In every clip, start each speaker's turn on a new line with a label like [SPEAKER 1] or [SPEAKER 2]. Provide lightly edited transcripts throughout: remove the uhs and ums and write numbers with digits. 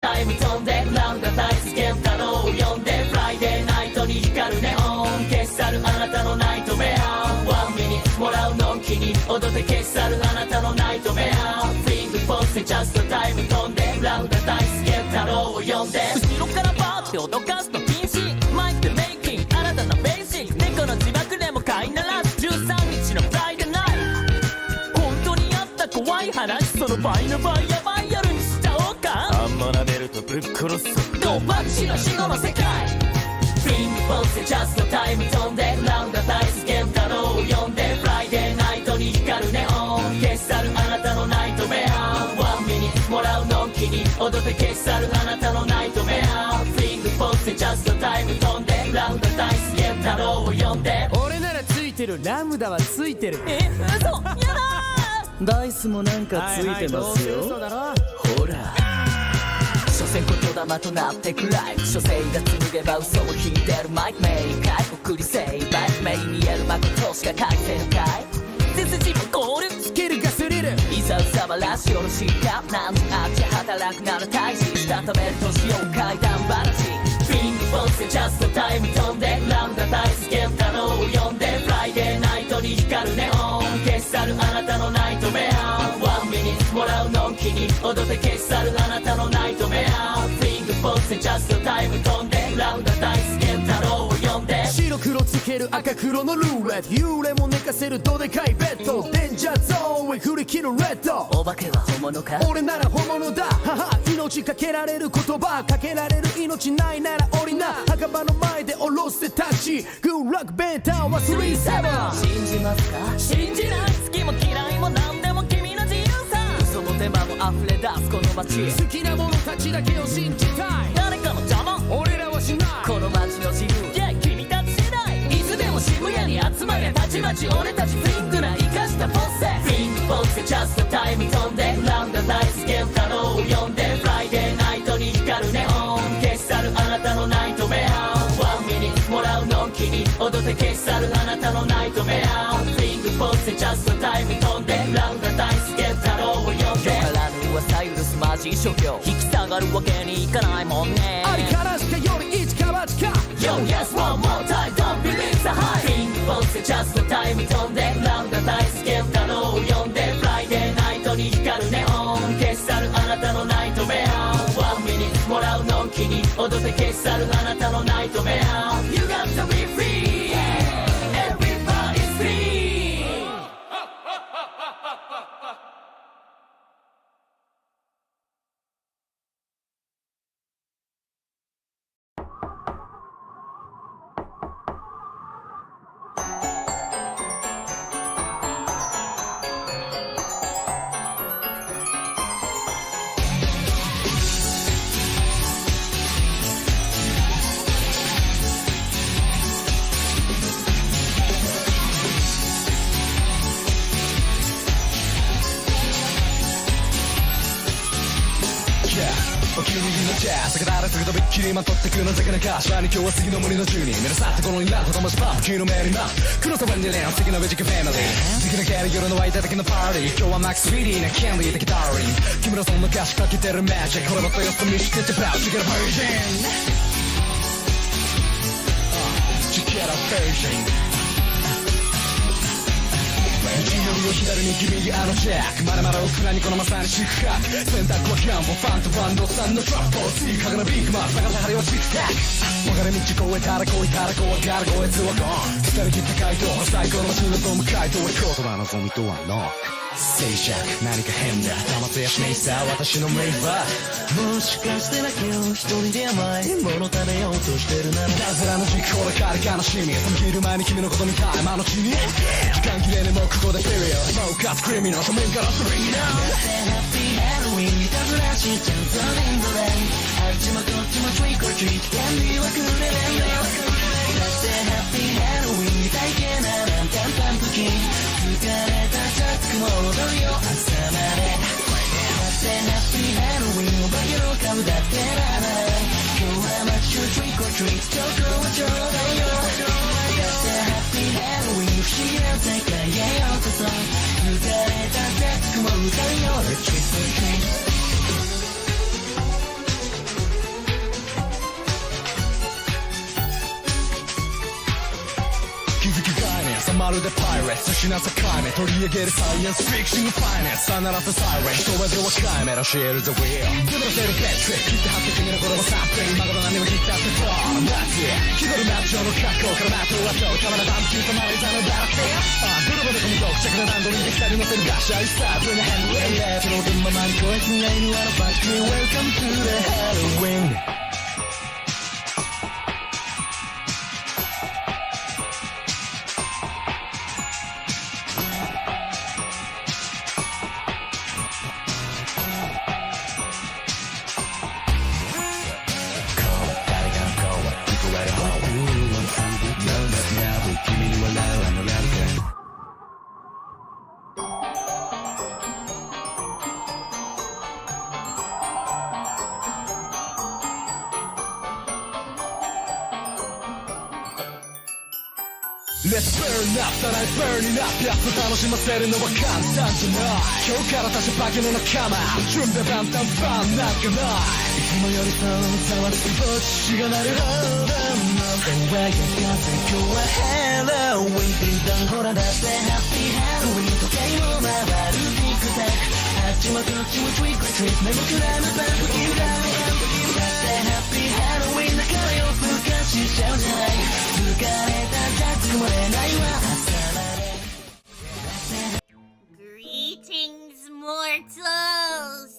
[SPEAKER 1] タイム飛んでラウンドダイスゲーム太郎を呼んでフライデーナイトに光るネオン消し去るあなたのナイトメアワンミニもらうのんきに踊って消し去るあなたのナイトメアフィングポーズでジャストタイム飛んでラウンドダイスゲーム太郎を呼んで後ろからバーって脅かすの禁止マイクでメイキン新たなベーシック猫の自爆でも飼いならず13日のフライデーナイト本当にあった怖い話その倍の倍やばい夜にしちゃおうかアンモナベルトぶっ殺すドバクシの死後の世界フィングポーズでジャストタイム飛んでラウンドダイスゲーム太郎を呼んでフライデーナイトに光るネオン消し去るあなたのナイトメアワンミニもらうのんきに踊って消し去るあなたのナイトメアフィングポーズでジャストタイム飛んでラウンドダイスゲーム太郎を呼んで
[SPEAKER 2] 俺ならついてるラムダはついてる
[SPEAKER 1] 嘘やだ
[SPEAKER 2] ダイスもなんかついてますよ、ほら
[SPEAKER 1] 所詮言霊となってくライフ書生が紡げば嘘を引いてるマイクメーカー送り成敗目に見える誠しか書いてるかい背筋も凍る
[SPEAKER 2] スキルがスリル
[SPEAKER 1] いざうさばらしよろしいか何時あっち働くなら退治したためる年を階段話フィングポーズでジャストタイム飛んでラウンドダイスゲーム太郎を呼んでフライデーナイトに光るネオン消し去るあなたのナイトメアワンミニもらうのんきに踊って消し去るあなたのナイトメアフィングポーズでジャストタイム飛んでラウンドダイスゲーム太郎を呼んで
[SPEAKER 2] 白黒つける赤黒のルーレット幽霊も寝かせるどでかいベッドデンジャーゾーンへ振り切るレッド
[SPEAKER 1] お化けは本物か
[SPEAKER 2] 俺なら本物だ母命かけられる言葉かけられる命ないなら降りな墓場の前で下ろせタッチグッラックベンターは37
[SPEAKER 1] 信じますか信じない好きも嫌いも何でも君の自由さ嘘も手間も溢れ出すこの街
[SPEAKER 2] 好きな者たちだけを信じたい
[SPEAKER 1] 誰かの邪魔
[SPEAKER 2] 俺らはしない
[SPEAKER 1] この街の自由 Yeah 君たち次第いつでも渋谷に集まれたちまち俺たちフィングな生かしたポッセフィングポーズでジャストタイム飛んでラウンドダイスゲーム太郎を呼んでフライデーナイトに光るネオン消し去るあなたのナイトメアワンミニもらうのんきに踊って消し去るあなたのナイトメアフィングポーズでジャストタイム飛んでラウンドダイスゲーム太郎を呼んで今日からの噂許すマジ諸行引き下がるわけにいかないもんね
[SPEAKER 2] ありからしかより一か八か
[SPEAKER 1] Yo yes one more time don't believe the hype フィングポーズでジャストタイム飛んでラウンドダイスゲーム太郎を呼んでフライデーナイトに光るネオン消し去るあなたのナイトメアワンミニもらうのんきに踊って消し去るあなたのナイトメア You got to be free Everybody's free
[SPEAKER 3] お気に入りのジャズ逆られすぐとびっきりまとってくのぜかな柏に今日は次の森の住人目指さってこのになるともしパンプキーのメリーマン黒さワンディレン素敵なベジックファミリー好きなキャリ夜の湧いた時のパーティー今日はマックス 3D なキャンディー的ダーリン君らそんな歌詞かけてるマジックこれもとよそ見しててバウチゲラバージンチゲラバージン右を左に君にあのジャックまだまだ奥らにこのまさにシックハック選択はキャンボファンとバンドさんのトラップを追加なビッグマン探さ針はシックタック分かれ道越えたら越えたら越えたら越えつはゴン伝え切った回答最高の街のドーム回答は言葉のゴミとはノック静寂何か変だ黙ってやしねえさ私のメイバーもしかしてだけど一人で甘いもの食べようとしてるならダズラの時期これから悲しみその昼前に君のこと見たい今のうちに時間切れでもうここでフィリアもうカツクリミナル正面からスリーナーハッピーハロウィンいたずらしちゃうゾリンドレイあっちもこっちもトリックオアトリートキャンディーはくれないんだよだってハッピーハロウィン体験ならタンパンプキン疲れたチャックも踊るよ朝までだってハッピーハロウィンお化けの顔だってらない今日は街中トリックオアトリートチョコはちょうどよだってハッピーハロウィン不思議な世界へようこそ疲れたチャックも歌うよ Let's trick or treat まるでパイレーツ失った解明取り上げるサイエンスフィクションのファイナンスさならせサイレン人は若い目のシェルザウィールズムらせるベットリップ切って張って君の頃はサンプリン今頃何も切ったってそう夏日頃マッチョの格好からマットはどうたまらバンキューとマリザのバラティブルボでこの独着なランドリーで二人乗せるガシャイスターブルのヘンドウェイレートの分ままに声つないにはのバッキー Welcome to the Halloween Let's burn up さらに burning up やっと楽しませるのは簡単じゃない今日から立ち化けの仲間準備万端ファンなんかないいつもよりそうざわつぼっちが鳴るほどの電話や風今日はハロウィンピンタンほらだってハッピーハロウィン時計も回るティックタックあっちもこっちもトリックトリック目もくらむパンプキンだってハッピーハロウィンだからよふかしちゃうじゃない疲れた
[SPEAKER 4] Greetings, mortals!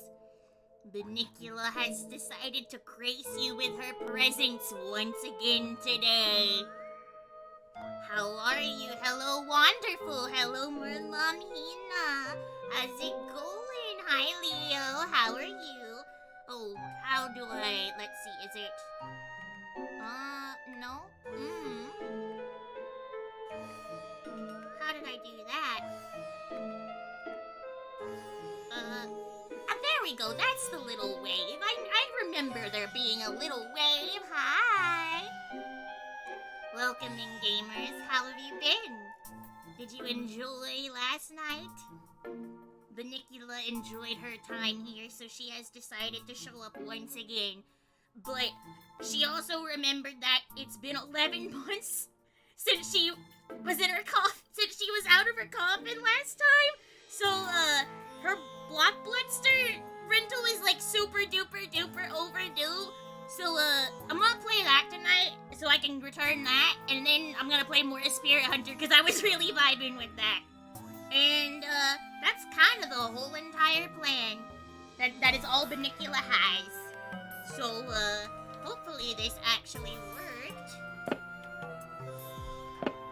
[SPEAKER 4] Benicula has decided to grace you with her presence once again today. How are you? Hello, wonderful. Hello, Merlamina. How's it going? Hi, Leo. How are you? Oh, how do I... Let's see, is it... no? How did I do that? There we go. That's the little wave. I remember there being a little wave. Hi! Welcome in, gamers. How have you been? Did you enjoy last night? Benicula enjoyed her time here, so she has decided to show up once again. But she also remembered that it's been 11 months since she was in her since she was out of her coffin last time. So, her Blockbloodster rental is like super duper duper overdue. So, I'm gonna play that tonight so I can return that. And then I'm gonna play more Spirit Hunter because I was really vibing with that. And, that's kind of the whole entire plan. That is all Benicula has. So, hopefully this actually worked.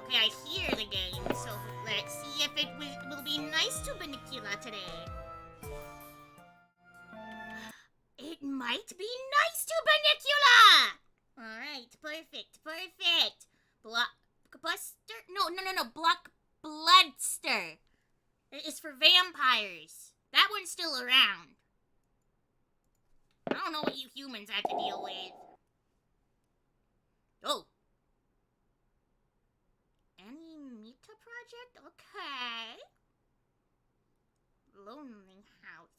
[SPEAKER 4] Okay, I hear the game, so let's see if it will be nice to Benicula today. It might be nice to Benicula! Alright, perfect. Blockbuster? No, Blockbloodster. It's for vampires. That one's still around. I don't know what you humans have to deal with. Oh. Any Meta project? Okay. Lonely house.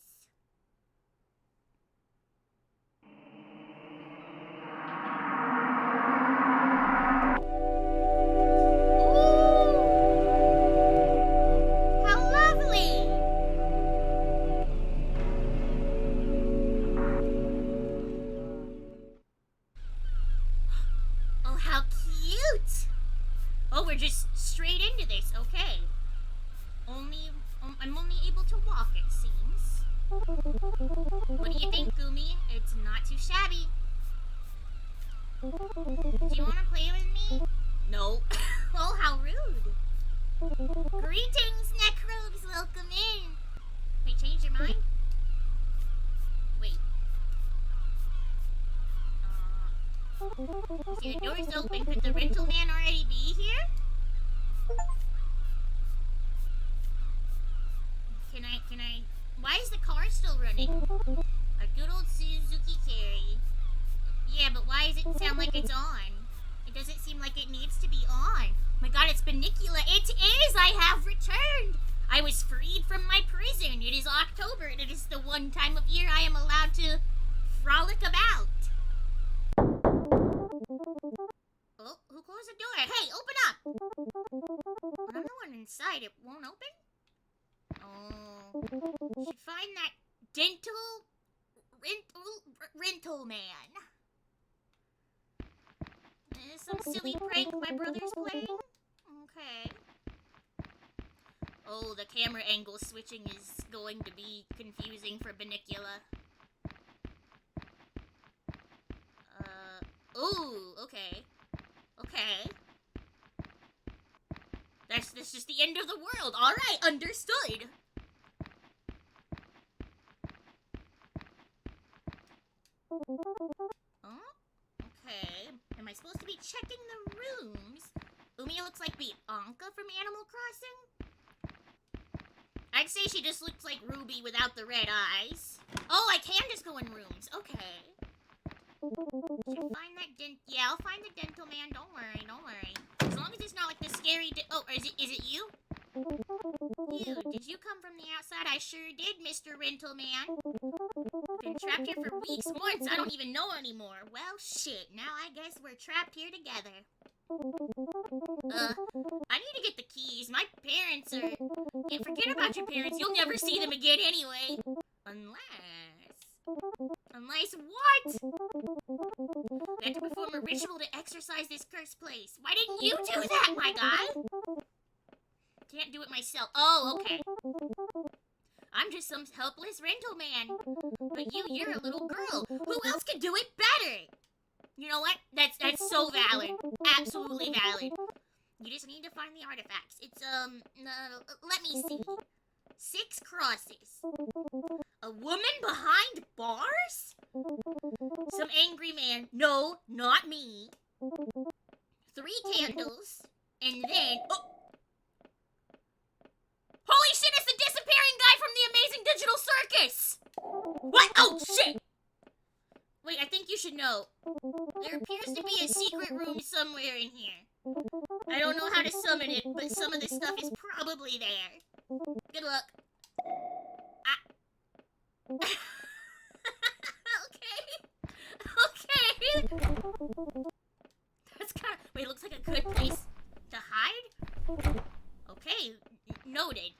[SPEAKER 4] We're just straight into this, okay. I'm only able to walk, it seems. What do you think, Gumi? It's not too shabby. Do you want to play with me? No. Oh, how rude. Greetings, Necrobes, welcome in. Wait, change your mind? Wait. So your door's open. Could the rental man already be here? Can I... Why is the car still running? A good old Suzuki Carry. Yeah, but why does it sound like it's on? It doesn't seem like it needs to be on. My god, it's Benicula. It is! I have returned! I was freed from my prison. It is October, and it is the one time of year I am allowed to frolic about. Oh, who closed the door? Hey, open up! I don't know inside. It won't open? Oh. Should find that rental man. Some silly prank my brother's playing? Okay. Oh, the camera angle switching is going to be confusing for Banicula. Ooh, okay. Okay. That's just the end of the world. Alright, understood. Oh, okay. Am I supposed to be checking the rooms? Umi looks like Bianca from Animal Crossing. I'd say she just looks like Ruby without the red eyes. Oh, I can just go in rooms. Okay. Should find that yeah, I'll find the dental man. Don't worry, don't worry. As long as it's not like the scary oh, is it you? You, did you come from the outside? I sure did, Mr. Rental Man. Been trapped here for weeks, months, I don't even know anymore. Well, shit, now I guess we're trapped here together. I need to get the keys. My parents are... Hey, forget about your parents, you'll never see them again anyway. Unless what? We have to perform a ritual to exorcise this cursed place. Why didn't you do that, my guy? Can't do it myself. Oh, okay. I'm just some helpless rental man. But you're a little girl. Who else can do it better? You know what? That's so valid. Absolutely valid. You just need to find the artifacts. It's, let me see. 6 crosses. A woman behind bars? Some angry man. No, not me. 3 candles. And then... Oh! Holy shit, it's the disappearing guy from the Amazing Digital Circus! What? Oh, shit! Wait, I think you should know. There appears to be a secret room somewhere in here. I don't know how to summon it, but some of the stuff is probably there. Good luck. Okay. That's kind of... Wait, it looks like a good place to hide? Okay, noted.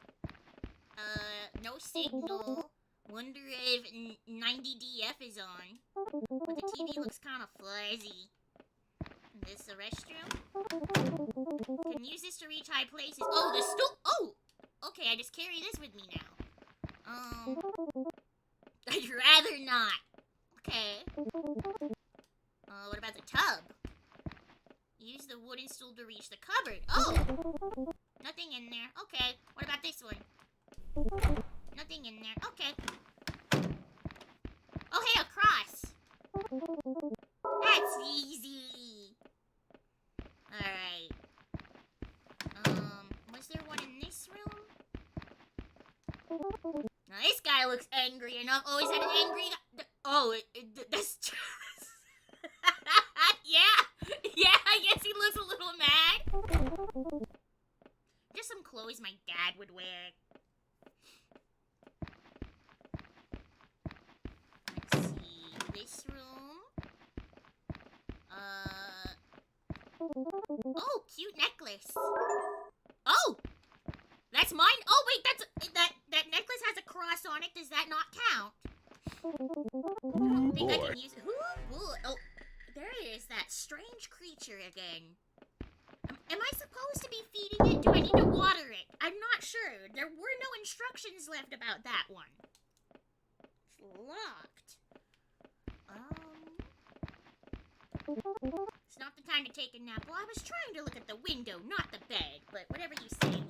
[SPEAKER 4] No signal. Wonder if 90DF is on. But the TV looks kind of fuzzy. Is this a restroom? Can use this to reach high places. Oh, the stool. Oh! Okay, I just carry this with me now. I'd rather not. Okay. What about the tub? Use the wooden stool to reach the cupboard. Oh! Nothing in there. Okay. What about this one? Nothing in there. Okay. Oh, hey, a cross. That's easy. Alright. Was there one in this room? Now, this guy looks angry enough. Oh, is that an angry guy? Oh, that's... Yeah, I guess he looks a little mad. Just some clothes my dad would wear. Let's see. This room. Oh, cute necklace. Oh! That's mine? Oh, wait, that necklace has a cross on it. Does that not count? I don't think I can use it. Oh, there it is, that strange creature again. Am I supposed to be feeding it? Do I need to water it? I'm not sure. There were no instructions left about that one. It's locked. It's not the time to take a nap. Well, I was trying to look at the window, not the bed. But whatever you say, Umi.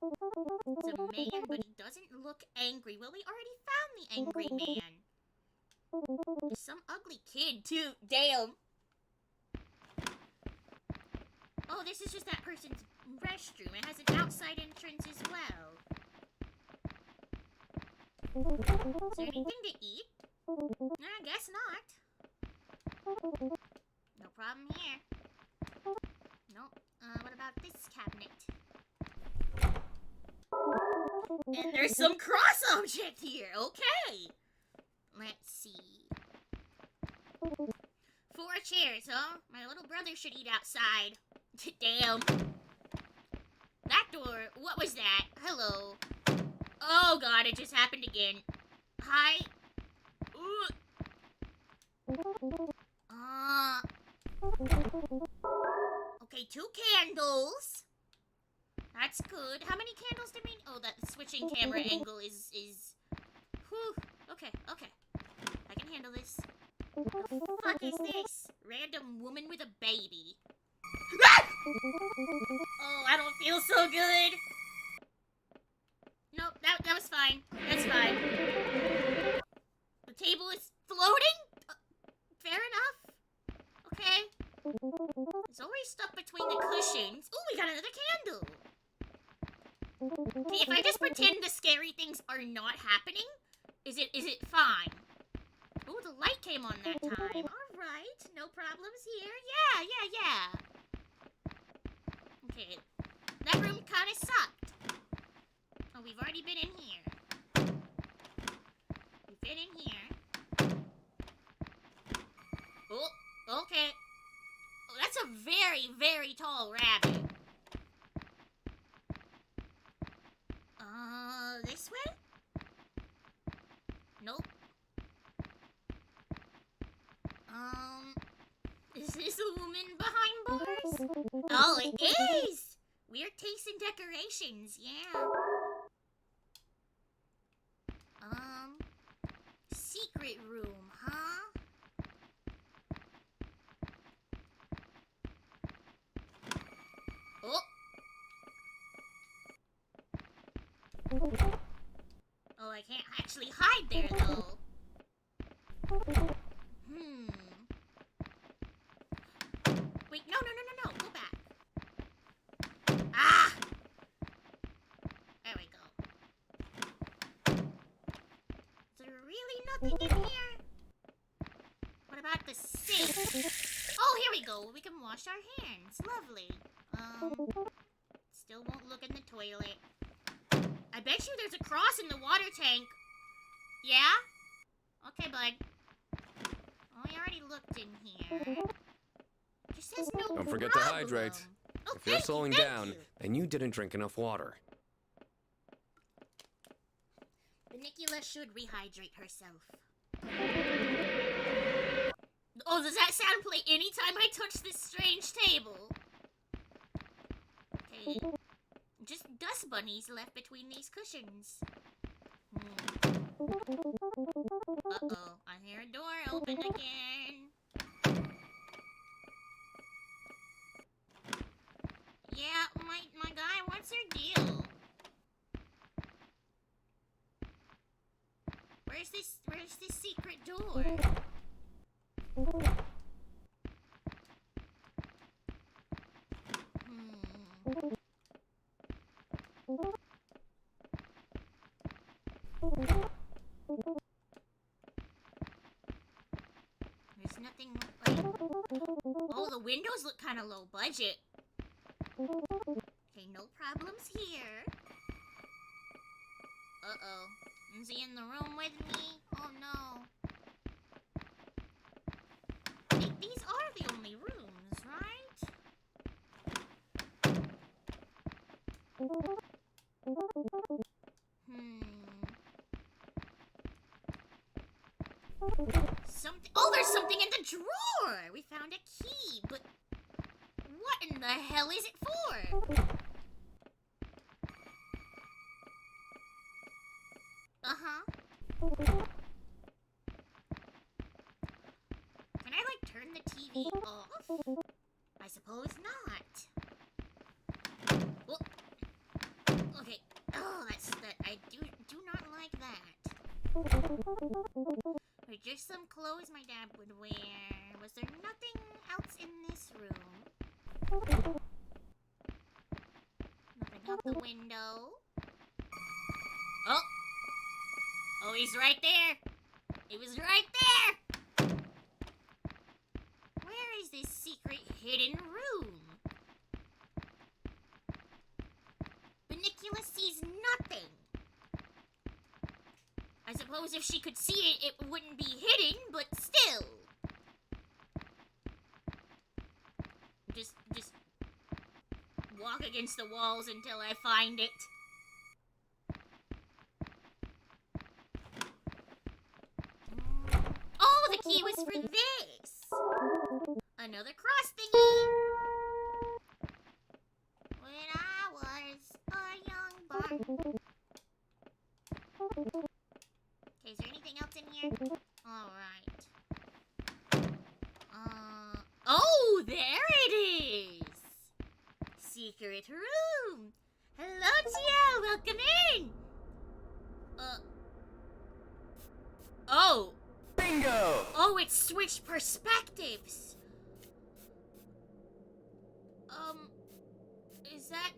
[SPEAKER 4] It's a man, but he doesn't look angry. Well, we already found the angry man. There's some ugly kid, too. Damn. Oh, this is just that person's restroom. It has an outside entrance as well. Is there anything to eat? I guess not. No problem here. Nope. What about this cabinet? And there's some cross object here. Okay. Let's see. 4 chairs, huh? My little brother should eat outside. Damn. That door, what was that? Hello. Oh god, it just happened again. Hi. Okay, 2 candles. That's good. How many candles did we... Oh, that switching camera angle is... Whew. Okay. I can handle this. The fuck is this? Random woman with a baby. Ah! Oh, I don't feel so good. Nope, that was fine. That's fine. The table is floating? Fair enough. Okay. There's always stuff between the cushions. Ooh, we got another candle. Okay, if I just pretend the scary things are not happening, is it fine? Ooh, the light came on that time. Alright, no problems here. Yeah. Okay, that room kinda sucked. Oh, we've already been in here. We've been in here. Oh, okay. Oh, that's a very, very tall rabbit. This way? Nope. Is this a woman behind bars? Oh, it is! Weird taste in decorations, yeah. Secret room, huh? Oh, I can't actually hide there, though. Wait, no, go back. Ah! There we go. Is there really nothing in here? What about the sink? Oh, here we go. We can wash our hands. Lovely. Still won't look in the toilet. I bet you there's a cross in the water tank. Yeah? Okay, bud. Oh, I already looked in here. It just says no
[SPEAKER 5] Don't forget to hydrate.
[SPEAKER 4] Oh,
[SPEAKER 5] If you're slowing down, then you didn't drink enough water.
[SPEAKER 4] Benicula should rehydrate herself. Oh, does that sound play anytime I touch this strange table? Okay. Just dust bunnies left between these cushions. Uh-oh. I hear a door open again. Yeah, my guy, what's your deal? Where's this secret door? There's nothing like... Oh, the windows look kind of low budget. Okay, no problems here. Uh-oh. Is he in the room with me? Oh, no. These are the only rooms, right? Oh, there's something in the drawer! We found a key, but what in the hell is it for? Can I, like, turn the TV off? I suppose not. Well, okay. Oh, I do not like that. Just some clothes my dad would wear. Was there nothing else in this room? Nothing out the window. Oh! Oh, he's right there! He was right there! Where is this secret hidden room? Benicula sees nothing! I suppose if she could see it, it wouldn't be hidden, but still. just walk against the walls until I find it. Oh, the key was for this! Another cross thingy! When I was a young buck. Okay, is there anything else in here? Alright. Oh, there it is! Secret room! Hello, Tia! Welcome in! Oh!
[SPEAKER 3] Bingo!
[SPEAKER 4] Oh, it switched perspectives! Is that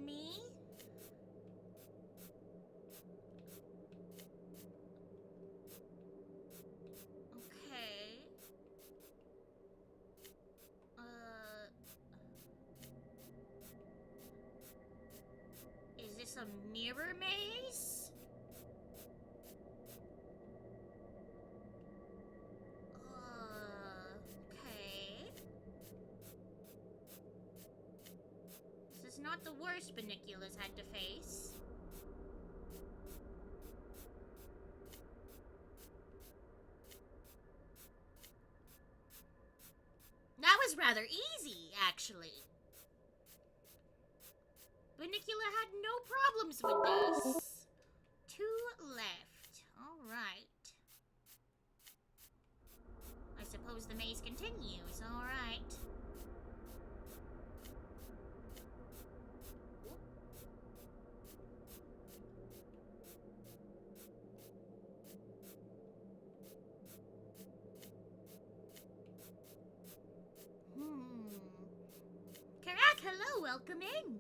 [SPEAKER 4] me? Okay. Is this a mirror maze? Okay. This is not the worst Benicula's had to face. That was rather easy, actually. Benicula had no problems with this. 2 left. Alright. I suppose the maze continues. Alright. Karak, hello, welcome in.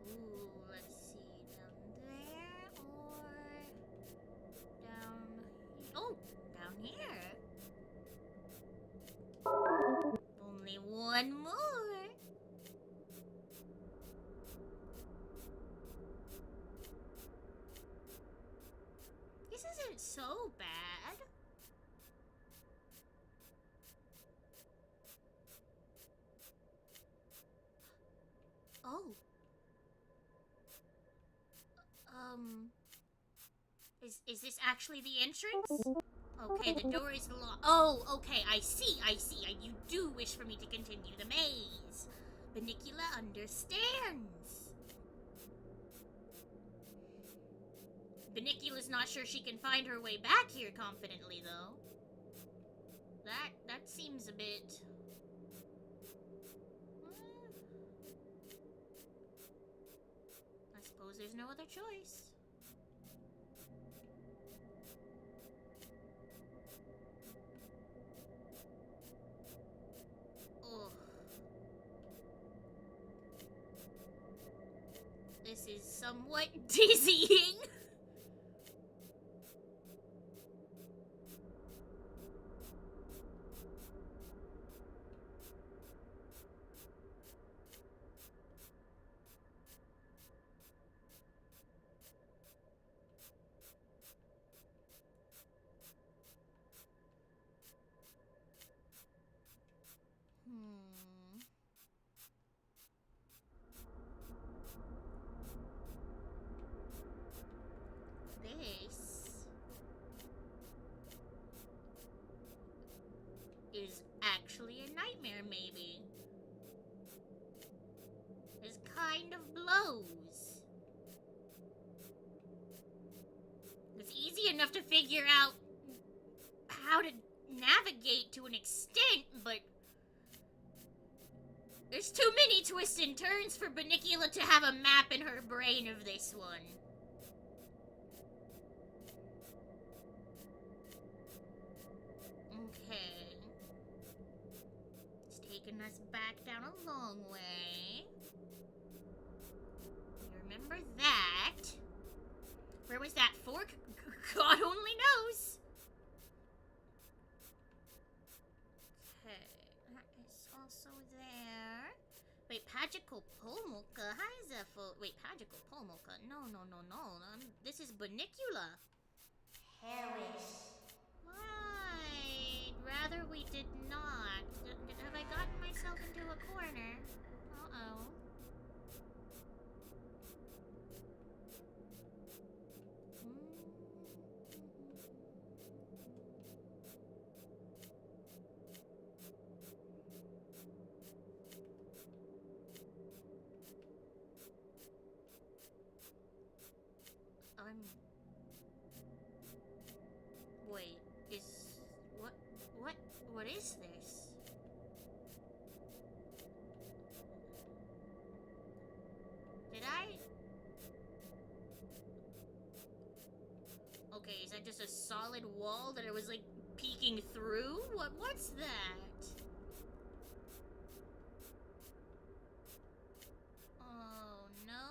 [SPEAKER 4] Ooh, let's see, down there or down. Oh, down here. Only one more. This isn't so bad. Oh. Is this actually the entrance? Okay, the door is locked. Oh, okay, I see. You do wish for me to continue the maze. Benicula understands. Benicula's not sure she can find her way back here confidently, though. That seems a bit... I suppose there's no other choice. Oh. This is somewhat dizzying. This is actually a nightmare, maybe. This kind of blows. It's easy enough to figure out how to navigate to an extent, but there's too many twists and turns for Benicula to have a map in her brain of this one. Okay. It's taking us back down a long way. You remember that. Where was that fork? God only knows. Okay, that is also there. Wait, Pagical Polmoka? How is that for? Wait, Pagical Polmoka? No. This is Banicula.
[SPEAKER 6] Hellish.
[SPEAKER 4] Right. Rather we did not. Have I gotten myself into a corner? Uh-oh. Wait, what is this? Did I? Okay, is that just a solid wall that I was, like, peeking through? What's that? Oh, no.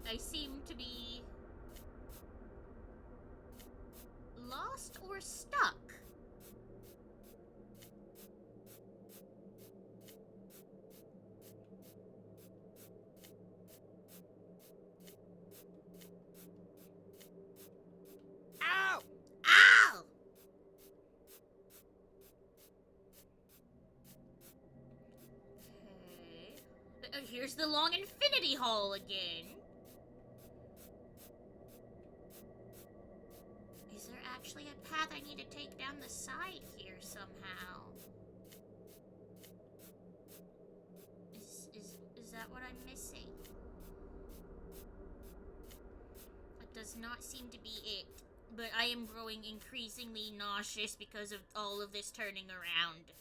[SPEAKER 4] I seem to be lost or stuck.
[SPEAKER 3] Ow!
[SPEAKER 4] Ow! Okay. Here's the long infinity hall again. Is there actually a path I need to take down the side here somehow? Is that what I'm missing? It does not seem to be it. But I am growing increasingly nauseous because of all of this turning around.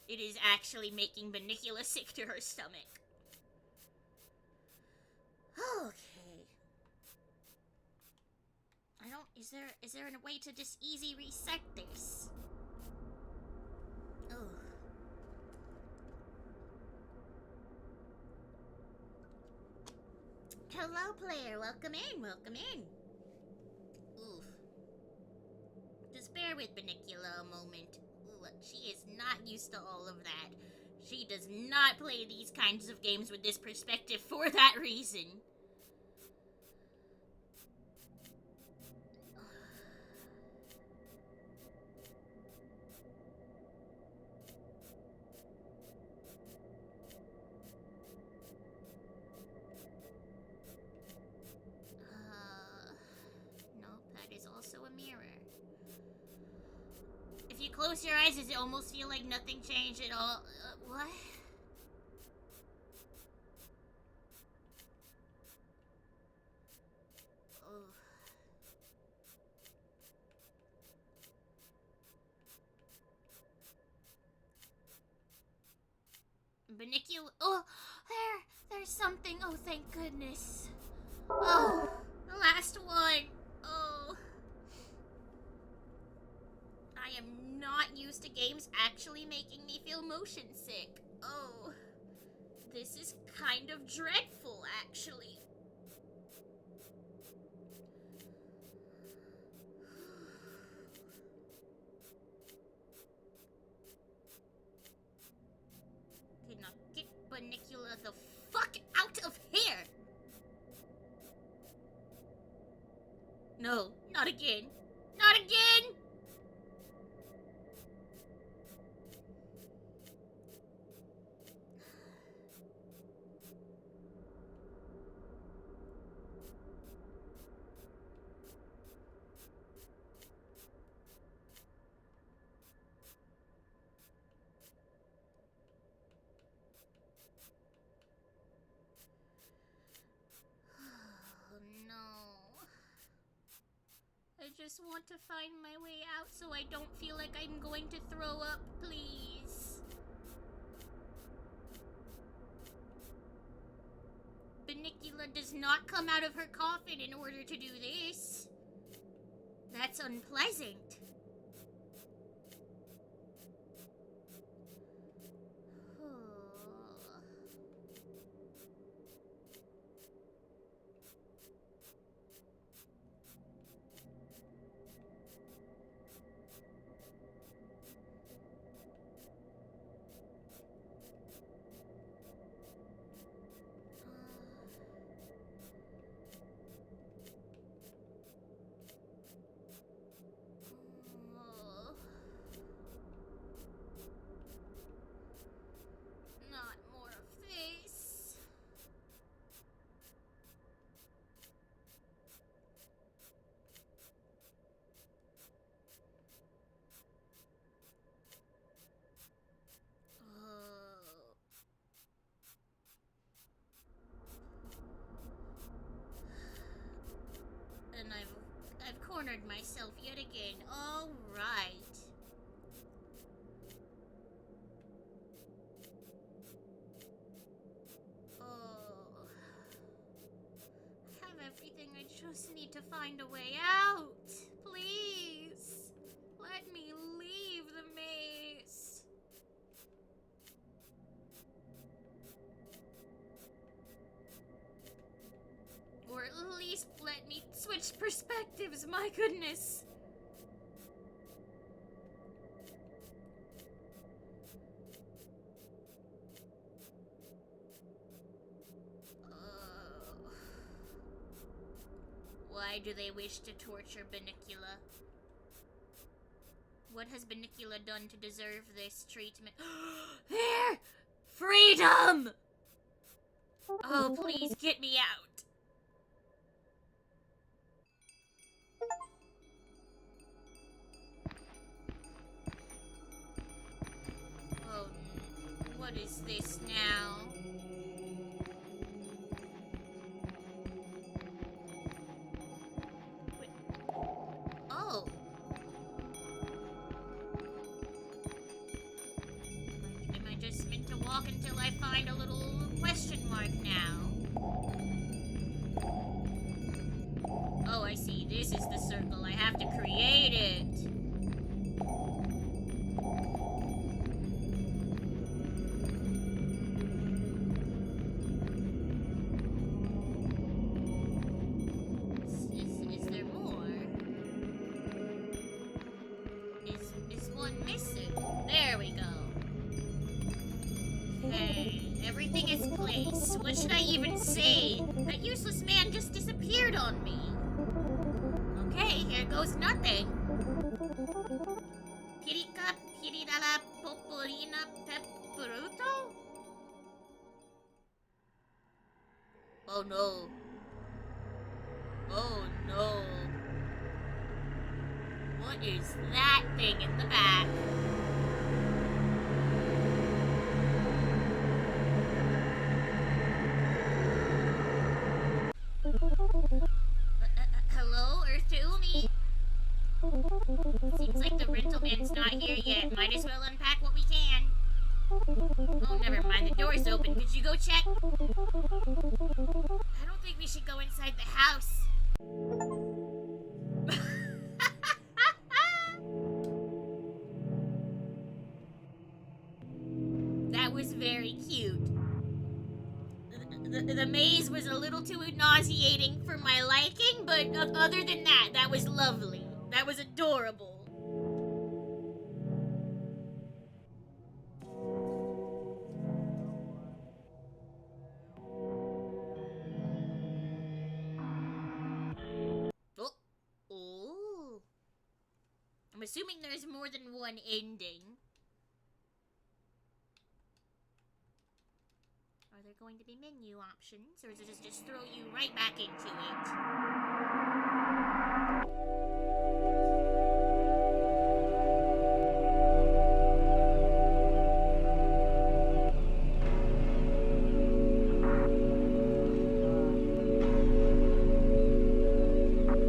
[SPEAKER 4] It is actually making Banicula sick to her stomach. Okay. Is there a way to just easy reset this? Oh. Hello, player. Welcome in. Oof. Just bear with Banicula a moment. Ooh, she is not used to all of that. She does not play these kinds of games with this perspective for that reason. Nope, that is also a mirror. If you close your eyes, does it almost feel like nothing changed at all? What? Oh. Banicula. Oh, there's something. Oh, thank goodness. Oh, the last one. Oh. I am not used to games actually making me feel motion sick. Oh. This is kind of dreadful, actually. Okay, now get Banicula the fuck out of here! No, not again. Not again! I just want to find my way out so I don't feel like I'm going to throw up, please. Banicula does not come out of her coffin in order to do this. That's unpleasant. cornered myself yet again. All right. Oh. I have everything. I just need to find a way out. Please. Let me leave the maze. Or at least let me switch perspectives, my goodness. Why do they wish to torture Banicula? What has Banicula done to deserve this treatment? There! Freedom! Oh, please get me out. Oh, what is this now? Wait. Oh. Am I just meant to walk until I find a little question mark now? Oh, I see. This is the circle. I have to create it. Is there more? Is one missing? There we go. Okay, everything is placed. What should I even say? That useless man just disappeared on me. Okay, here goes nothing. Pirika piridala poporina pepperuto? Oh no. Oh no. What is that thing in the back? Hello, Earth to Umi. Seems like the rental man's not here yet. Might as well unpack what we can. Oh, never mind. The door's open. Could you go check? I don't think we should go inside the house. That was very cute. The maze was a little too nauseating for my liking, but other than that, that was lovely. That was adorable. Oh. I'm assuming there's more than one ending. Are there going to be menu options, or does it just throw you right back into it?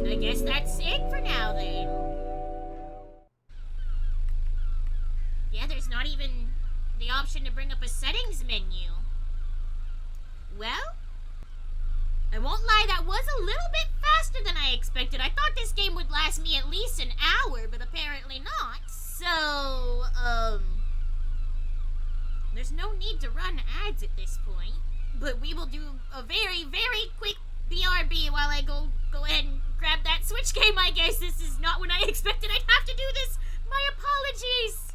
[SPEAKER 4] I guess that's it for now, then. Yeah, there's not even the option to bring up a settings menu. Well, I won't lie, that was a little bit faster than I expected. I thought this game would last me at least an hour, but apparently not. So, there's no need to run ads at this point. But we will do a very, very quick BRB while I go ahead and grab that Switch game, I guess. This is not what I expected. I'd have to do this. My apologies.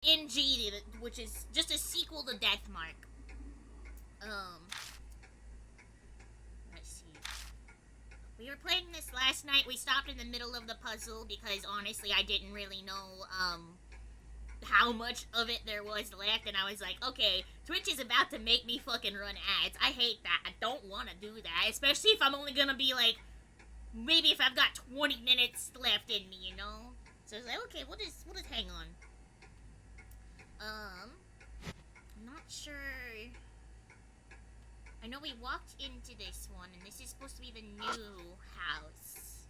[SPEAKER 4] NG, which is just a sequel to Deathmark. Let's see. We were playing this last night. We stopped in the middle of the puzzle because honestly I didn't really know how much of it there was left, and I was like, okay, Twitch is about to make me fucking run ads. I hate that. I don't want to do that, especially if I'm only gonna be like, maybe if I've got 20 minutes left in me, you know? So I was like, okay, we'll just hang on. I'm not sure. I know we walked into this one, and this is supposed to be the new house.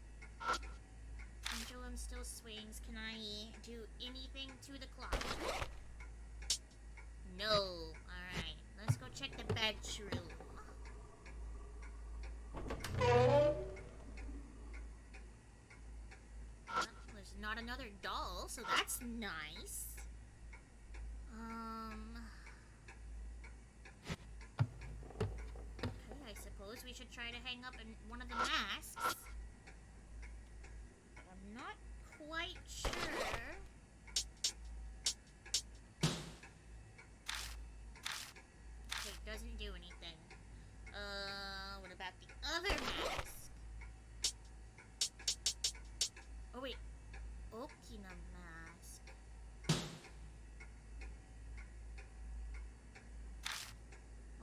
[SPEAKER 4] Pendulum still swings. Can I do anything to the clock? No. Alright, let's go check the bedroom. There's not another doll, so that's nice. Okay, I suppose we should try to hang up in one of the masks. But I'm not quite sure. Okay, it doesn't do anything. What about the other mask? Oh wait, Okina mask.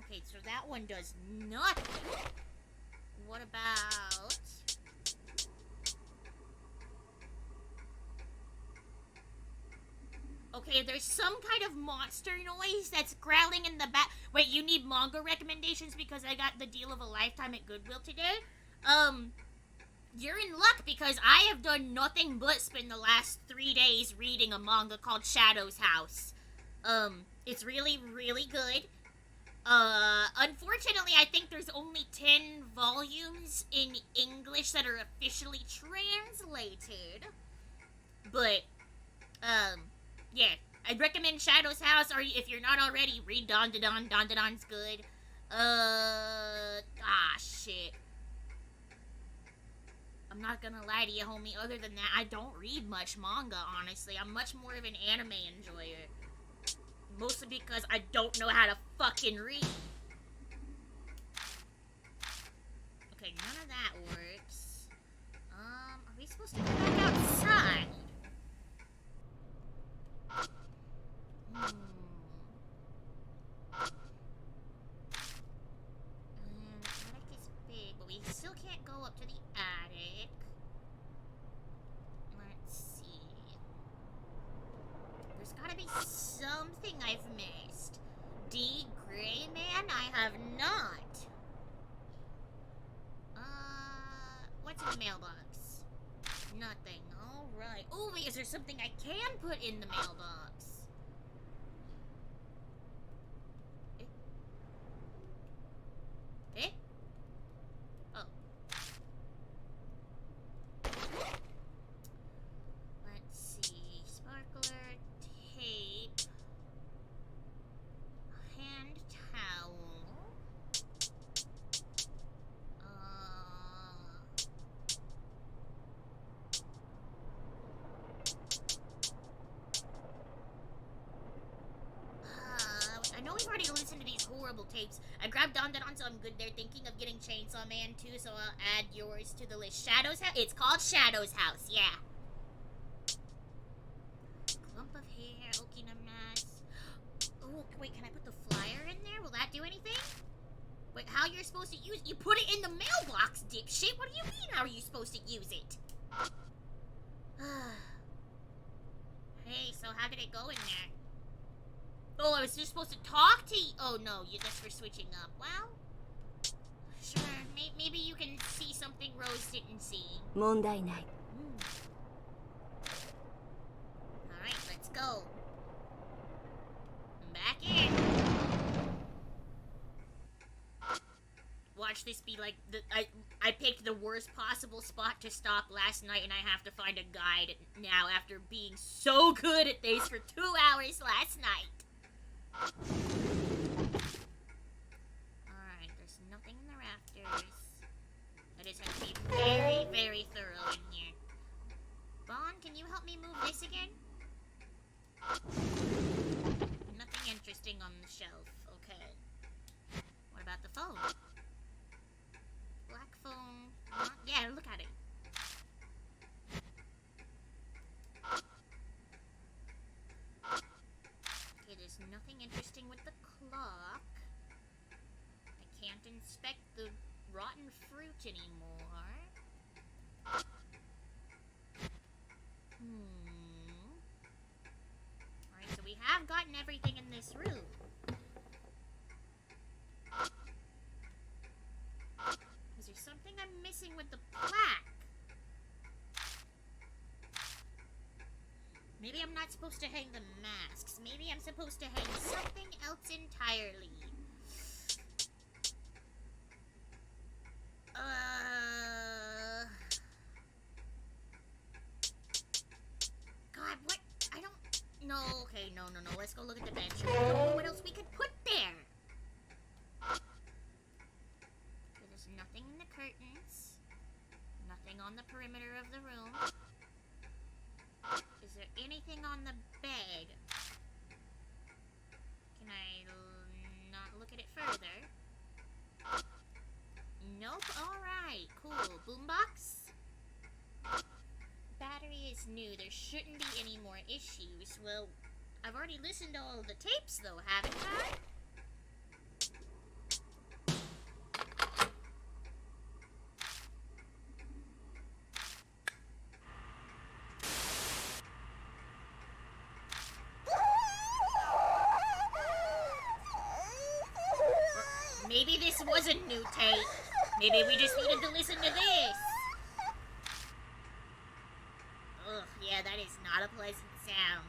[SPEAKER 4] Okay, so that one does nothing. What about... Okay, there's some kind of monster noise that's growling in the back. Wait, you need manga recommendations because I got the deal of a lifetime at Goodwill today? You're in luck because I have done nothing but spend the last 3 days reading a manga called Shadow's House. It's really, really good. Unfortunately, I think there's only 10 volumes in English that are officially translated. But, yeah, I'd recommend Shadow's House, or if you're not already, read Don Don. Don Don's good. Shit. I'm not gonna lie to you, homie, other than that, I don't read much manga, honestly. I'm much more of an anime enjoyer. Mostly because I don't know how to fucking read. Okay, none of that works. Are we supposed to go back outside? And the attic is big, but we still can't go up to the attic. Let's see. There's gotta be something I've missed. D. Gray Man, I have not. What's in the mailbox? Nothing. Alright. Oh, wait, is there something I can put in the mailbox? Eh? Oh. Let's see. Sparkler, tape, hand towel. I know we've already listened to these horrible tapes. I grabbed Don Don, so I'm good there. Thinking of getting Chainsaw Man too, so I'll add yours to the list. Shadow's House? It's called Shadow's House, yeah. Clump of hair, Okina mask. Oh, wait, can I put the flyer in there? Will that do anything? Wait, how you're supposed to use it? You put it in the mailbox, dipshit. What do you mean, how are you supposed to use it? Hey, so how did it go in there? Oh, I was just supposed to talk to you. Oh, no, that's for switching up. Well, sure. Maybe you can see something Rose didn't see.
[SPEAKER 6] 問題ない。
[SPEAKER 4] Alright, let's go. Back in. Watch this be like I picked the worst possible spot to stop last night, and I have to find a guide now after being so good at this for 2 hours last night. Alright, there's nothing in the rafters. I just have to be very, very thorough in here. Bond, can you help me move this again? shelf. Okay. What about the phone? Black phone. Yeah, look at it. Okay, there's nothing interesting with the clock. I can't inspect the rotten fruit anymore. Alright, so we have gotten everything in this room. Is there something I'm missing with the plaque? Maybe I'm not supposed to hang the masks. Maybe I'm supposed to hang something else entirely. God, what? I don't... No, okay, no. Let's go look at the bench. I don't know what else we could put there. Okay, there's nothing in the curtains. Nothing on the perimeter of the room. Is there anything on the bed? Can I not look at it further? Nope, alright, cool. Boombox? Battery is new. There shouldn't be any more issues. Well, I've already listened to all of the tapes, though, haven't I? Maybe this was a new tape. Maybe we just needed to listen to this. Ugh, yeah, that is not a pleasant sound.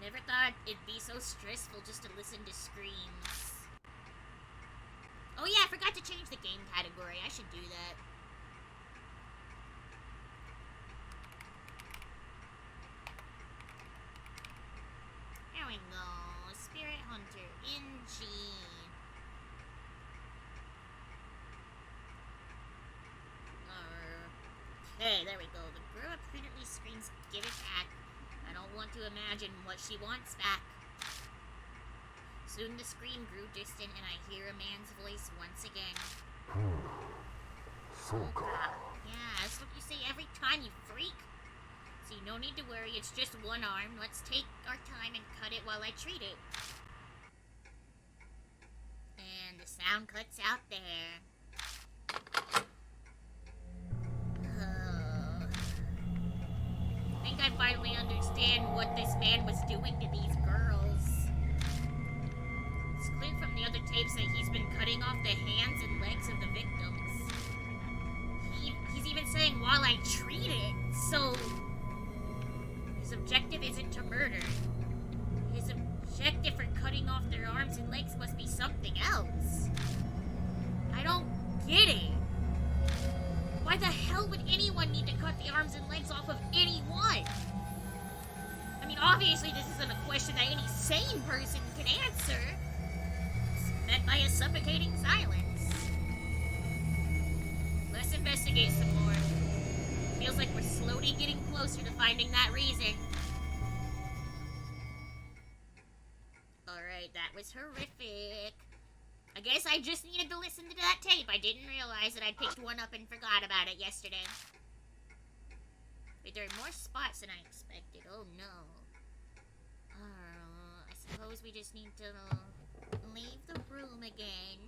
[SPEAKER 4] Never thought it'd be so stressful just to listen to screams. Oh yeah, I forgot to change the game category. I should do that. There we go. Spirit Hunter in G. Okay, there we go. The girl repeatedly screams, "Give it back." I don't want to imagine what she wants back. Soon the scream grew distant and I hear a man's voice once again. Yeah, that's what you say every time, you freak. See, no need to worry, it's just one arm. Let's take our time and cut it while I treat it. And the sound cuts out there. I think I finally understand what this man was doing to these girls. It's clear from the other tapes that he's been cutting off the hands and legs of the victims. He's even saying, while I treat it, so... His objective isn't to murder. His objective for cutting off their arms and legs must be something else. I don't get it. Why the hell would anyone need to cut the arms and legs off of anyone? I mean, obviously this isn't a question that any sane person can answer. It's met by a suffocating silence. Let's investigate some more. Feels like we're slowly getting closer to finding that reason. Alright, that was horrific. I guess I just needed to listen to that tape. I didn't realize that I picked one up and forgot about it yesterday. Wait, there are more spots than I expected. Oh no. I suppose we just need to leave the room again.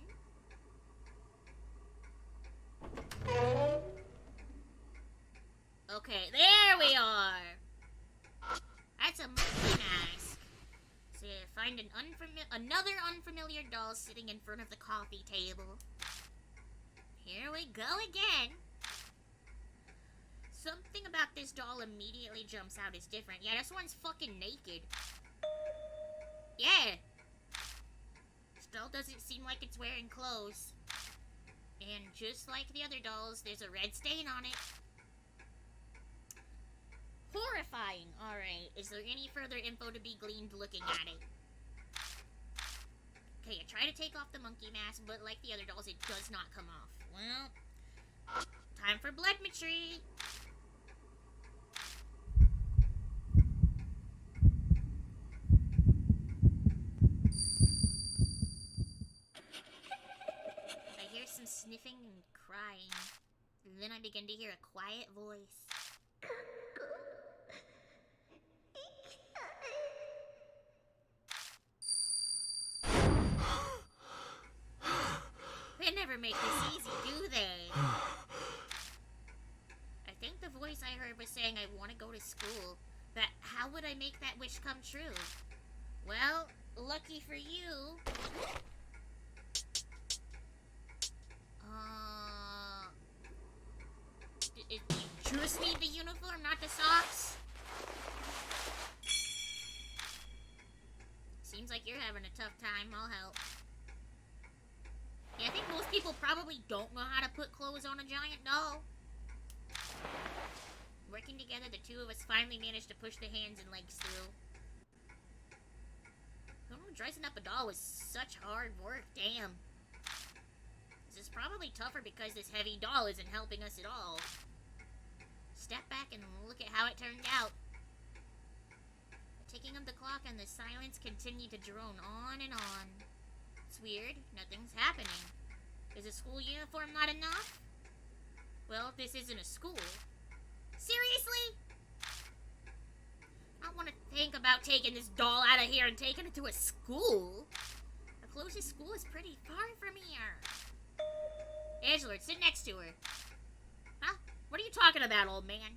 [SPEAKER 4] Okay, there we are. That's a monkey mask. So find another unfamiliar doll sitting in front of the coffee table. Here we go again. Something about this doll immediately jumps out as different. Yeah, this one's fucking naked. Yeah. This doll doesn't seem like it's wearing clothes. And just like the other dolls, there's a red stain on it. Horrifying. Alright, is there any further info to be gleaned looking at it? Okay, I try to take off the monkey mask, but like the other dolls, it does not come off. Well, time for bloodmetry. I begin to hear a quiet voice. They never make this easy, do they? I think the voice I heard was saying I want to go to school. But how would I make that wish come true? Well, lucky for you. You just need the uniform, not the socks? Seems like you're having a tough time. I'll help. Yeah, I think most people probably don't know how to put clothes on a giant doll. Working together, the two of us finally managed to push the hands and legs through. I don't know, dressing up a doll was such hard work, damn. This is probably tougher because this heavy doll isn't helping us at all. Step back and look at how it turned out. The ticking of the clock and the silence continued to drone on and on. It's weird, nothing's happening. Is a school uniform not enough? Well, this isn't a school. Seriously? I want to think about taking this doll out of here and taking it to a school. The closest school is pretty far from here. Edgelord, sit next to her. Huh? What are you talking about, old man?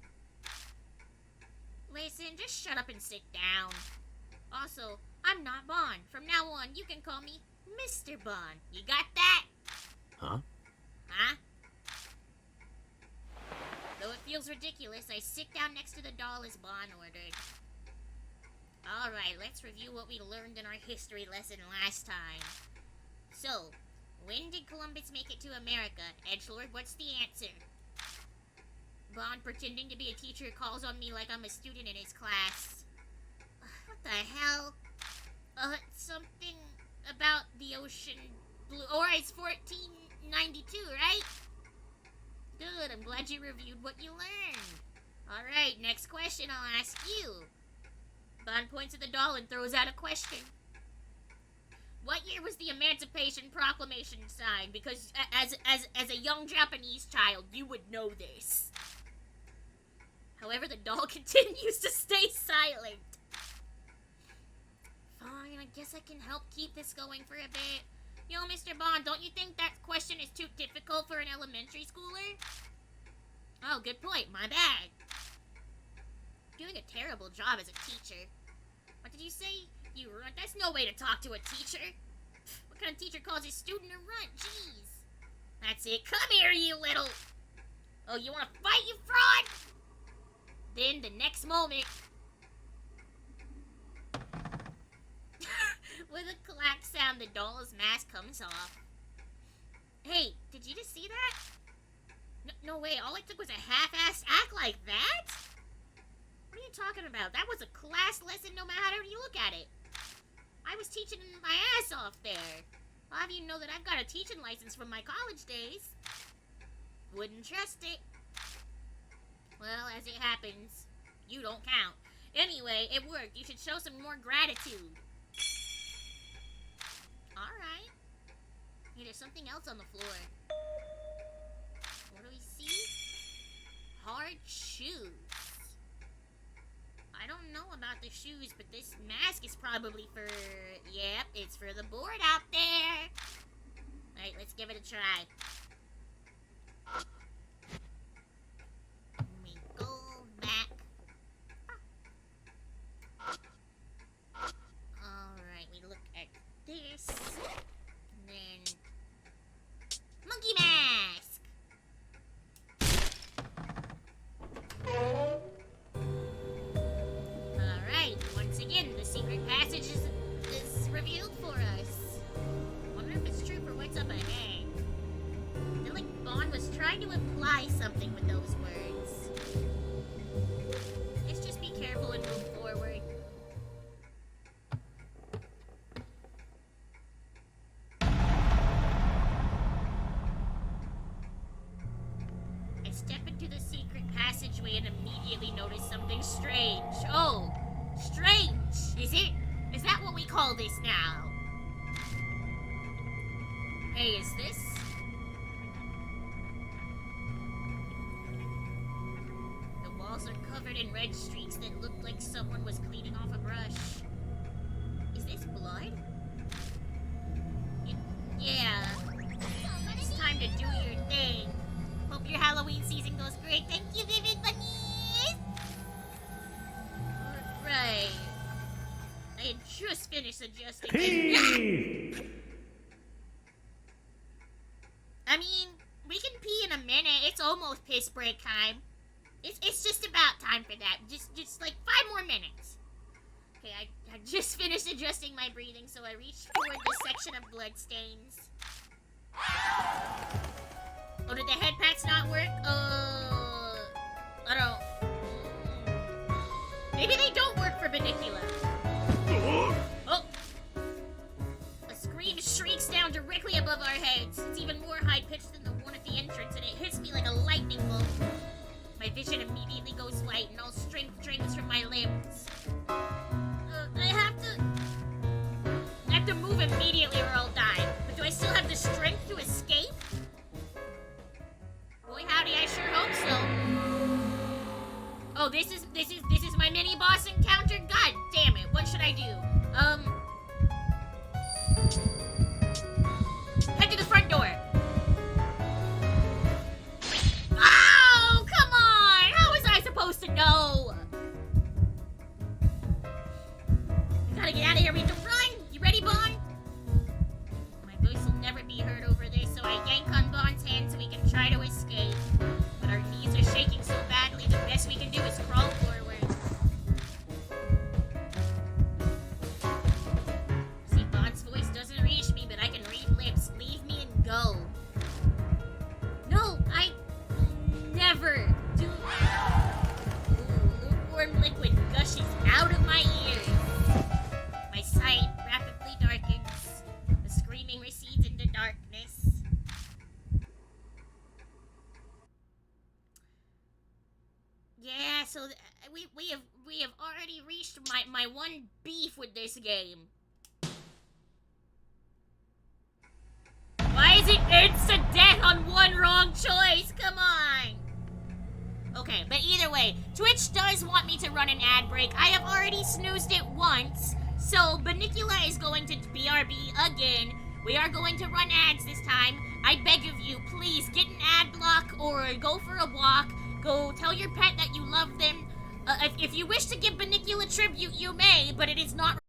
[SPEAKER 4] Listen, just shut up and sit down. Also, I'm not Bond. From now on, you can call me Mr. Bond. You got that?
[SPEAKER 2] Huh?
[SPEAKER 4] Huh? Though it feels ridiculous, I sit down next to the doll as Bond ordered. Alright, let's review what we learned in our history lesson last time. So, when did Columbus make it to America? Edgelord, what's the answer? Bond, pretending to be a teacher, calls on me like I'm a student in his class. What the hell? Something about the ocean blue. Or it's 1492, right? Good, I'm glad you reviewed what you learned. Alright, next question I'll ask you. Bond points at the doll and throws out a question. What year was the Emancipation Proclamation signed? Because as a young Japanese child, you would know this. However, the doll continues to stay silent. Fine, I guess I can help keep this going for a bit. Yo, Mr. Bond, don't you think that question is too difficult for an elementary schooler? Oh, good point. My bad. Doing a terrible job as a teacher. What did you say? You runt? That's no way to talk to a teacher. What kind of teacher calls his student a runt? Jeez. That's it. Come here, you little... Oh, you want to fight, you fraud? Then, the next moment... With a clack sound, the doll's mask comes off. Hey, did you just see that? No way, all it took was a half-assed act like that? What are you talking about? That was a class lesson no matter how you look at it. I was teaching my ass off there. I'll have you know that I've got a teaching license from my college days. Wouldn't trust it. Well, as it happens, you don't count. Anyway, it worked. You should show some more gratitude. Alright. Hey, there's something else on the floor. What do we see? Hard shoes. I don't know about the shoes, but this mask is probably for... Yep, it's for the board out there. Alright, let's give it a try. We go back. Alright, we look at this. And then... Monkey mask! Alright, once again, the secret passage is revealed for us. Wonder if it's true for what's up ahead. I feel like Bond was trying to imply something with those words. Let's just be careful and move forward. I step into the secret passageway and immediately notice something strange. Oh, strange! Is it? Is that what we call this now? Hey, is this? walls are covered in red streaks that look like someone was cleaning off a brush. Is this blood? Yeah. It's time to do your thing. Hope your Halloween season goes great. Thank you, Vivid Bunnies! Alright. I had just finished adjusting I mean, we can pee in a minute. It's almost piss break time. It's just about time for that. Just like 5 more minutes. Okay, I just finished adjusting my breathing, so I reached toward the section of bloodstains. Oh, did the head packs not work? I don't... Maybe they don't work for Bunnicula. Oh! A scream shrieks down directly above our heads. It's even more high-pitched than the one at the entrance, and it hits me like a lightning bolt. My vision immediately goes white, and all strength drains from my limbs. I have to move immediately or I'll die. But do I still have the strength to escape? Boy howdy, I sure hope so. Oh, this is my mini boss encounter? God damn it, what should I do? Head to the front door. Oh, come on! How was I supposed to know? We gotta get out of here. We have to run. You ready, Bond? My voice will never be heard over this, so I yank on Bond's hand so we can try to escape. But our knees are shaking so badly, the best we can do is crawl forward. See, Bond's voice doesn't reach me, but I can read lips. Leave me and go. No, I never do. Ooh, lukewarm liquid gushes out of my ears. My sight rapidly darkens. The screaming recedes into darkness. Yeah, so we have already reached my one beef with this game. Why is it instant death on one wrong choice? Come on. Okay, but either way, Twitch does want me to run an ad break. I have already snoozed it once, so Bunnicula is going to BRB again. We are going to run ads this time. I beg of you, please get an ad block or go for a walk. Go tell your pet that you love them. If you wish to give Bunnicula tribute, you may, but it is not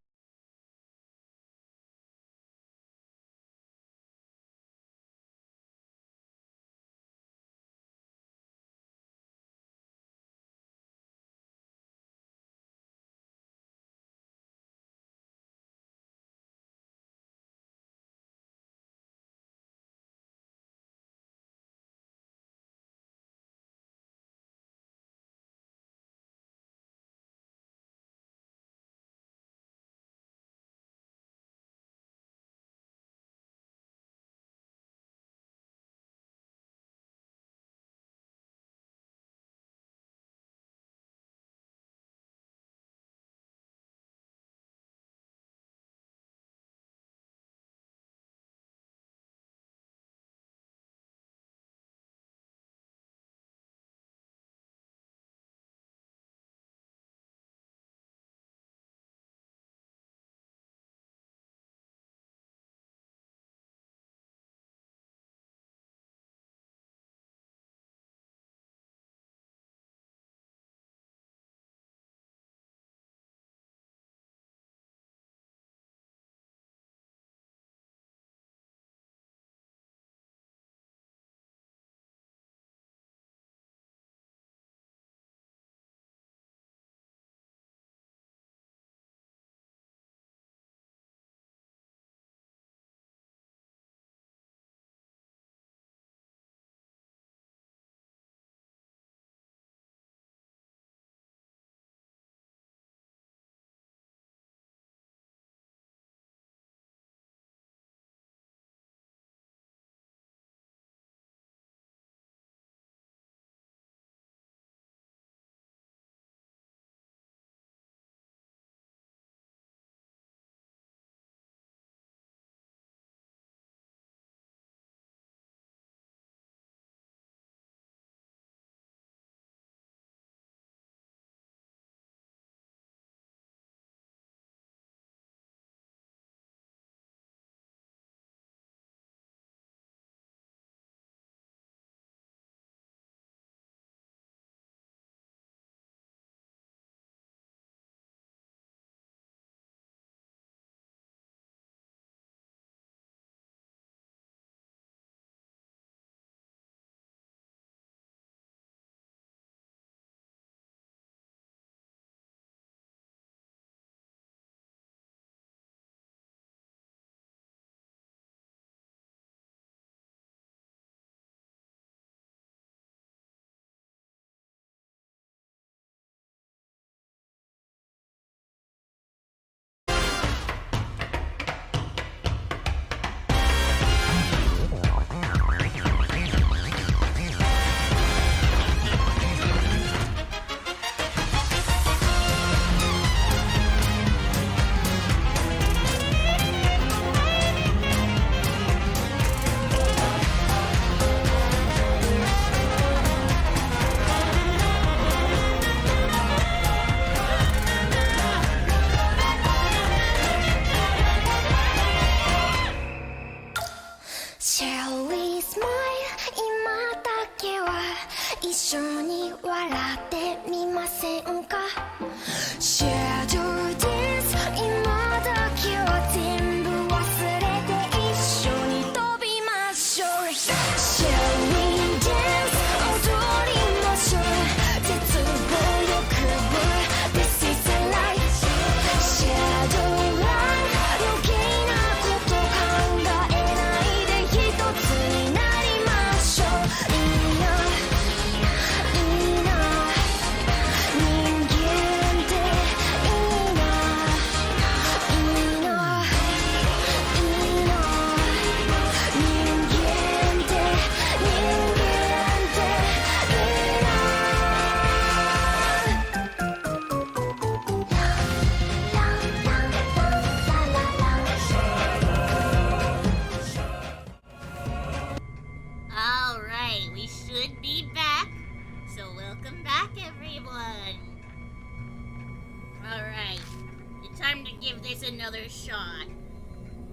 [SPEAKER 4] give this another shot.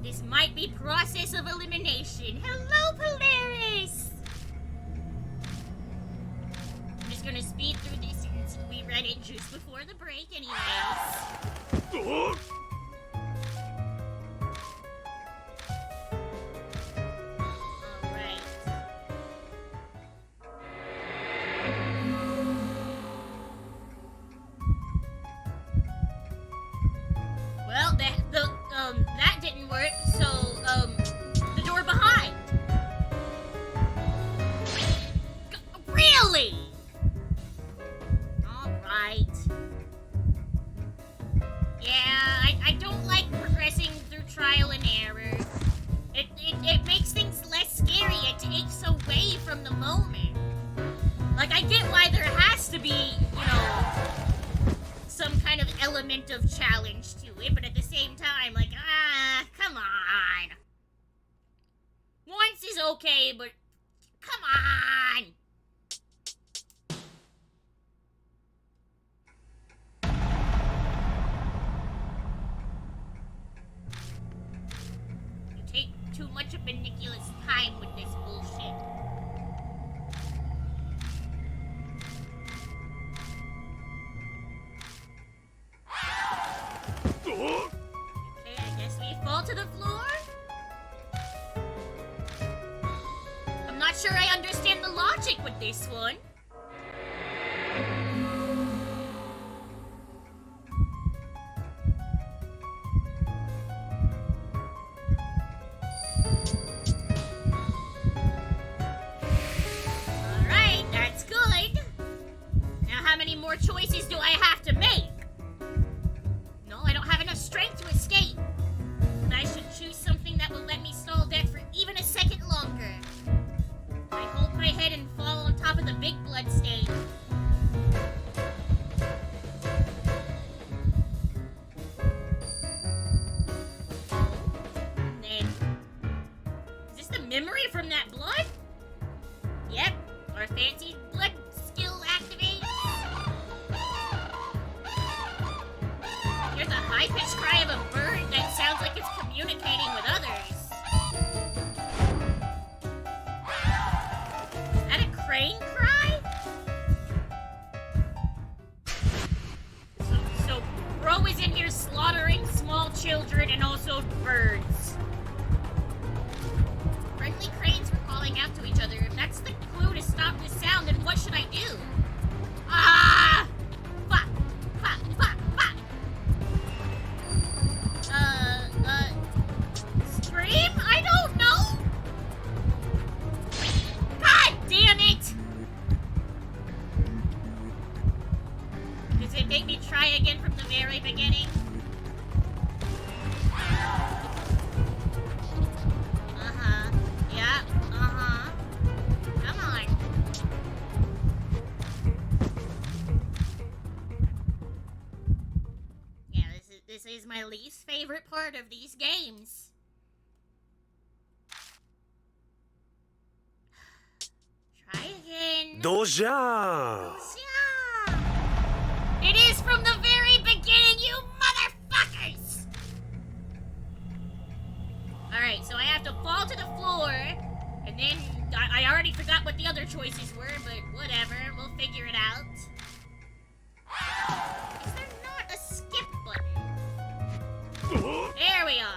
[SPEAKER 4] This might be process of elimination. Hello, Polaris! I'm just gonna speed through this since we read it just before the break anyways. Well, that didn't work, so, the door behind. Really? Alright. Yeah, I don't like progressing through trial and error. It makes things less scary. It takes away from the moment. Like, I get why there has to be, you know, some kind of element of challenge to it, but at the same time, like, come on. Once is okay, but come on. You take too much of Nicola's time with this bullshit. Okay, I guess we fall to the floor? I'm not sure I understand the logic with this one. Alright, that's good. Now how many more choices do I have to make? No, I don't have enough strength to escape. I should choose something that will let me stall death for even a second longer. I hold my head and fall on top of the big blood stain. And then, is this the memory from that blood? Yep, our fancy blood skill activates. Here's a high-pitched cry of a bird that sounds like it's communicating with others. Is that a crane cry? So Bro is in here slaughtering small children and also birds. Friendly cranes were calling out to each other. If that's the clue to stop the sound, then what should I do? Ah! Fuck! Fuck! Fuck! Fuck! Scream? I don't know! God damn it! Does it make me try again from the very beginning? Uh-huh. Yeah, uh-huh. Come on. Yeah, this is my least favorite part of these games. Try again.
[SPEAKER 5] Doja!
[SPEAKER 4] It is from the very beginning, you motherfuckers! Alright, so I have to fall to the floor, and then I already forgot what the other choices were, but whatever, we'll figure it out. Is there not a skip button? There we are.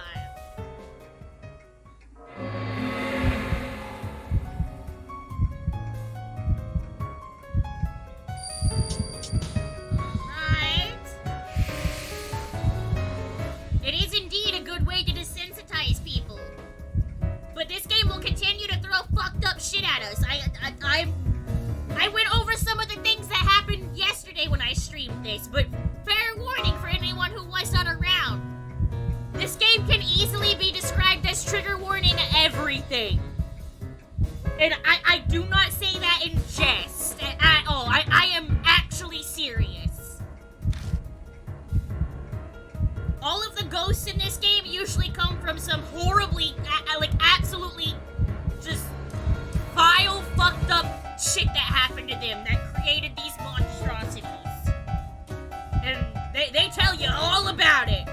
[SPEAKER 4] It is indeed a good way to desensitize people. But this game will continue to throw fucked up shit at us. I went over some of the things that happened yesterday when I streamed this, but fair warning for anyone who was not around. This game can easily be described as trigger warning everything. And I do not say that in jest at all. I am actually serious. All of the ghosts in this game usually come from some horribly, absolutely just vile, fucked up shit that happened to them that created these monstrosities. And they tell you all about it.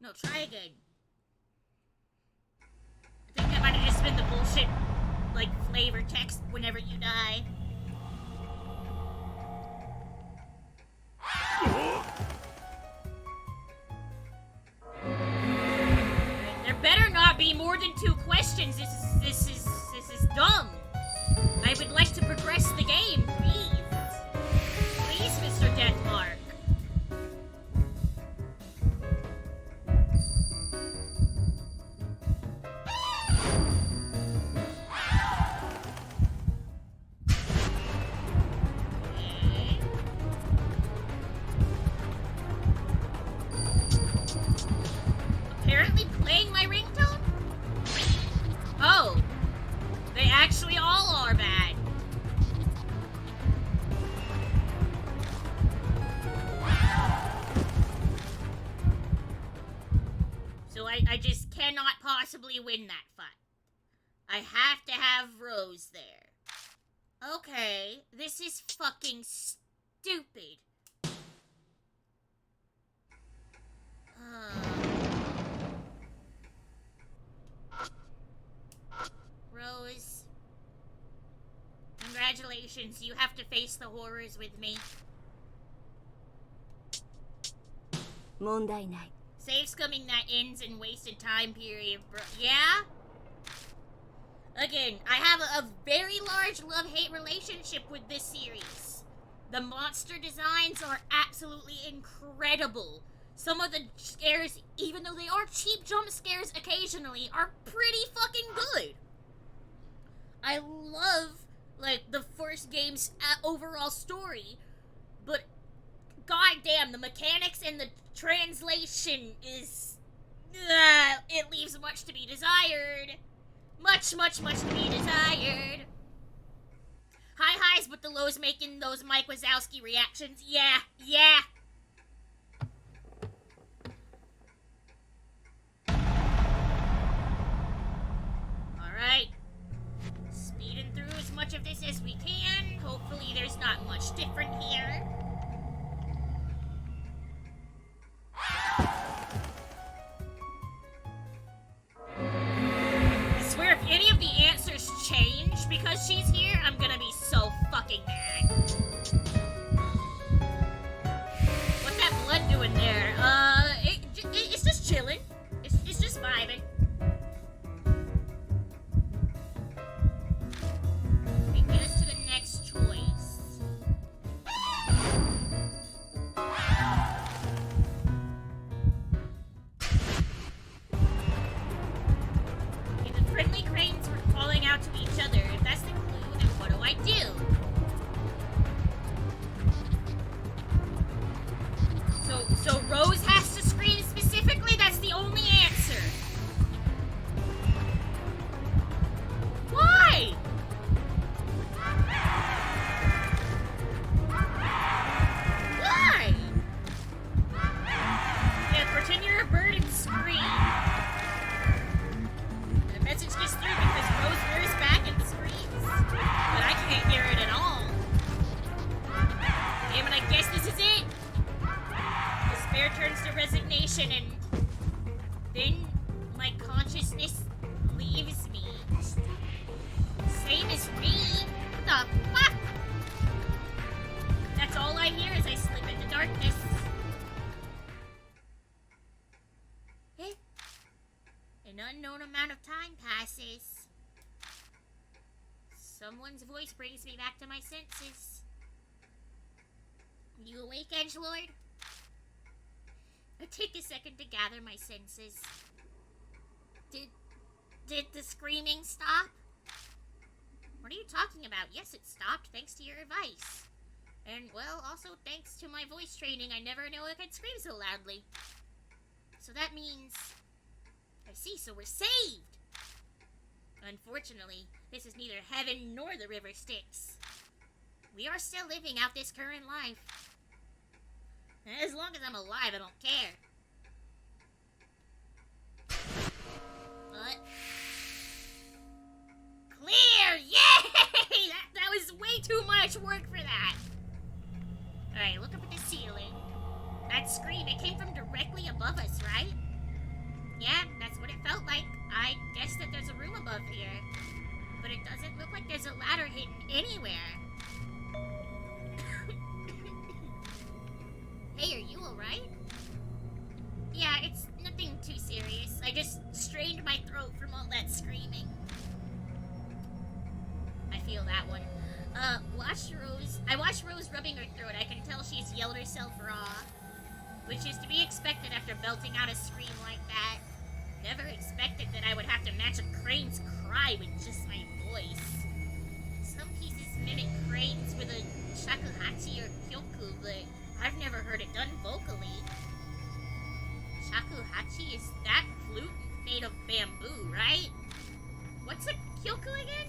[SPEAKER 4] No, try again. I think that might have just been the bullshit, like, flavor text whenever you die. There better not be more than 2 questions. This is dumb. I would like to progress the game, please. Please, Mr. Deathmark. Apparently playing my ringtone? Oh. They actually all are bad. So I just cannot possibly win that fight. I have to have Rose there. Okay, this is fucking stupid. Rose. Congratulations, you have to face the horrors with me.
[SPEAKER 6] 問題ない
[SPEAKER 4] Save scumming that ends in wasted time period, bro. Yeah? Again, I have a very large love-hate relationship with this series. The monster designs are absolutely incredible. Some of the scares, even though they are cheap jump scares occasionally, are pretty fucking good. I love, like, the first game's overall story, but goddamn, the mechanics and the translation is... it leaves much to be desired. Much, much, much to be desired. High highs, but the lows making those Mike Wazowski reactions. Yeah, yeah. Alright. Speeding through as much of this as we can. Hopefully there's not much different here. I swear if any of the answers change because she's here, I'm gonna be so fucking mad. What's that blood doing there? It's just chilling. It's just vibing. Okay, get us to the next choice. Okay, the friendly cranes were calling out to each other. If that's the clue, then what do I do? So Rose has to scream specifically? That's the only answer. Why? Why? Yeah, pretend you're a bird and scream. The message gets through because Rose rears back and screams. But I can't hear it at all. Damn it, I guess this is it. Despair turns to resignation and then my consciousness leaves me. Same as me? What the fuck? That's all I hear as I slip into darkness. Eh? An unknown amount of time passes. Someone's voice brings me back to my senses. You awake, Edgelord? I take a second to gather my senses. Did the screaming stop? What are you talking about? Yes, it stopped, thanks to your advice. And, well, also thanks to my voice training, I never knew I could scream so loudly. So that means... I see, so we're saved! Unfortunately, this is neither heaven nor the river Styx. We are still living out this current life. As long as I'm alive, I don't care. What? Clear! Yay! That was way too much work for that. Alright, look up at the ceiling. That scream, it came from directly above us, right? Yeah, that's what it felt like. I guess that there's a room above here. But it doesn't look like there's a ladder hidden anywhere. Hey, are you alright? Yeah, it's nothing too serious. I just strained my throat from all that screaming. I feel that one. I watched Rose rubbing her throat. I can tell she's yelled herself raw. Which is to be expected after belting out a scream like that. Never expected that I would have to match a crane's cry with just my voice. Some pieces mimic cranes with a shakuhachi or kyoku, but I've never heard it done vocally. Shakuhachi is that flute made of bamboo, right? What's a kyoku again?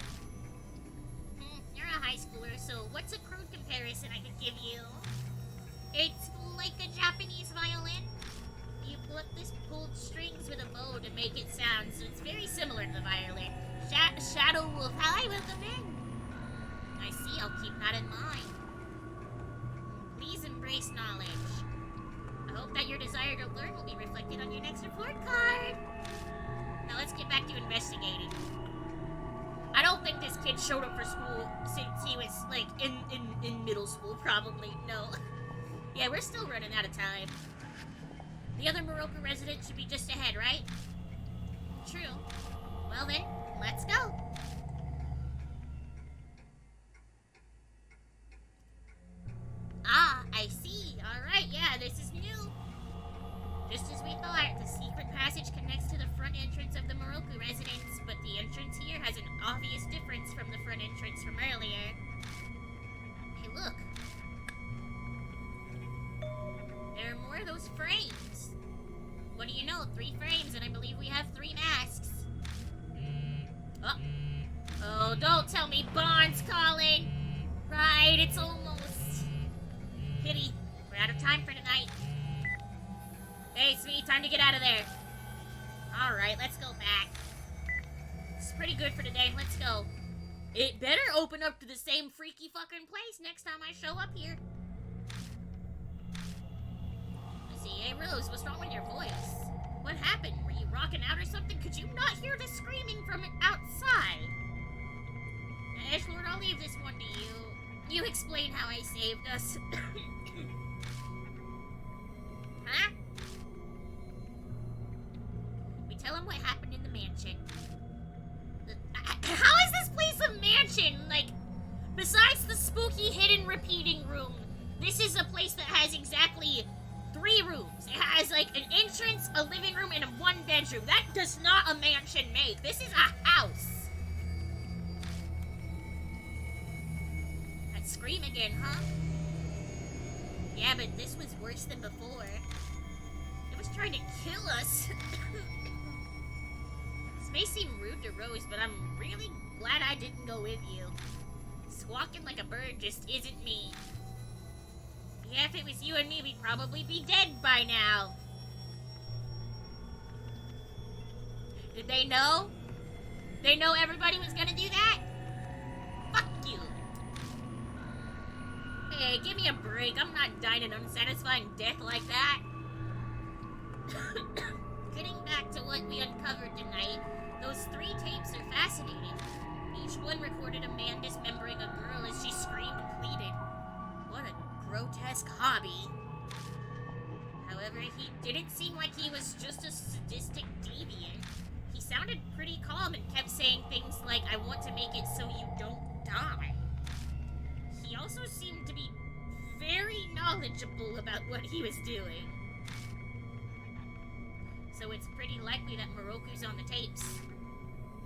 [SPEAKER 4] You're a high schooler, so what's a crude comparison I could give you? It's like a Japanese violin. You pluck this pulled strings with a bow to make it sound, so it's very similar to the violin. Shadow Wolf, hi, welcome in. I see, I'll keep that in mind. Please embrace knowledge. I hope that your desire to learn will be reflected on your next report card. Now let's get back to investigating. I don't think this kid showed up for school since he was, like, in middle school, probably. No. Yeah, we're still running out of time. The other Moroku resident should be just ahead, right? True. Well then, let's go. Ah, I see. Alright, yeah, this is new. Just as we thought, the secret passage connects to the front entrance of the Moroku residence, but the entrance here has an obvious difference from the front entrance from earlier. Hey, look. There are more of those frames. What do you know? 3 frames, and I believe we have 3 masks. Oh, don't tell me Bond's calling. Right, it's almost. Pity, we're out of time for tonight. Hey, sweetie, time to get out of there. Alright, let's go back. It's pretty good for today. Let's go. It better open up to the same freaky fucking place next time I show up here. Let's see. Hey, Rose, what's wrong with your voice? What happened? Were you rocking out or something? Could you not hear the screaming from outside? Edgelord, I'll leave this one to you. You explain how I saved us. Huh? We tell him what happened in the mansion. How is this place a mansion? Like, besides the spooky hidden repeating room, this is a place that has exactly 3 rooms. It has, like, an entrance, a living room, and a 1 bedroom. That does not a mansion make. This is a house. That scream again, huh? Yeah, but this was worse than before. It was trying to kill us. This may seem rude to Rose, but I'm really glad I didn't go with you. Squawking like a bird just isn't me. Yeah, if it was you and me, we'd probably be dead by now. Did they know? They know everybody was gonna do that? Fuck you. Hey, give me a break. I'm not dying an unsatisfying death like that. Getting back to what we uncovered tonight, those 3 tapes are fascinating. Each one recorded a man dismembering a girl as she screamed and pleaded. What a grotesque hobby. However, he didn't seem like he was just a sadistic deviant. He sounded pretty calm and kept saying things like, I want to make it so you don't die. He also seemed to be very knowledgeable about what he was doing. So it's pretty likely that Moroku's on the tapes.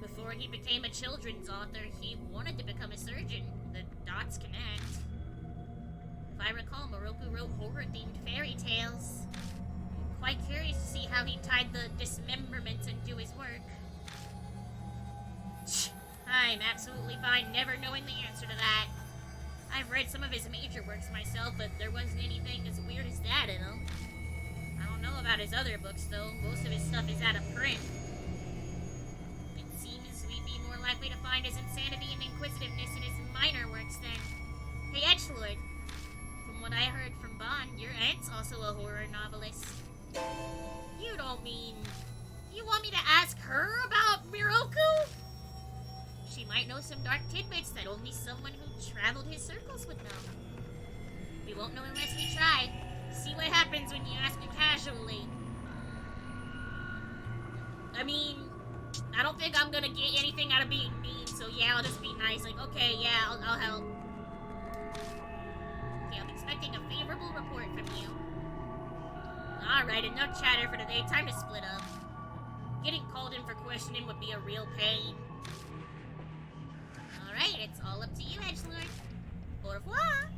[SPEAKER 4] Before he became a children's author, he wanted to become a surgeon. The dots connect. If I recall, Moroku wrote horror-themed fairy tales. I'm quite curious to see how he tied the dismemberments into his work. I'm absolutely fine never knowing the answer to that. I've read some of his major works myself, but there wasn't anything as weird as that in them. I don't know about his other books, though. Most of his stuff is out of print. It seems we'd be more likely to find his insanity and inquisitiveness in his minor works then. Hey, Edgelord. From what I heard from Bond, your aunt's also a horror novelist. You don't mean... You want me to ask her about Miroku? She might know some dark tidbits that only someone who traveled his circles would know. We won't know unless we try. See what happens when you ask her casually. I mean, I don't think I'm gonna get anything out of being mean, so yeah, I'll just be nice. Like, okay, yeah, I'll help. Okay, I'm expecting a favorable report from you. Alright, enough chatter for today. Time to split up. Getting called in for questioning would be a real pain. Alright, it's all up to you, Edgelord. Au revoir!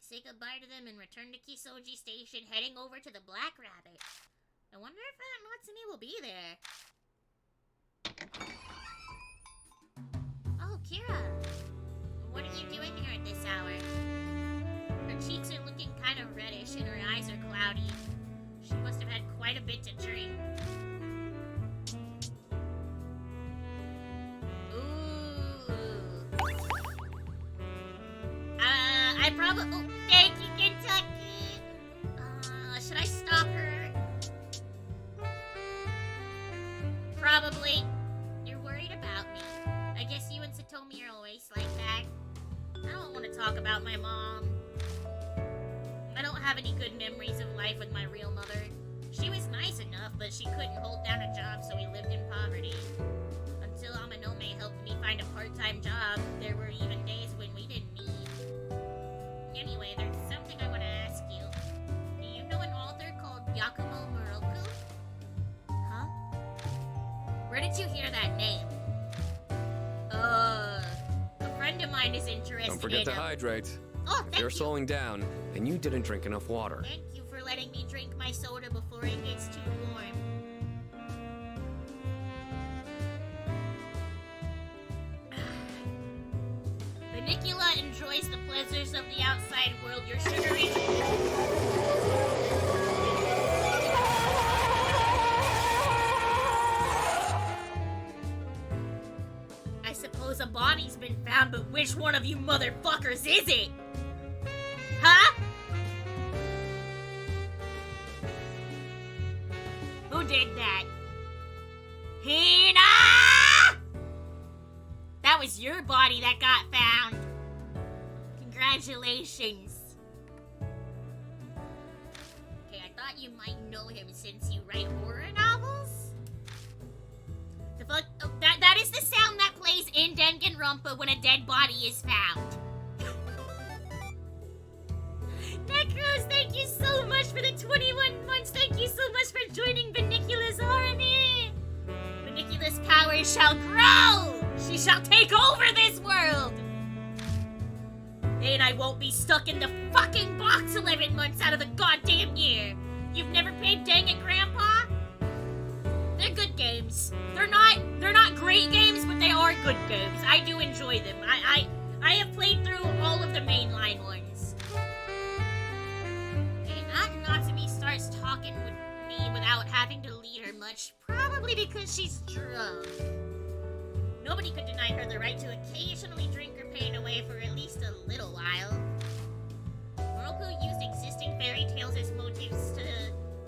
[SPEAKER 4] Say goodbye to them and return to Kisoji Station, heading over to the Black Rabbit. I wonder if Natsumi will be there. Oh, Kira. What are you doing here at this hour? Her cheeks are looking kind of reddish and her eyes are cloudy. She must have had quite a bit to drink. Ooh. I probably... Oh, thank you, Kentucky. Should I stop her? Probably. You're worried about me. I guess you and Satomi are always like that. I don't want to talk about my mom. I don't have any good memories of life with my real mother. She was nice enough, but she couldn't hold down a job, so we lived in poverty. Until Amanome helped me find a part-time job, there were even days when we didn't eat. Anyway, there's something I want to ask you. Do you know an author called Yakumo Muroku? Huh? Where did you hear that name? A friend of mine is interested
[SPEAKER 5] Don't forget
[SPEAKER 4] in
[SPEAKER 5] to
[SPEAKER 4] him.
[SPEAKER 5] hydrate.
[SPEAKER 4] Oh,
[SPEAKER 5] If
[SPEAKER 4] thank
[SPEAKER 5] you're
[SPEAKER 4] you.
[SPEAKER 5] slowing down, then you didn't drink enough water.
[SPEAKER 4] Thank you for letting me drink my soda before it gets too warm. Venicula enjoys the pleasures of the outside world. Your sugary... I suppose a body's been found, but which one of you motherfuckers is it? Huh? Who did that? Hina! That was your body that got found. Congratulations. Okay, I thought you might know him since you write horror novels. The fuck? Oh, that is the sound that plays in Danganronpa when a dead body is found. Necros, thank you so much for the 21 months. Thank you so much for joining Venicula's army. Venicula's power shall grow. She shall take over this world. And I won't be stuck in the fucking box 11 months out of the goddamn year. You've never played Dang It, Grandpa? They're good games. They're not great games, but they are good games. I do enjoy them. I have played through all of the mainline ones. And Natsumi starts talking with me without having to lead her much, probably because she's drunk. Nobody could deny her the right to occasionally drink her pain away for at least a little while. Moroku used existing fairy tales as motifs to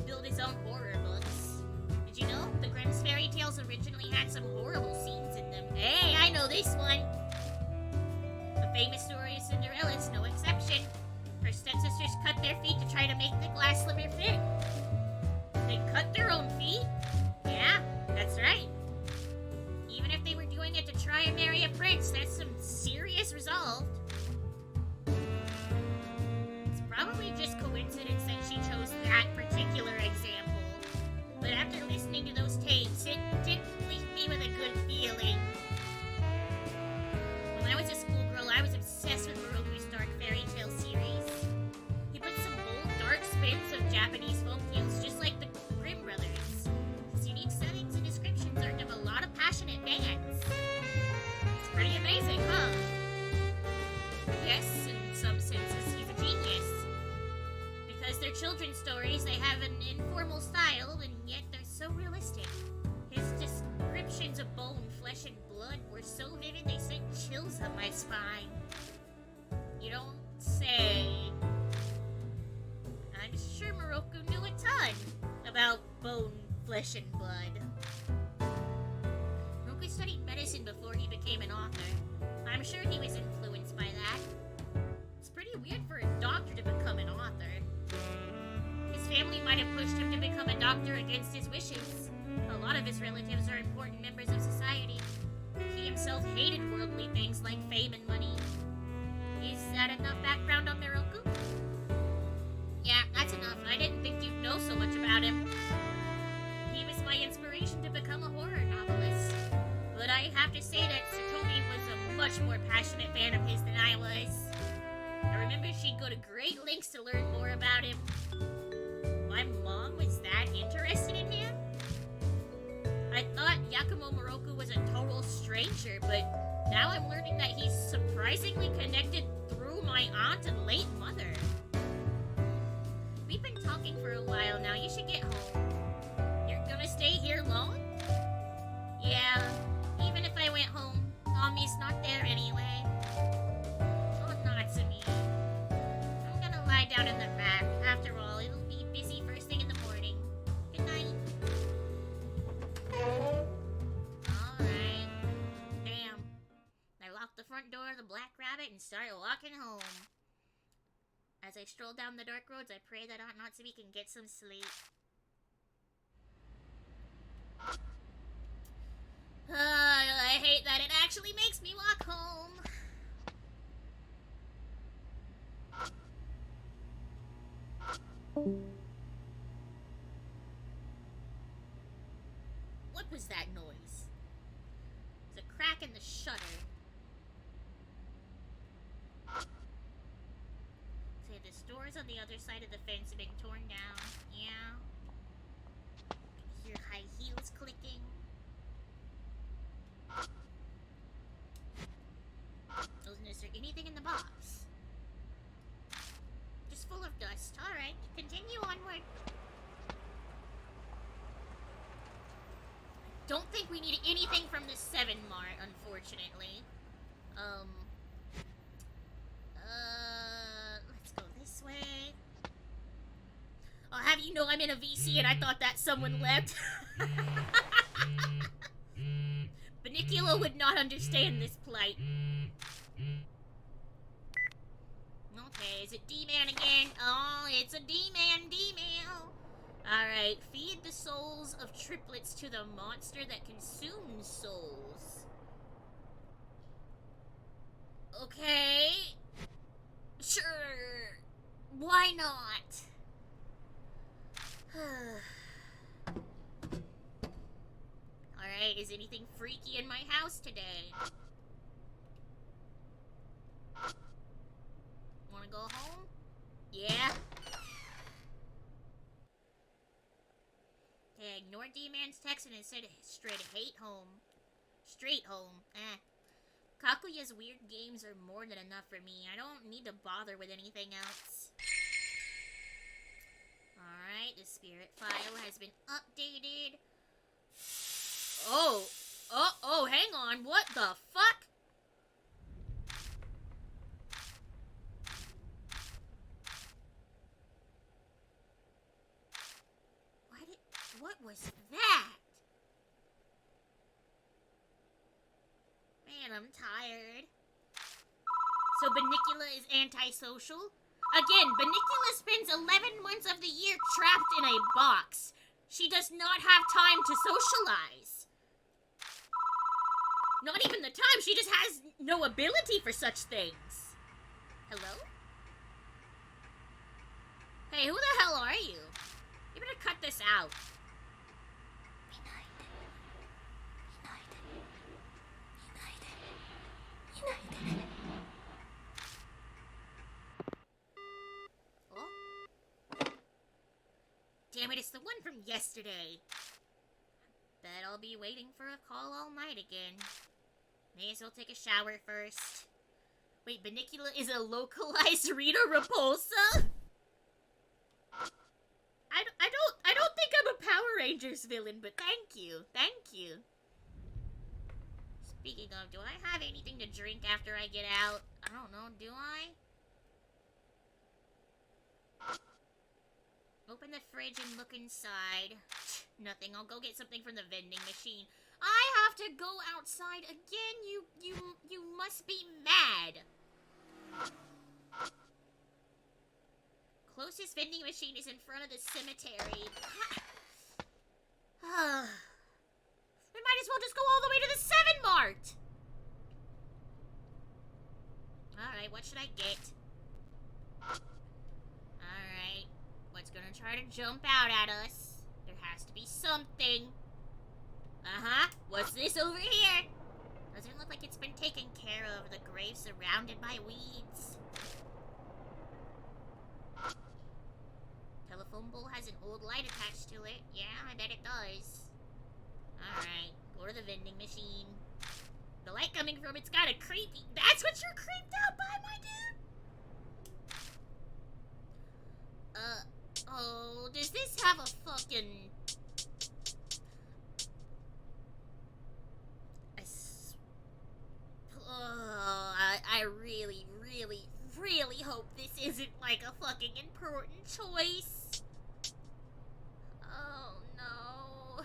[SPEAKER 4] build his own horror books. Did you know the Grimm's fairy tales originally had some horrible scenes in them? Hey, I know this one! The famous story of Cinderella is no exception. Her stepsisters cut their feet to try to make the glass slipper fit. They cut their own feet? Yeah, that's right. Even if they were doing it to try and marry a prince, that's some serious resolve. It's probably just coincidence that she chose that particular example. But after listening to those tapes, it didn't leave me with a good feeling. When I was a schoolgirl, I was obsessed with Moroku's dark fairy tale series. He put some bold, dark spins of Japanese folktales, just like the Grimm brothers. His unique settings and descriptions earned him a lot of passionate fans. It's pretty amazing, huh? Yes, in some senses, he's a genius. Because they're children's stories, they have an informal style, and yet they're so realistic. His descriptions of bone, flesh, and blood were so vivid they sent chills up my spine. You don't say. I'm sure Moroku knew a ton about bone, flesh, and blood. Roku studied medicine before he became an author. I'm sure he was influenced by that. It's pretty weird for a doctor to become an author. His family might have pushed him to become a doctor against his wishes. A lot of his relatives are important members of society. He himself hated worldly things like fame and money. Is that enough background on Miroku? Yeah, that's enough. I didn't think you'd know so much about him. He was my inspiration to become a horror novelist. But I have to say that Satomi was a much more passionate fan of his than I was. I remember she'd go to great lengths to learn more about him. My mom was that interested in him? I thought Yakumo Moroku was a total stranger, but now I'm learning that he's surprisingly connected through my aunt and late mother. We've been talking for a while now. You should get home. You're gonna stay here alone? Yeah, even if I went home, Mommy's not there anyway. Oh, not to me. I'm gonna lie down in the back. After all, it'll be busy first thing in the morning. Good night. Alright. Damn. I locked the front door of the Black Rabbit and started walking home. As I stroll down the dark roads, I pray that Aunt Natsume can get some sleep. I hate that it actually makes me walk home. What was that noise? There's a crack in the shutter. Okay, the doors on the other side of the fence have been torn down. Yeah. Hear high heels clicking. Is there anything in the box? Just full of dust. Alright, continue onward. I don't think we need anything from the 7 Mart, unfortunately. Let's go this way. I'll have you know I'm in a VC and I thought that someone left. Benicula would not understand this plight. Okay, is it D-Man again? Oh, it's a D-Man, D-Man. Alright, feed the souls of triplets to the monster that consumes souls. Okay. Sure. Why not? Alright, is anything freaky in my house today? Wanna go home? Yeah? Okay, ignore D-Man's text and instead straight hate home. Straight home. Kakuya's weird games are more than enough for me. I don't need to bother with anything else. Alright, the spirit file has been updated. Oh, hang on. What the fuck? What was that? Man, I'm tired. So Benicula is antisocial? Again, Benicula spends 11 months of the year trapped in a box. She does not have time to socialize. Not even the time, she just has no ability for such things. Hello? Hey, who the hell are you? You better cut this out. Damn it, it's the one from yesterday. Bet I'll be waiting for a call all night again. May as well take a shower first. Wait, Benicula is a localized Rita Repulsa? I don't think I'm a Power Rangers villain, but thank you. Thank you. Speaking of, do I have anything to drink after I get out? I don't know, do I? Open the fridge and look inside. Nothing. I'll go get something from the vending machine. I have to go outside again. You must be mad. Closest vending machine is in front of the cemetery. We might as well just go all the way to the 7-Mart. Alright, what should I get? Alright. What's gonna try to jump out at us? There has to be something. Uh-huh. What's this over here? Doesn't look like it's been taken care of. The grave surrounded by weeds. Telephone pole has an old light attached to it. Yeah, I bet it does. Alright, go to the vending machine. The light coming from it's kind of creepy. That's what you're creeped out by, my dude? Oh, does this have a fucking... I really, really, really hope this isn't like a fucking important choice. Oh, no.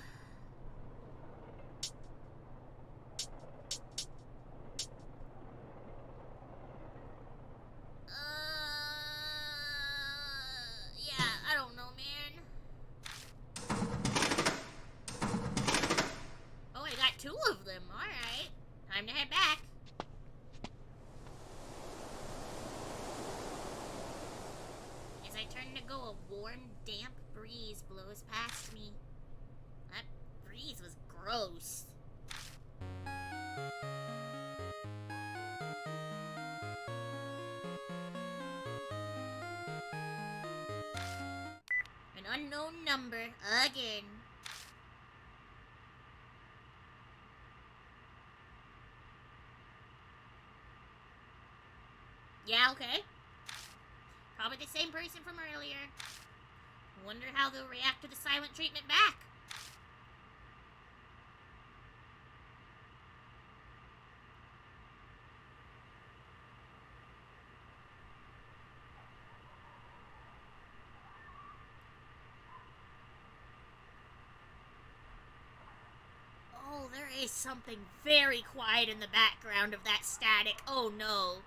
[SPEAKER 4] Yeah, I don't know, man. Oh, I got 2 of them. Alright. Time to head back. As I turn to go, a warm, damp breeze blows past me. That breeze was gross. An unknown number again. Yeah, okay. Probably the same person from earlier. Wonder how they'll react to the silent treatment back. Oh, there is something very quiet in the background of that static. Oh no.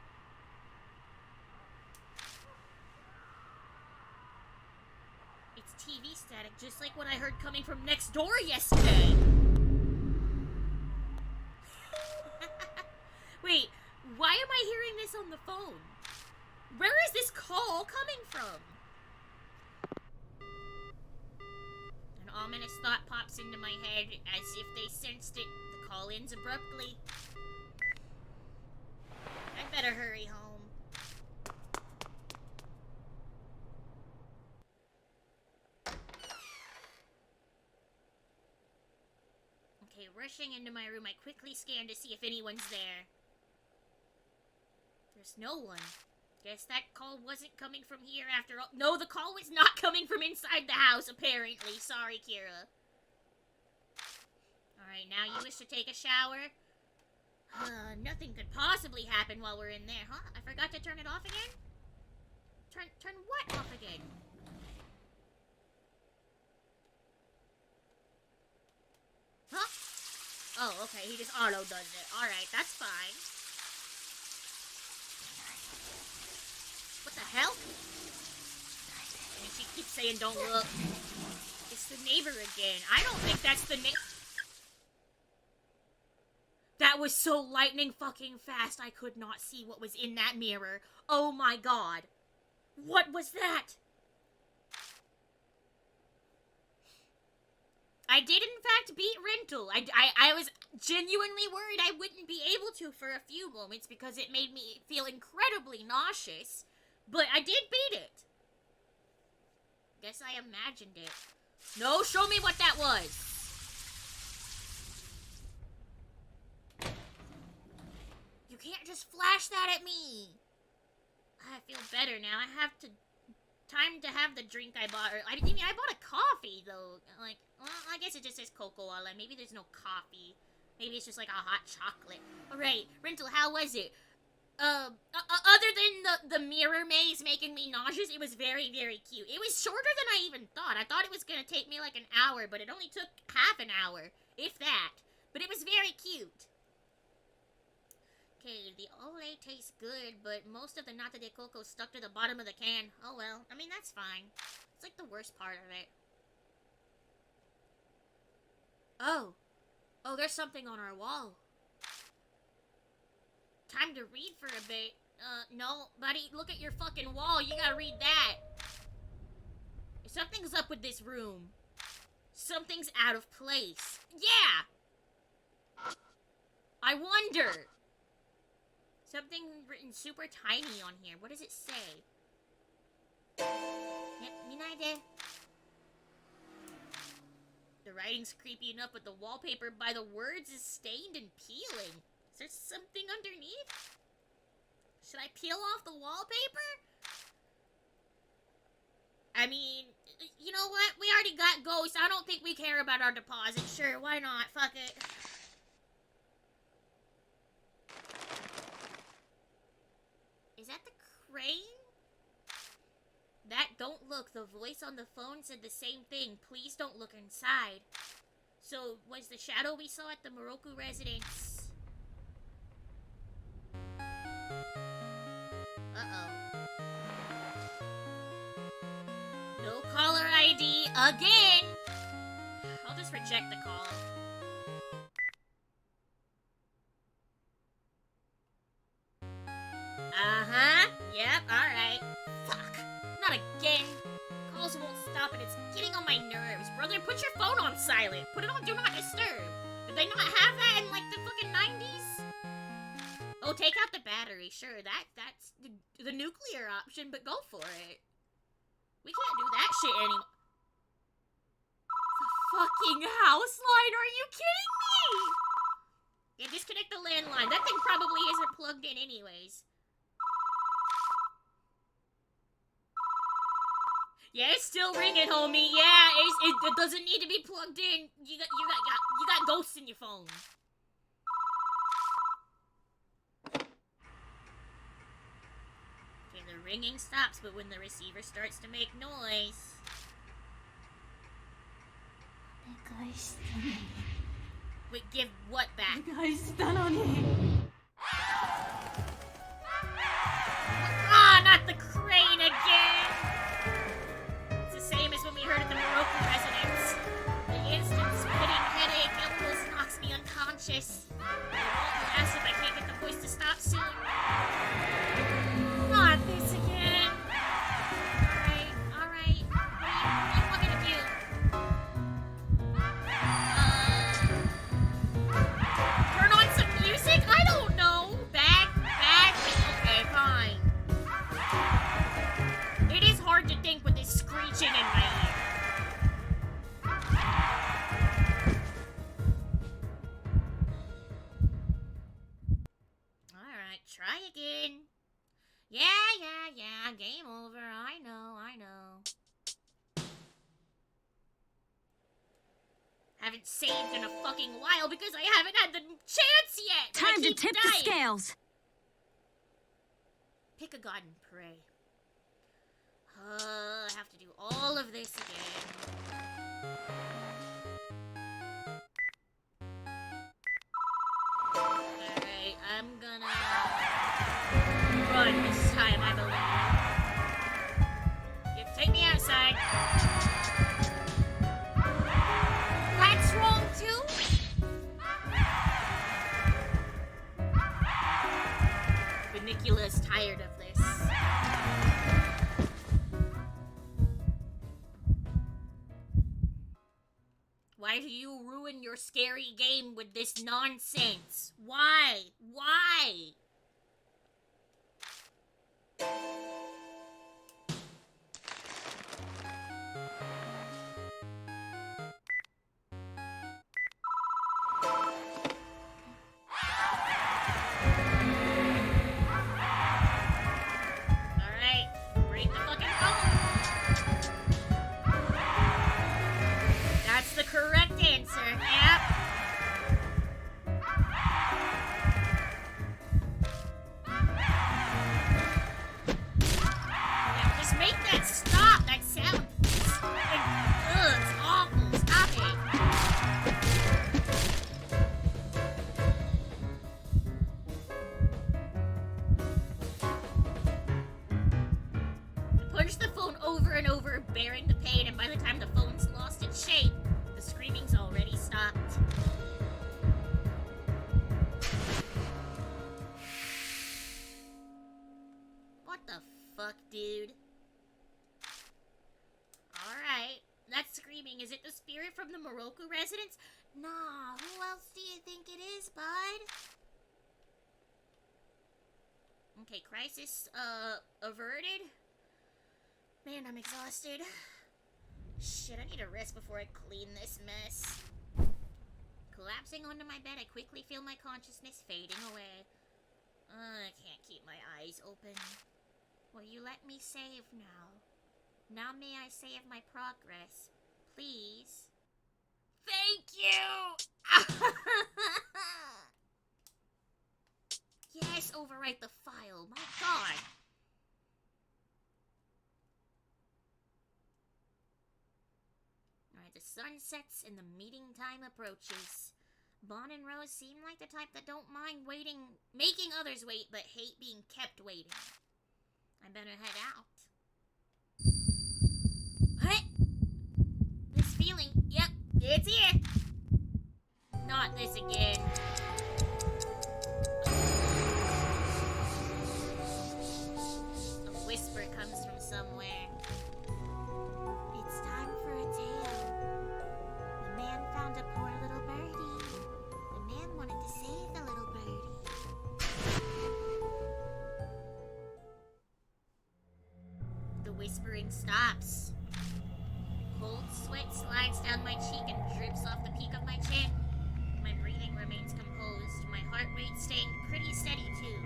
[SPEAKER 4] It's TV static, just like what I heard coming from next door yesterday. Wait, why am I hearing this on the phone? Where is this call coming from? An ominous thought pops into my head as if they sensed it. The call ends abruptly. I'd better hurry home. Okay, rushing into my room, I quickly scan to see if anyone's there. There's no one. Guess that call wasn't coming from here after all. No, the call was not coming from inside the house, apparently. Sorry, Kira. Alright, now you wish to take a shower? Nothing could possibly happen while we're in there, huh? I forgot to turn it off again? Turn what off again? Huh? Oh, okay, he just auto does it. Alright, that's fine. What the hell? And she keeps saying, don't look. It's the neighbor again. I don't think that's the neighbor. That was so lightning fucking fast, I could not see what was in that mirror. Oh my god. What was that? I did in fact beat Rental. I was genuinely worried I wouldn't be able to for a few moments because it made me feel incredibly nauseous. But I did beat it. Guess I imagined it. No, show me what that was. You can't just flash that at me. I feel better now. I have to... Time to have the drink I bought. I bought a coffee, though. Like, well, I guess it just says cocoa-cola. Maybe there's no coffee. Maybe it's just like a hot chocolate. Alright, Rental, how was it? Other than the mirror maze making me nauseous, it was very, very cute. It was shorter than I even thought. I thought it was gonna take me like an hour, but it only took half an hour, if that. But it was very cute. Okay, the ole tastes good, but most of the nata de coco stuck to the bottom of the can. Oh well, I mean, that's fine. It's like the worst part of it. Oh, there's something on our wall. Time to read for a bit. No, buddy, look at your fucking wall. You gotta read that. Something's up with this room. Something's out of place. Yeah! I wonder. Something written super tiny on here. What does it say? Yep, minaide. The writing's creepy enough, but the wallpaper by the words is stained and peeling. Is there something underneath? Should I peel off the wallpaper? I mean, you know what? We already got ghosts. I don't think we care about our deposit. Sure, why not? Fuck it. Is that the crane? That don't look. The voice on the phone said the same thing. Please don't look inside. So, was the shadow we saw at the Moroku residence? Uh-oh. No caller ID again! I'll just reject the call. Uh-huh. Yep, alright. Fuck. Not again. Calls won't stop and it's getting on my nerves. Brother, put your phone on silent. Put it on Do Not Disturb. Did they not have that in, like, the fucking 90s? Oh, take out the battery. Sure, that's the nuclear option, but go for it. We can't do that shit anymore. The fucking house line? Are you kidding me? Yeah, disconnect the landline. That thing probably isn't plugged in anyways. Yeah, it's still ringing, homie. Yeah, it doesn't need to be plugged in. You got ghosts in your phone. Okay, the ringing stops, but when the receiver starts to make noise. Wait, give what back? Ah, not the crane again! It's the same as when we heard at the Moroku residence. The instant splitting headache almost knocks me unconscious. I won't last if I can't get the voice to stop soon. Not this again. Alright. What do you want me to do? Turn on some music? I don't know. Back. Okay, fine. It is hard to think with this screeching in my ear. Alright, try again. Yeah. Game over. I know. Haven't saved in a fucking while because I haven't had the chance yet.
[SPEAKER 6] Time to tip the scales.
[SPEAKER 4] Pick a god and pray. I have to do all of this again. Alright, I'm gonna run this time, I believe. Take me outside. That's wrong too? Vinicula's tired of this. Why do you ruin your scary game with this nonsense? Why? Correct answer. Yep. Like, stop! That sound. It's awful. Stop it. I punched the phone over and over, bearing the pain, and by the time the phone's lost its shape, the screaming's already stopped. What the fuck, dude? Alright, that screaming, is it the spirit from the Moroku residence? Nah, who else do you think it is, bud? Okay, crisis, averted? Man, I'm exhausted. Shit, I need a rest before I clean this mess. Collapsing onto my bed, I quickly feel my consciousness fading away. I can't keep my eyes open. Will you let me save now? Now may I save my progress, please? Thank you! Yes, overwrite the file. My god. Alright, the sun sets and the meeting time approaches. Bon and Rose seem like the type that don't mind making others wait, but hate being kept waiting. I better head out. What? This feeling, yep, it's here. Not this again. A whisper comes from somewhere. It's time for a tale. The man found a poor little birdie. The man wanted to save the little birdie. The whispering stops. Cold sweat slides down my cheek and drips off the peak of my chin. My breathing remains composed, my heart rate staying pretty steady too.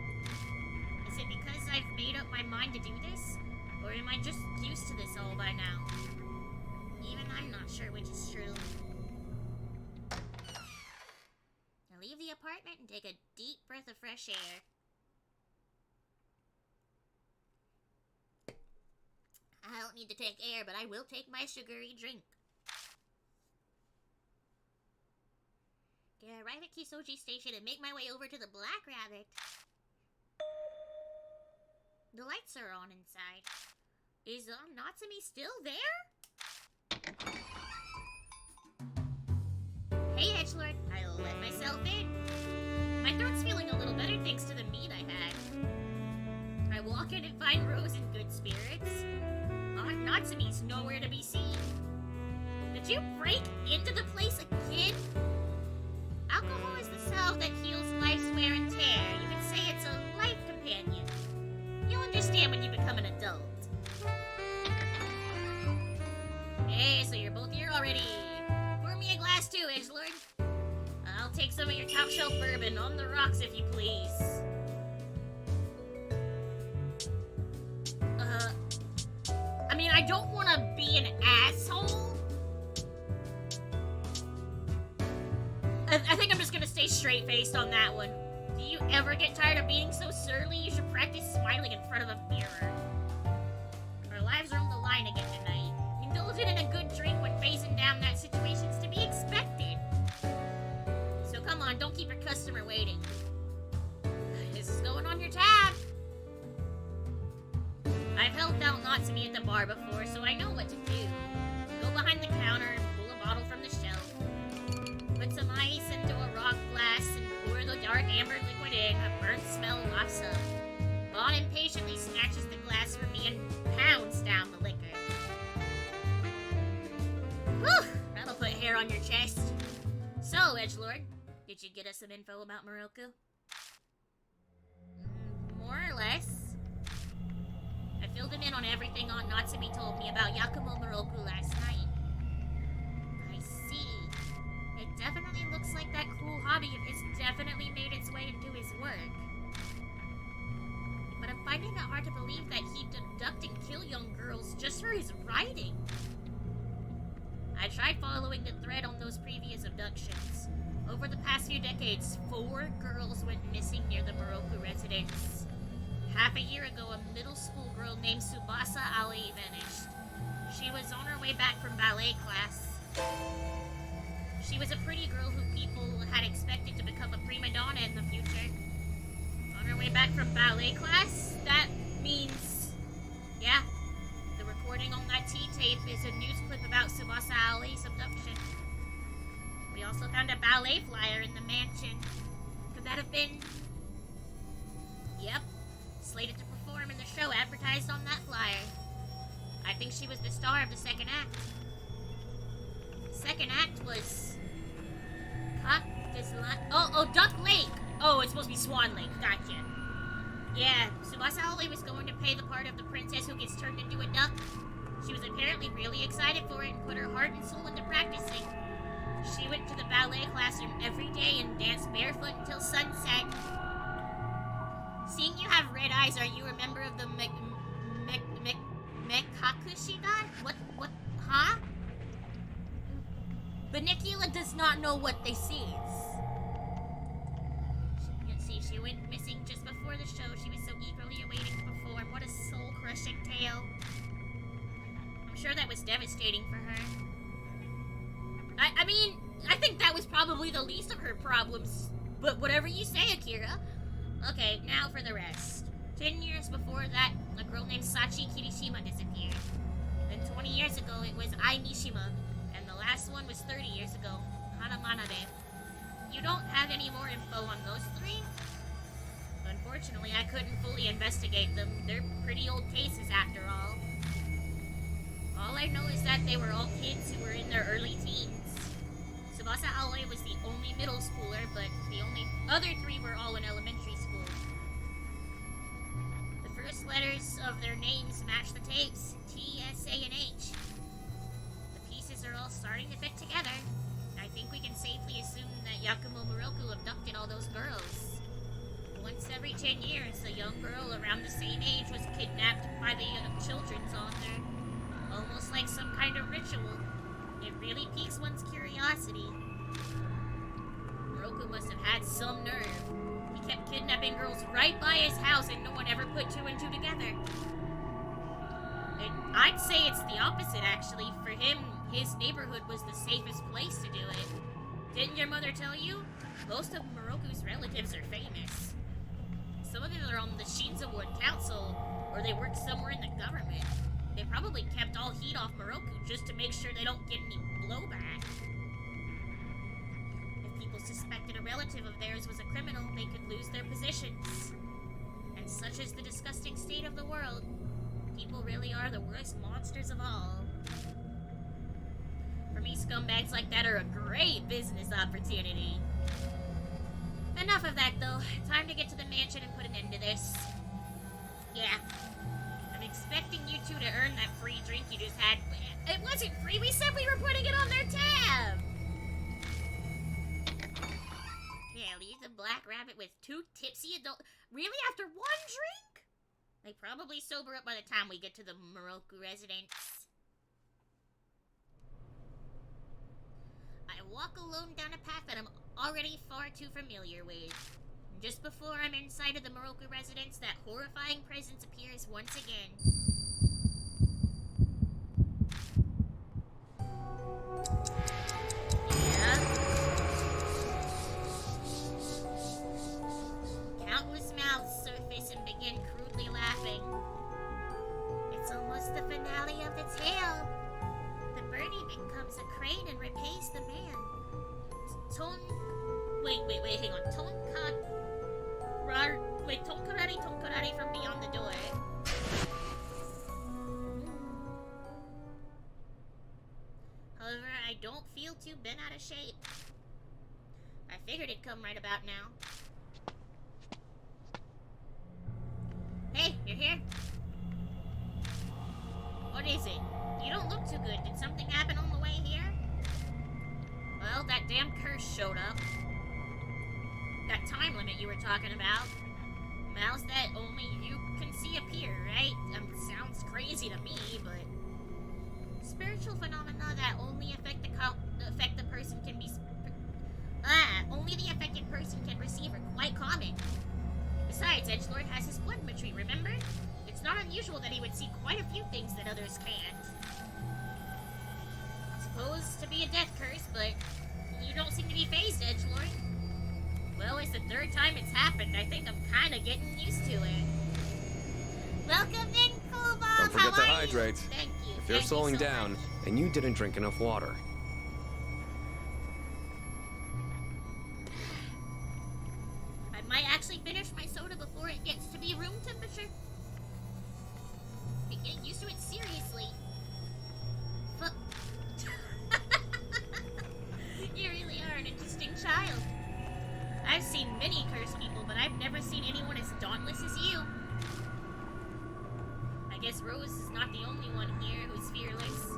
[SPEAKER 4] Is it because I've made up my mind to do this? Or am I just used to this all by now? Even I'm not sure which is true. I leave the apartment and take a deep breath of fresh air. I don't need to take air, but I will take my sugary drink. Okay, I arrive at Kisoji Station and make my way over to the Black Rabbit. The lights are on inside. Is Natsumi still there? Hey, Edgelord. I let myself in. My throat's feeling a little better thanks to the meat I had. I walk in and find Rose in good spirits. Natsumi's nowhere to be seen. Did you break into the place again? Alcohol is the salve that heals life's wear and tear. You could say it's a life companion. You'll understand when you become an adult. Hey, so you're both here already. Pour me a glass too, Edgelord. I'll take some of your top shelf bourbon on the rocks if you please. I mean, I don't want to be an asshole. I think I'm just gonna stay straight-faced on that one. Do you ever get tired of being so surly? You should practice smiling in front of a mirror. Our lives are on the line again tonight. Indulging in a good drink when facing down that situation's to be expected. So come on, don't keep your customer waiting. This is going on your tab. I've helped out Natsumi at the bar before, so I know what to do. Go behind the counter and pull a bottle from the shelf. Put some ice into a rock glass and pour the dark amber liquid in. A burnt smell wafts up. Bon impatiently snatches the glass from me and pounds down the liquor. Whew! That'll put hair on your chest. So, Edgelord, did you get us some info about Moroku? More or less. I filled him in on everything Aunt Natsumi told me about Yakumo Moroku last night. I see. It definitely looks like that cool hobby of his definitely made its way into his work. But I'm finding it hard to believe that he'd abduct and kill young girls just for his writing. I tried following the thread on those previous abductions. Over the past few decades, 4 girls went missing near the Moroku residence. half a year ago, a middle school girl named Tsubasa Ali vanished. She was on her way back from ballet class. She was a pretty girl who people had expected to become a prima donna in the future. On her way back from ballet class, that means, yeah, the recording on that T-tape is a news clip about Tsubasa Ali's abduction. We also found a ballet flyer in the mansion. Could that have been... Yep. Slated to perform in the show advertised on that flyer. I think she was the star of the second act. The second act was... Duck Lake! Oh, it's supposed to be Swan Lake. Gotcha. Yeah, Tsubasa Ali was going to play the part of the princess who gets turned into a duck. She was apparently really excited for it and put her heart and soul into practicing. She went to the ballet classroom every day and danced barefoot until sunset. Seeing you have red eyes, are you a member of the Mekakushidan? What, huh? Benicula does not know what this is. Let's see, she went missing just before the show. She was so eagerly awaiting to perform. What a soul-crushing tale. I'm sure that was devastating for her. I mean, I think that was probably the least of her problems. But whatever you say, Akira. Okay, now for the rest. 10 years before that, a girl named Sachi Kirishima disappeared. Then 20 years ago, it was Ai Mishima. And the last one was 30 years ago, Hana Manabe. You don't have any more info on those three? Unfortunately, I couldn't fully investigate them. They're pretty old cases after all. All I know is that they were all kids who were in their early teens. Tsubasa Ali was the only middle schooler, but the only other three were all in elementary school. The first letters of their names match the tapes, T, S, A, and H. The pieces are all starting to fit together. I think we can safely assume that Yakumo Moroku abducted all those girls. Once every 10 years, a young girl around the same age was kidnapped by the children's author. Almost like some kind of ritual. It really piques one's curiosity. Moroku must have had some nerve. He kept kidnapping girls right by his house and no one ever put two and two together. And I'd say it's the opposite, actually. For him, his neighborhood was the safest place to do it. Didn't your mother tell you? Most of Moroku's relatives are famous. Some of them are on the Shinza Ward Council, or they work somewhere in the government. They probably kept all heat off Moroku just to make sure they don't get any blowback. If people suspected a relative of theirs was a criminal, they could lose their positions. And such is the disgusting state of the world. People really are the worst monsters of all. For me, scumbags like that are a great business opportunity. Enough of that, though. Time to get to the mansion and put an end to this. Yeah. I'm expecting you two to earn that free drink you just had. It wasn't free. We said we were putting it on their tab. Yeah, leave the black rabbit with two tipsy adults. Really? After one drink? They probably sober up by the time we get to the Moroku residence. I walk alone down a path that I'm already far too familiar with. Just before I'm inside of the Moroku residence, that horrifying presence appears once again. Yeah. Countless mouths surface and begin crudely laughing. It's almost the finale of the tale. The birdie becomes a crane and repays the man. Wait, hang on. Tonkarari from beyond the door. However, I don't feel too bent out of shape. I figured it'd come right about now. Hey, you're here? What is it? You don't look too good. Did something happen on the way here? Well, that damn curse showed up. That time limit you were talking about. Mouths that only you can see appear, right? Sounds crazy to me, but... Spiritual phenomena that only affect the person can be... only the affected person can receive are quite common. Besides, Edgelord has his blood tree, remember? It's not unusual that he would see quite a few things that others can't. Supposed to be a death curse, but you don't seem to be phased, Edgelord. Well, it's the third time it's happened. I think I'm kind of getting used to it. Welcome in, Cool Bob.
[SPEAKER 5] Don't forget to
[SPEAKER 4] How are
[SPEAKER 5] hydrate.
[SPEAKER 4] you? Thank you.
[SPEAKER 5] If you're
[SPEAKER 4] Thank you
[SPEAKER 5] slowing
[SPEAKER 4] so
[SPEAKER 5] down
[SPEAKER 4] much.
[SPEAKER 5] and you didn't drink enough water.
[SPEAKER 4] I might actually finish my soda before it gets to be room temperature. Be getting used to it seriously. But you really are an interesting child. I've seen many cursed people, but I've never seen anyone as dauntless as you. I guess Rose is not the only one here who's fearless.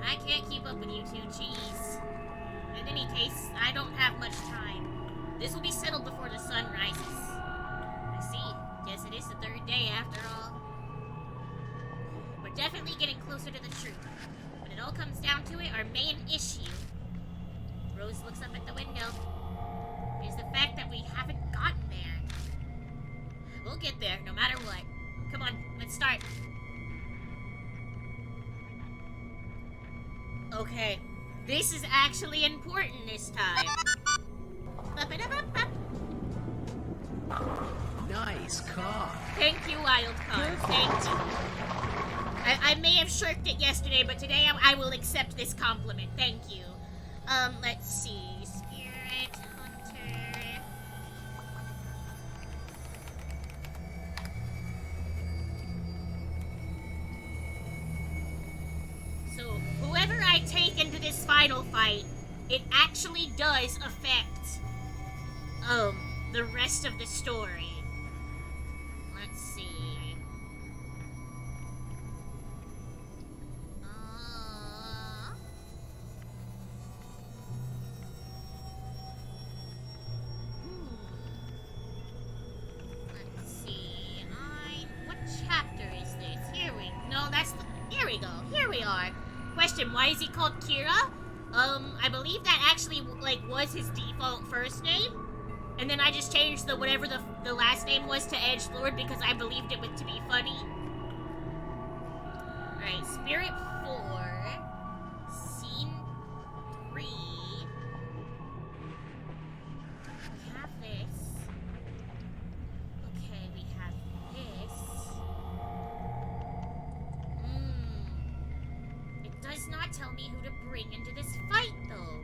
[SPEAKER 4] I can't keep up with you two, Cheese. In any case, I don't have much time. This will be settled before the sun rises. I see. Guess it is the third day after all. We're definitely getting closer to the truth. When it all comes down to it, our main issue... Rose looks up at the window. Is the fact that we haven't gotten there. We'll get there, no matter what. Come on, let's start. Okay, this is actually important this time.
[SPEAKER 2] Nice car.
[SPEAKER 4] Thank you, Wild Card. Thank you. I may have shirked it yesterday, but today I will accept this compliment. Thank you. Let's see. Spirit Hunter. So, whoever I take into this final fight, it actually does affect, the rest of the story. Let's see. Let's see. What chapter is this? Here we go. Here we are. Question, why is he called Kira? I believe that actually, was his default first name. And then I just changed whatever the last name was to Edgelord because I believed it to be funny. Alright, Spirit 4. Scene 3. We have this. Okay, we have this. It does not tell me who to bring into this fight, though.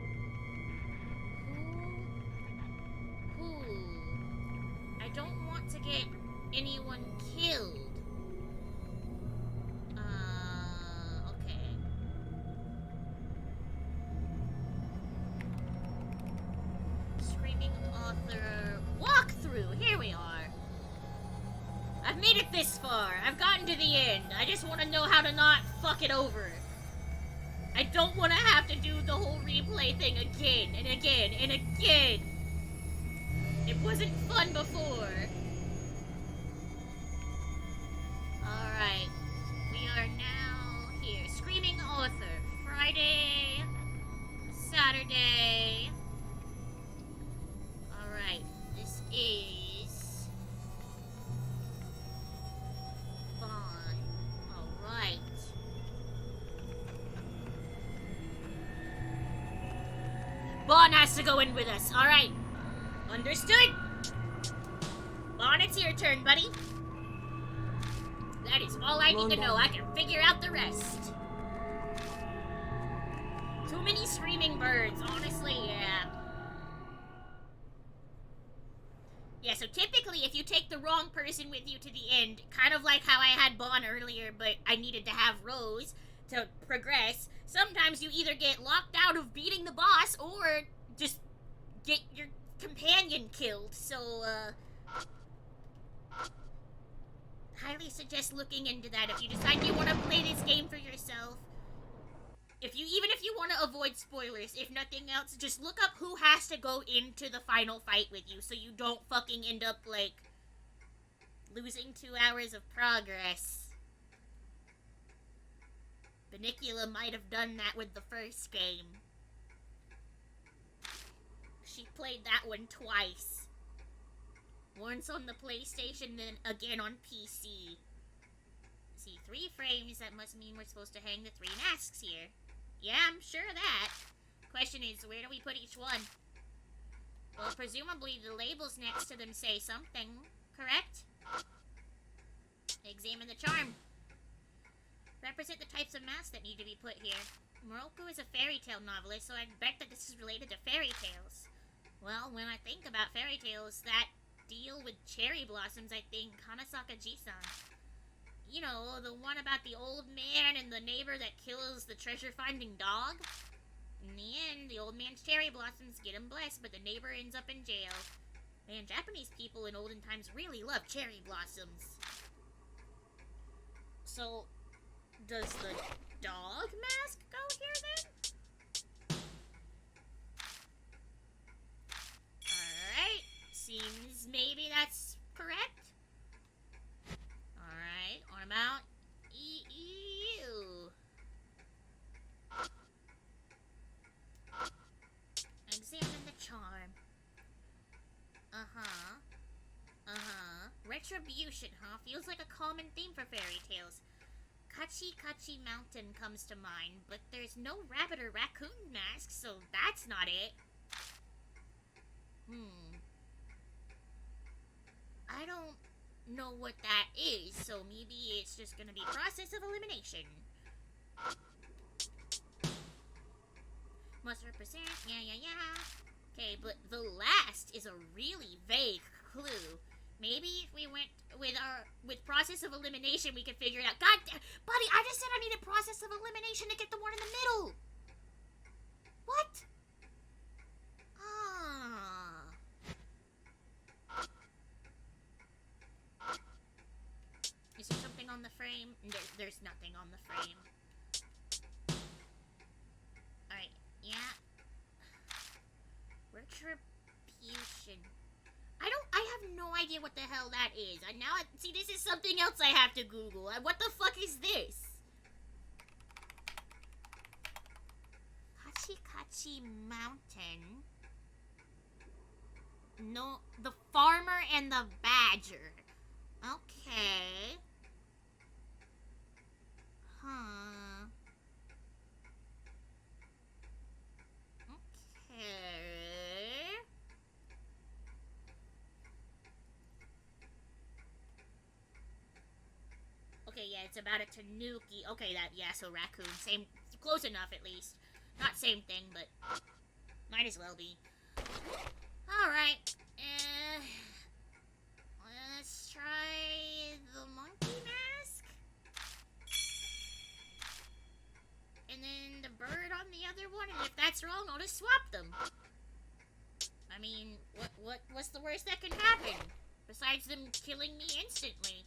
[SPEAKER 4] I don't want to get anyone killed. Okay. Screaming Author walkthrough. Here we are. I've made it this far. I've gotten to the end. I just want to know how to not fuck it over. I don't want to have to do the whole replay thing again and again and again. It wasn't fun before. Alright. We are now here. Screaming Author. Friday. Saturday. Alright. This is... Vaughn. Alright. Vaughn has to go in with us. Alright. Understood? Vaughn, it's your turn, buddy. That is all I need to know. I can figure out the rest. Too many screaming birds, honestly, yeah. Yeah, so typically if you take the wrong person with you to the end, kind of like how I had Vaughn earlier, but I needed to have Rose to progress, sometimes you either get locked out of beating the boss or just get your companion killed, so, highly suggest looking into that if you decide you want to play this game for yourself. Even if you want to avoid spoilers, if nothing else, just look up who has to go into the final fight with you so you don't fucking end up, losing 2 hours of progress. Benicula might have done that with the first game. She played that one twice. Once on the PlayStation, then again on PC. See, 3 frames, that must mean we're supposed to hang the 3 masks here. Yeah, I'm sure of that. Question is, where do we put each one? Well, presumably the labels next to them say something, correct? Examine the charm. Represent the types of masks that need to be put here. Moroku is a fairy tale novelist, so I'd bet that this is related to fairy tales. Well, when I think about fairy tales that deal with cherry blossoms, I think Hanasaka-ji-san. You know, the one about the old man and the neighbor that kills the treasure-finding dog? In the end, the old man's cherry blossoms get him blessed, but the neighbor ends up in jail. Man, Japanese people in olden times really love cherry blossoms. So, does the dog mask go here then? Alright, seems maybe that's correct. Alright, arm out. Ew. Examine the charm. Retribution, huh? Feels like a common theme for fairy tales. Kachi Kachi Mountain comes to mind, but there's no rabbit or raccoon mask, so that's not it. I don't know what that is, so maybe it's just gonna be process of elimination. Must represent, yeah. Okay, but the last is a really vague clue. Maybe if we went with process of elimination, we could figure it out. God damn, buddy, I just said I needed process of elimination to get the one in the middle. What? Is there something on the frame? There's nothing on the frame. Alright, yeah. Retribution. I have no idea what the hell that is. See, this is something else I have to Google. What the fuck is this? Kachi Kachi Mountain. No, the farmer and the badger. Okay. Huh. Okay. Okay, yeah, it's about a tanuki. Okay, so raccoon. Same, close enough at least. Not same thing, but might as well be. Alright, let's try the monkey mask. And then the bird on the other one, and if that's wrong, I'll just swap them. I mean, what's the worst that can happen? Besides them killing me instantly.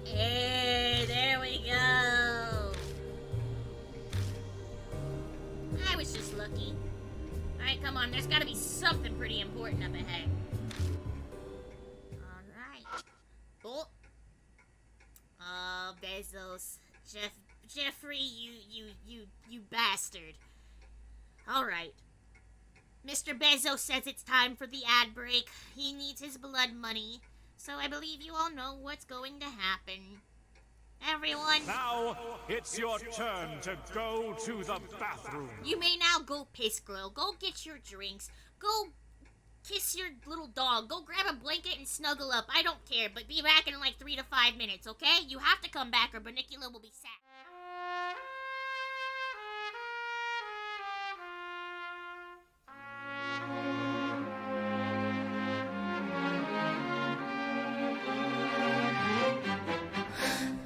[SPEAKER 4] Hey, there we go. I was just lucky. Alright, come on, there's gotta be something pretty important up ahead. Alright. Oh. Oh, Bezos. Jeffrey, you bastard. Alright. Mr. Bezos says it's time for the ad break. He needs his blood money. So I believe you all know what's going to happen. Everyone...
[SPEAKER 7] Now, it's your turn to go to the bathroom.
[SPEAKER 4] You may now go piss, girl. Go get your drinks. Go kiss your little dog. Go grab a blanket and snuggle up. I don't care, but be back in like 3 to 5 minutes, okay? You have to come back or Banicula will be sad.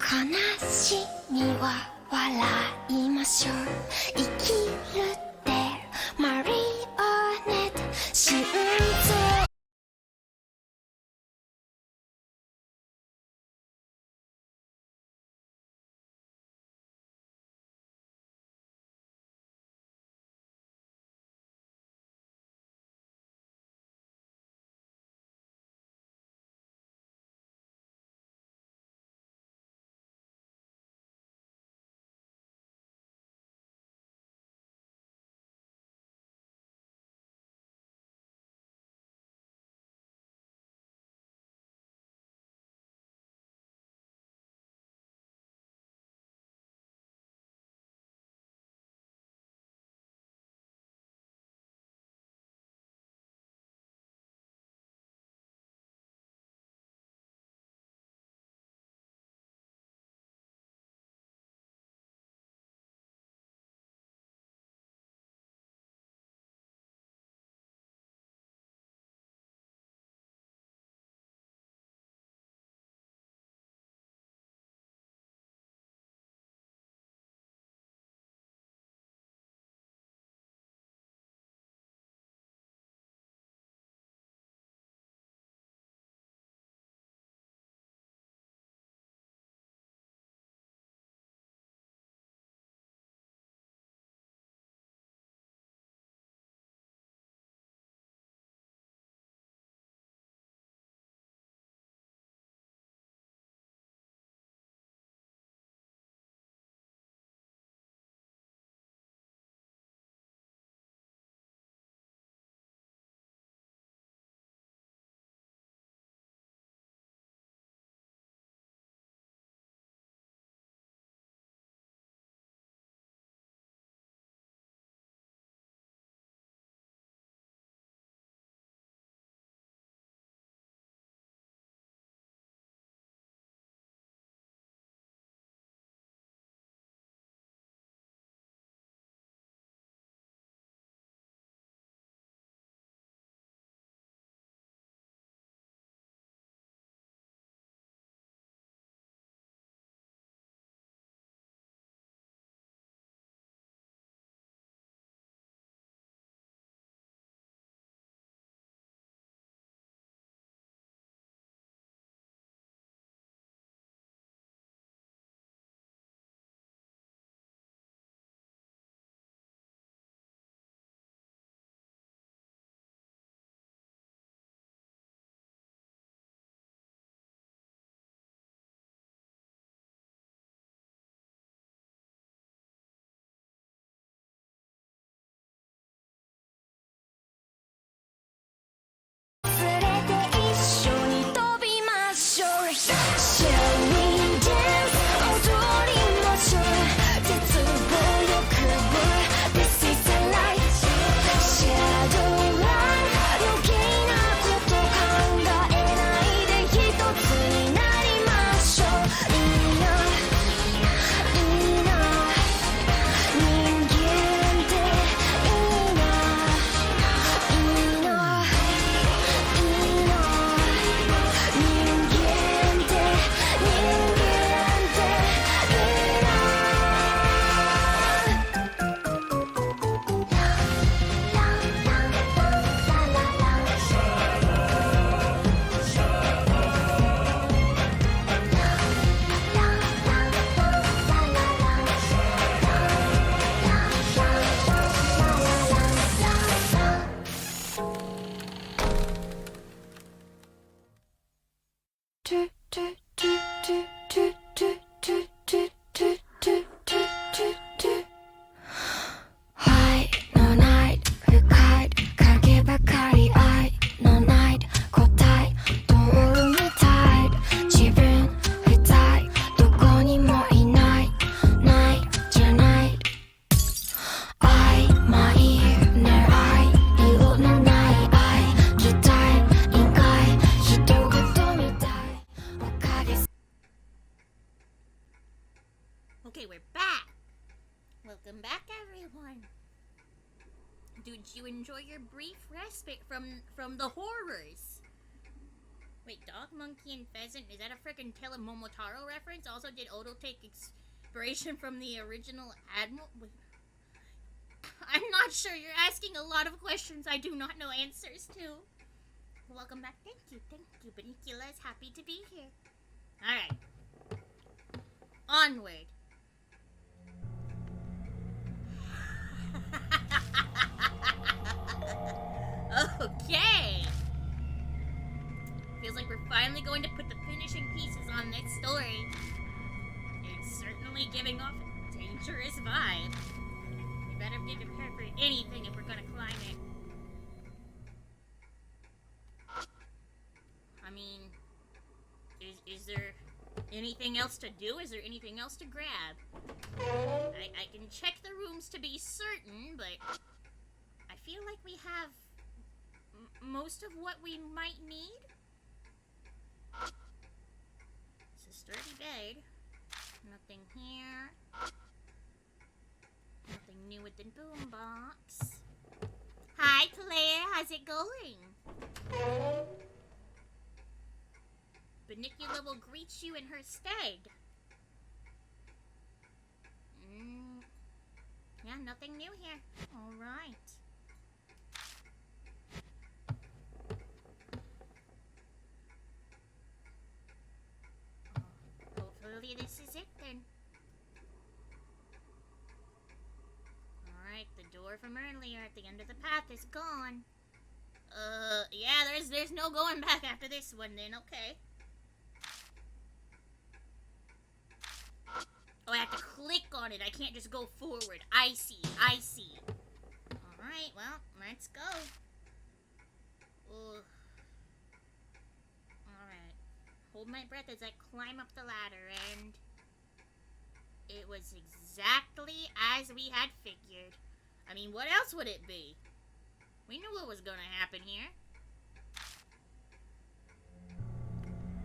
[SPEAKER 8] 悲しみは笑いましょう生きるってマリオネット心臓 Why no night 深い影ばかり愛のない答え通るみたい自分不在どこにもいないないじゃない曖昧な愛色のない愛期待意外人事みたいおかげ
[SPEAKER 4] Okay, we're back. Welcome back, everyone. Did you enjoy your brief respite from the horrors? Wait, Dog, Monkey, and Pheasant, is that a frickin' Tale of Momotaro reference? Also, did Odo take inspiration from the original Admiral? Wait. I'm not sure. You're asking a lot of questions I do not know answers to. Welcome back. Thank you. Banicula is happy to be here. Alright. Onward. Okay. Feels like we're finally going to put the finishing pieces on this story. It's certainly giving off a dangerous vibe. We better be prepared for anything if we're gonna climb it. I mean, is there anything else to do? Is there anything else to grab? I can check the rooms to be certain, but I feel like we have most of what we might need. It's a sturdy bed. Nothing here. Nothing new with the boombox. Hi, Claire. How's it going? Banicula will greet you in her stead. Yeah, nothing new here. Alright. Hopefully this is it then. Alright, the door from earlier at the end of the path is gone. Yeah, there's no going back after this one then, okay. Oh, I have to click on it. I can't just go forward. I see. Alright, well, let's go. Ugh. Alright. Hold my breath as I climb up the ladder, and it was exactly as we had figured. I mean, what else would it be? We knew what was gonna happen here.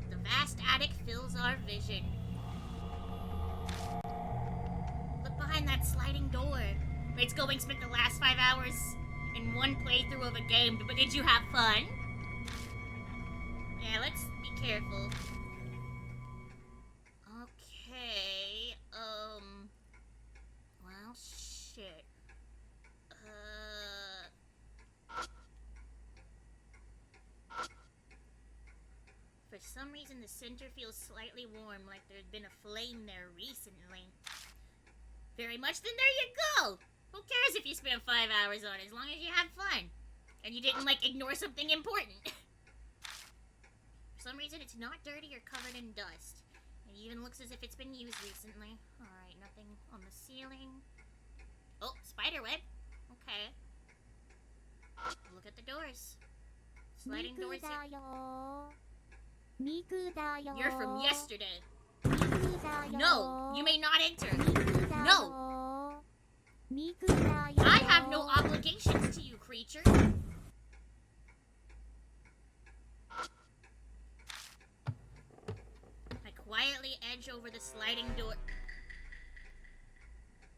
[SPEAKER 4] The vast attic fills our vision. Look behind that sliding door. It's going spent the last 5 hours in one playthrough of a game, but did you have fun? Yeah, let's be careful. Okay, well, shit. For some reason, the center feels slightly warm, like there's been a flame there recently. Very much, then there you go! Who cares if you spent 5 hours on it, as long as you had fun? And you didn't, like, ignore something important. For some reason, it's not dirty or covered in dust. It even looks as if it's been used recently. Alright, nothing on the ceiling. Oh, spiderweb. Okay. Look at the doors. Sliding doors. You're from yesterday. No, you may not enter. No. I have no obligations to you, creature. I quietly edge over the sliding door.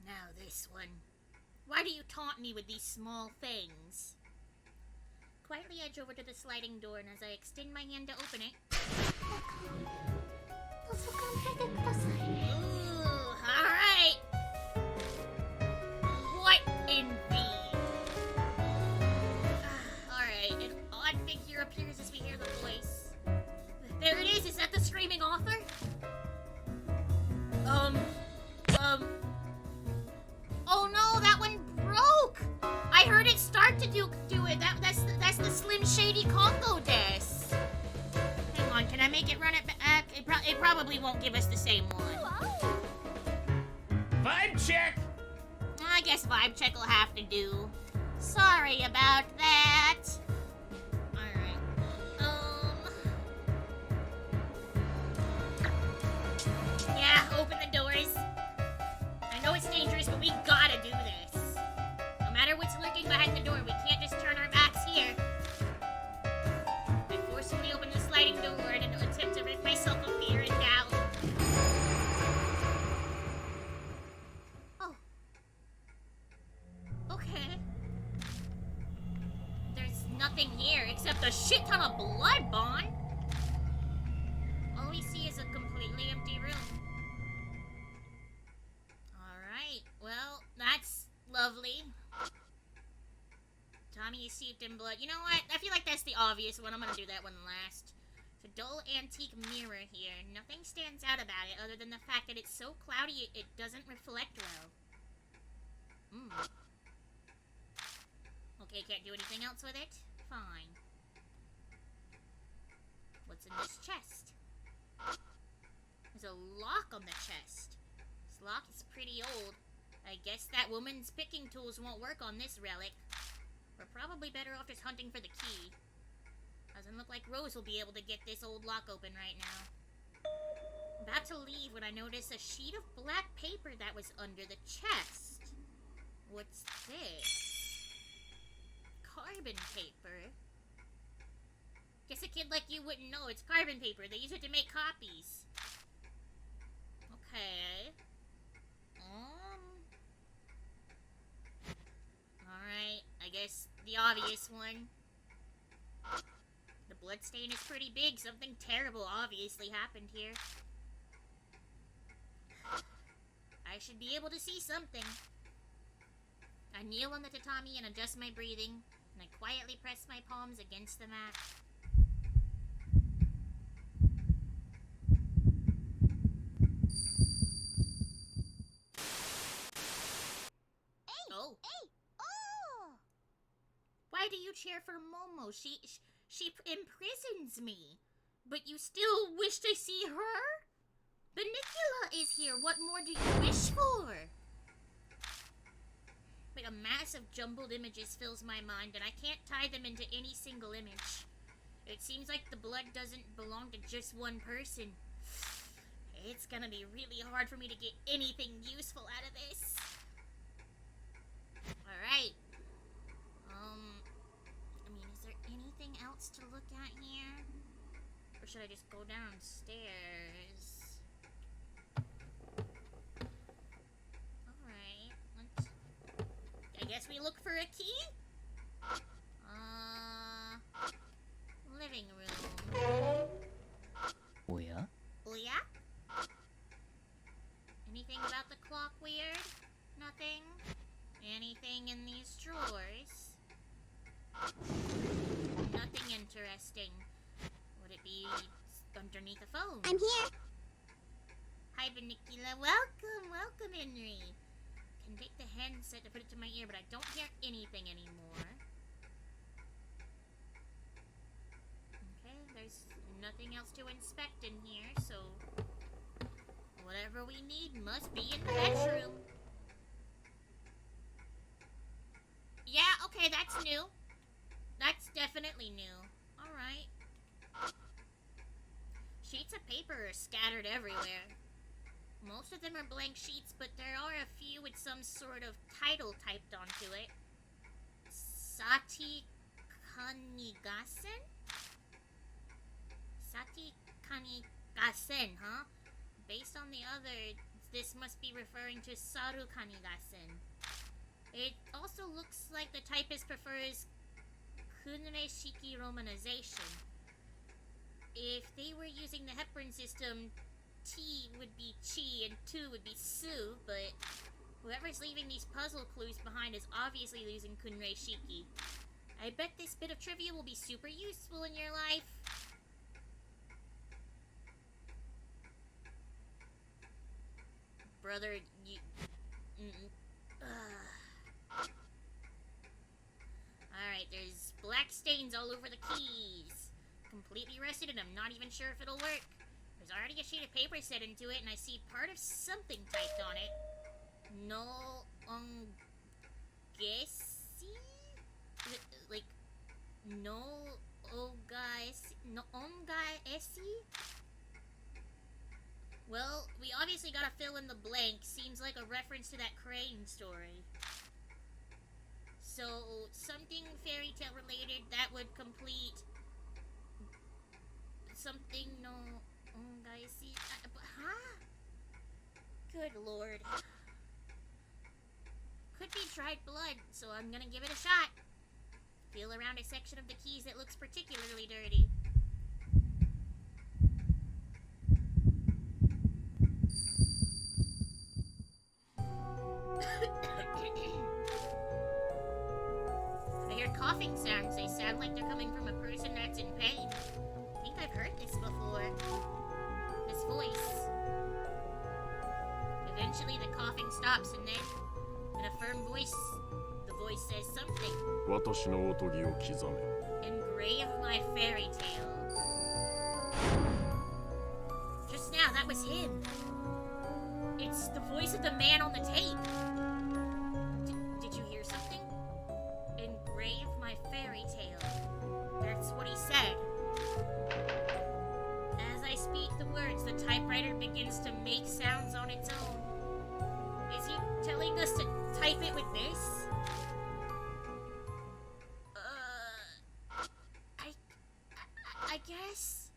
[SPEAKER 4] Now this one. Why do you taunt me with these small things? Quietly edge over to the sliding door, and as I extend my hand to open it... Ooh, alright! What in the... Alright, an odd figure appears as we hear the voice. There it is that the screaming author? Oh no, that one broke! I heard it start to do it. That's the Slim Shady Congo desk. Hang on, can I make it run it back? probably won't give us the same one.
[SPEAKER 7] Vibe check!
[SPEAKER 4] I guess vibe check will have to do. Sorry about that. Alright. Yeah, open the doors. I know it's dangerous, but we gotta do this. No matter what's lurking behind the door, we can't just turn our backs here. I forcefully open the sliding door in an attempt to rid myself of fear and doubt. Oh. Okay. There's nothing here except a shit ton of blood, Bond. All we see is a completely empty room. Alright, well, that's lovely. Tommy is steeped in blood. You know what? I feel like that's the obvious one. I'm gonna do that one last. It's a dull antique mirror here. Nothing stands out about it other than the fact that it's so cloudy it doesn't reflect well. Okay, can't do anything else with it? Fine. What's in this chest? There's a lock on the chest. This lock is pretty old. I guess that woman's picking tools won't work on this relic. We're probably better off just hunting for the key. Doesn't look like Rose will be able to get this old lock open right now. About to leave when I notice a sheet of black paper that was under the chest. What's this? Carbon paper? Guess a kid like you wouldn't know. It's carbon paper. They use it to make copies. Okay. Alright, I guess the obvious one. The bloodstain is pretty big. Something terrible obviously happened here. I should be able to see something. I kneel on the tatami and adjust my breathing, and I quietly press my palms against the mat. Oh. Why do you cheer for Momo? She imprisons me. But you still wish to see her? Benicula is here. What more do you wish for? Like a mass of jumbled images fills my mind, and I can't tie them into any single image. It seems like the blood doesn't belong to just one person. It's gonna be really hard for me to get anything useful out of this. Alright. I mean, is there anything else to look at here? Or should I just go downstairs? Alright, I guess we look for a key? Living room.
[SPEAKER 3] Oh yeah?
[SPEAKER 4] Oh yeah? Anything about the clock weird? Nothing? Anything in these drawers? Nothing interesting. Would it be underneath a phone?
[SPEAKER 9] I'm here.
[SPEAKER 4] Hi, Benicula. Welcome, Henry. Can take the handset to put it to my ear, but I don't hear anything anymore. Okay, there's nothing else to inspect in here, so whatever we need must be in the bedroom. Yeah, okay, that's new. That's definitely new. Alright. Sheets of paper are scattered everywhere. Most of them are blank sheets, but there are a few with some sort of title typed onto it. Sati Kanigasen? Sati Kanigasen, huh? Based on the other, this must be referring to Saru Kanigasen. It also looks like the typist prefers Kunre Shiki romanization. If they were using the Hepburn system, T would be Chi and Tu would be Su, but whoever's leaving these puzzle clues behind is obviously using Kunre Shiki. I bet this bit of trivia will be super useful in your life. Brother, you... Alright, there's black stains all over the keys. Completely rusted and I'm not even sure if it'll work. There's already a sheet of paper set into it, and I see part of something typed on it. No, guessy? Like, no, esi? Well, we obviously gotta fill in the blank. Seems like a reference to that crane story. So, something fairy tale related that would complete something no esi. Huh? Good lord. Could be dried blood, so I'm gonna give it a shot. Feel around a section of the keys that looks particularly dirty. I hear coughing sounds. They sound like they're coming from a person that's in pain. I think I've heard this before. This voice. Eventually the coughing stops, and then, in a firm voice, the voice says something.
[SPEAKER 7] 私のおとぎを刻め。
[SPEAKER 4] Engrave my fairy tale. Just now, that was him. It's the voice of the man on the tape. Did you hear something? Engrave my fairy tale. That's what he said. As I speak the words, the typewriter begins to make sounds on its own. Is he telling us to type it with this? I guess.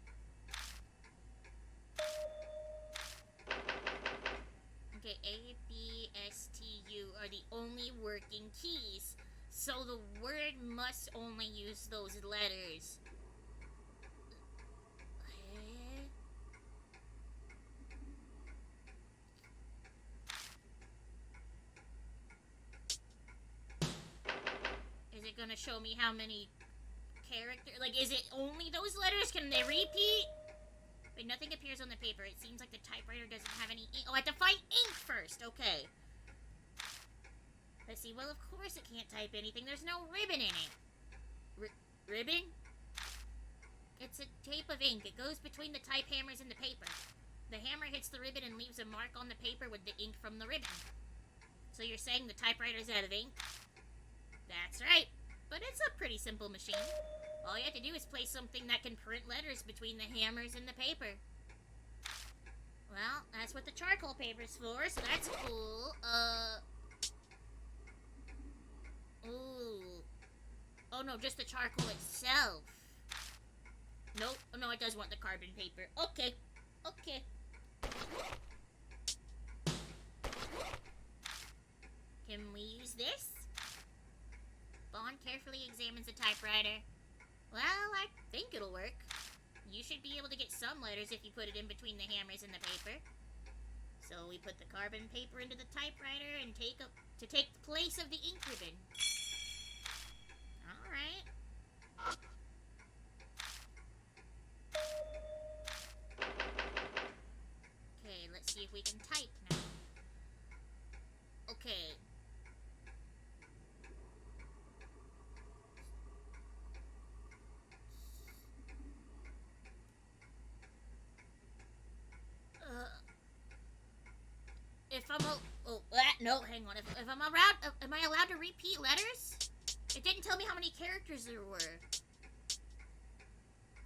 [SPEAKER 4] Okay, A, B, S, T, U are the only working keys, so the word must only use those letters. Is it gonna show me how many character? Like, is it only those letters? Can they repeat? But nothing appears on the paper. It seems like the typewriter doesn't have any ink. Oh, I have to find ink first. Okay. Let's see. Well, of course it can't type anything. There's no ribbon in it. Ribbon? It's a tape of ink. It goes between the type hammers and the paper. The hammer hits the ribbon and leaves a mark on the paper with the ink from the ribbon. So you're saying the typewriter's out of ink? That's right. But it's a pretty simple machine. All you have to do is place something that can print letters between the hammers and the paper. Well, that's what the charcoal paper's for, so that's cool. Ooh. Oh no, just the charcoal itself. Nope. Oh no, it does want the carbon paper. Okay. Okay. Can we use this? Bond carefully examines the typewriter. Well, I think it'll work. You should be able to get some letters if you put it in between the hammers and the paper. So we put the carbon paper into the typewriter and take the place of the ink ribbon. Alright. Okay, let's see if we can type now. Okay. If I'm no, hang on. If I'm around, am I allowed to repeat letters? It didn't tell me how many characters there were.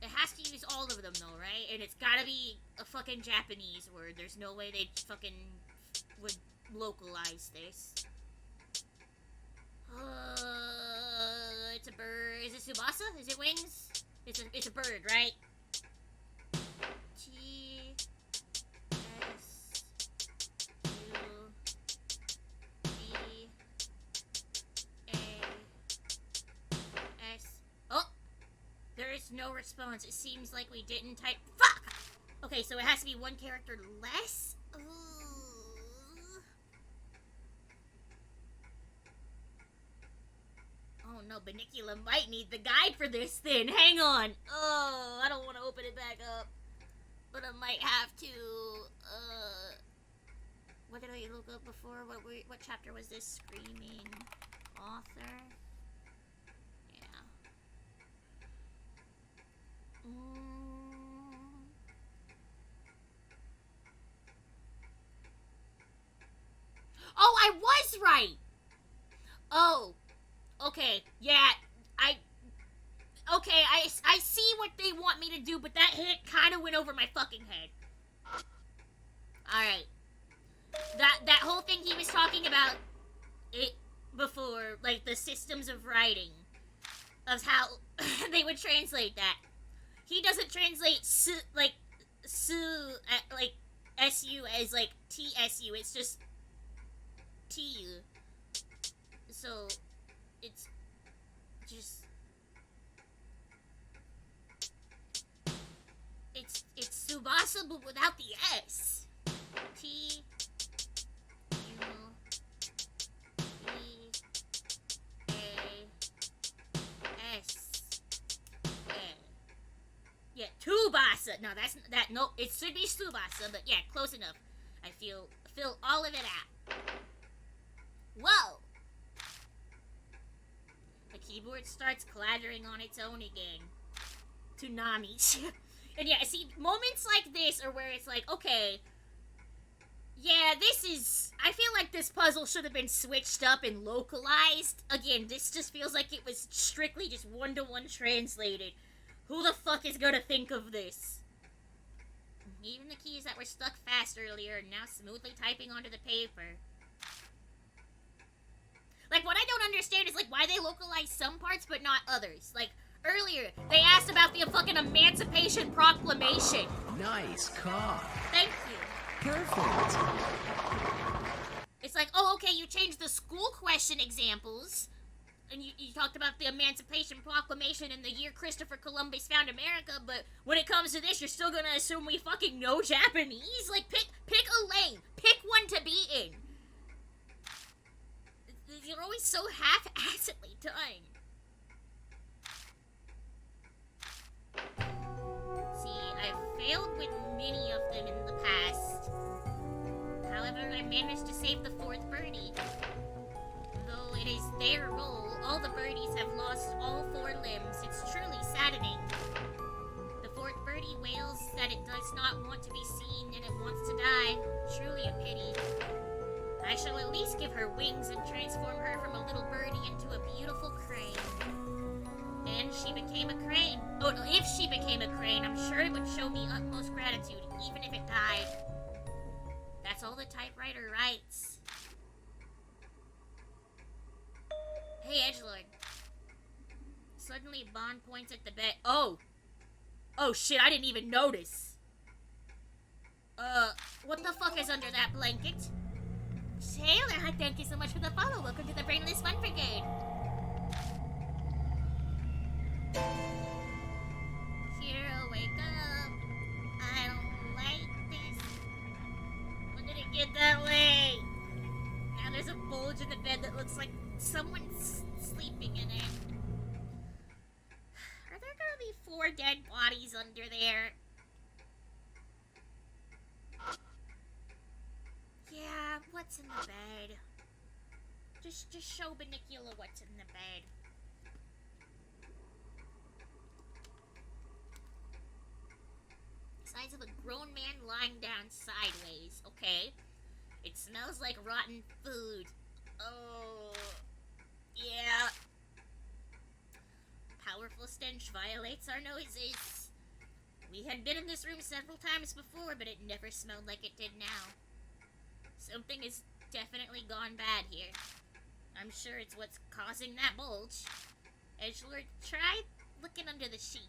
[SPEAKER 4] It has to use all of them though, right? And it's gotta be a fucking Japanese word. There's no way they fucking would localize this. It's a bird. Is it Tsubasa? Is it wings? It's a bird, right? T S U B A S. Oh! There is no response. It seems like we didn't type. Fuck! Okay, so it has to be one character less? Ooh. Oh no, Banicula might need the guide for this then. Hang on. Oh, I don't want to open it back up. But I might have to, what did I look up before? What chapter was this? Screaming author? Yeah. right. Oh, okay, yeah, okay, I see what they want me to do, but that hit kind of went over my fucking head. Alright. That whole thing he was talking about it before, like the systems of writing, of how they would translate that. He doesn't translate like su like SU as like TSU. It's just TU. So it's just it's Tsubasa but without the S. T U E A S A. Yeah, Tsubasa. No, that's that. No, it should be Tsubasa, but yeah, close enough. I fill all of it out. Whoa! The keyboard starts clattering on its own again. Tsunamis. And yeah, see, moments like this are where it's like, okay, yeah, this is... I feel like this puzzle should have been switched up and localized. Again, this just feels like it was strictly just one-to-one translated. Who the fuck is gonna think of this? Even the keys that were stuck fast earlier are now smoothly typing onto the paper. Like, what I don't understand is, like, why they localize some parts but not others. Like, earlier, they asked about the fucking Emancipation Proclamation.
[SPEAKER 2] Nice car.
[SPEAKER 4] Thank you.
[SPEAKER 2] Perfect.
[SPEAKER 4] It's like, oh, okay, you changed the school question examples, and you talked about the Emancipation Proclamation and the year Christopher Columbus found America, but when it comes to this, you're still gonna assume we fucking know Japanese? Like, pick a lane. Pick one to be in. You're always so half-assedly done. See, I've failed with many of them in the past. However, I managed to save the fourth birdie. Though it is their role, all the birdies have lost all 4 limbs. It's truly saddening. The fourth birdie wails that it does not want to be seen and it wants to die. Truly a pity. I shall at least give her wings and transform her from a little birdie into a beautiful crane. And she became a crane. Oh, if she became a crane, I'm sure it would show me utmost gratitude, even if it died. That's all the typewriter writes. Hey, Edgelord. Suddenly, Bond points at the bed. Oh! Oh, shit, I didn't even notice. What the fuck is under that blanket? Taylor, hi, thank you so much for the follow. Welcome to the Brainless Fun Brigade. Hero, wake up. I don't like this. When did it get that way? Now there's a bulge in the bed that looks like someone's sleeping in it. Are there gonna be 4 dead bodies under there? Yeah, what's in the bed? Just show Benicula what's in the bed. Size of a grown man lying down sideways. Okay. It smells like rotten food. Oh, yeah. Powerful stench violates our noses. We had been in this room several times before, but it never smelled like it did now. Something has definitely gone bad here. I'm sure it's what's causing that bulge. Edgelord, try looking under the sheet.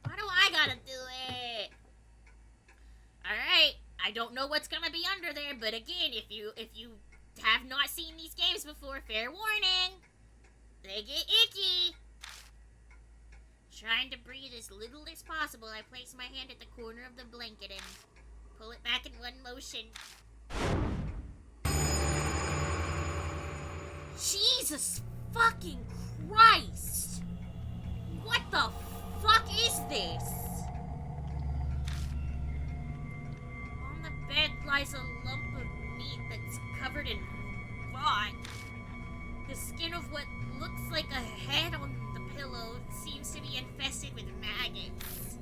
[SPEAKER 4] Why do I gotta do it? Alright, I don't know what's gonna be under there, but again, if you have not seen these games before, fair warning. They get icky. Trying to breathe as little as possible, I place my hand at the corner of the blanket and pull it back in one motion. Jesus fucking Christ! What the fuck is this? On the bed lies a lump of meat that's covered in rot. The skin of what looks like a head on the pillow seems to be infested with maggots.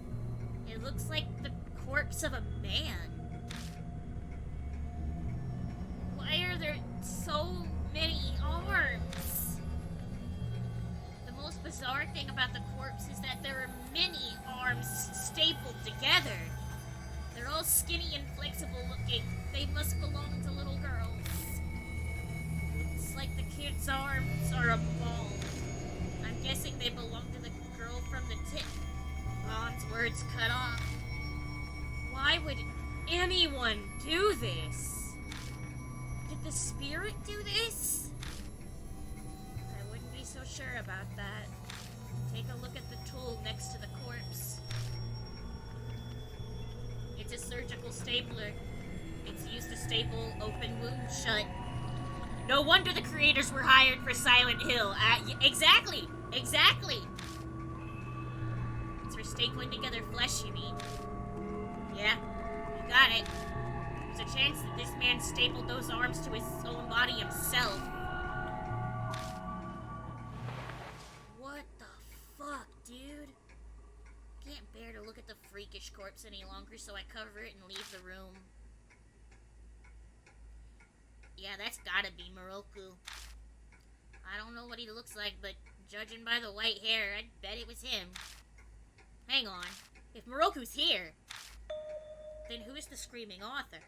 [SPEAKER 4] It looks like the corpse of a man. about the corpse is that there are many arms stapled together. They're all skinny and flexible looking. They must belong to little girls. Looks like the kid's arms are a ball. I'm guessing they belong to the girl from the tip. Ron's words cut off. Why would anyone do this? Did the spirit do this? I wouldn't be so sure about that. Take a look at the tool next to the corpse. It's a surgical stapler. It's used to staple open wounds shut. No wonder the creators were hired for Silent Hill. Exactly! Exactly! It's for stapling together flesh, you mean? Yeah, you got it. There's a chance that this man stapled those arms to his own body himself. What the fuck, dude? Can't bear to look at the freakish corpse any longer, so I cover it and leave the room. Yeah, that's gotta be Moroku. I don't know what he looks like, but judging by the white hair, I'd bet it was him. Hang on. If Moroku's here, then who is the screaming author?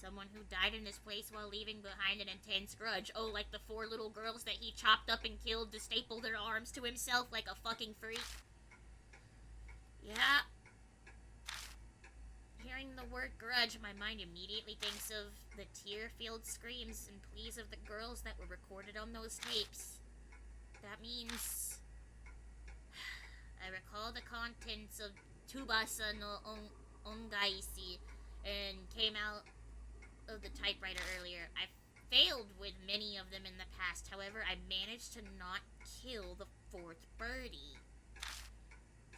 [SPEAKER 4] Someone who died in this place while leaving behind an intense grudge. Oh, like the 4 little girls that he chopped up and killed to staple their arms to himself like a fucking freak. Yeah. Hearing the word grudge, my mind immediately thinks of the tear-filled screams and pleas of the girls that were recorded on those tapes. That means I recall the contents of Tsubasa no Ongaisi and came out of the typewriter earlier. I failed with many of them in the past. However, I managed to not kill the 4th birdie.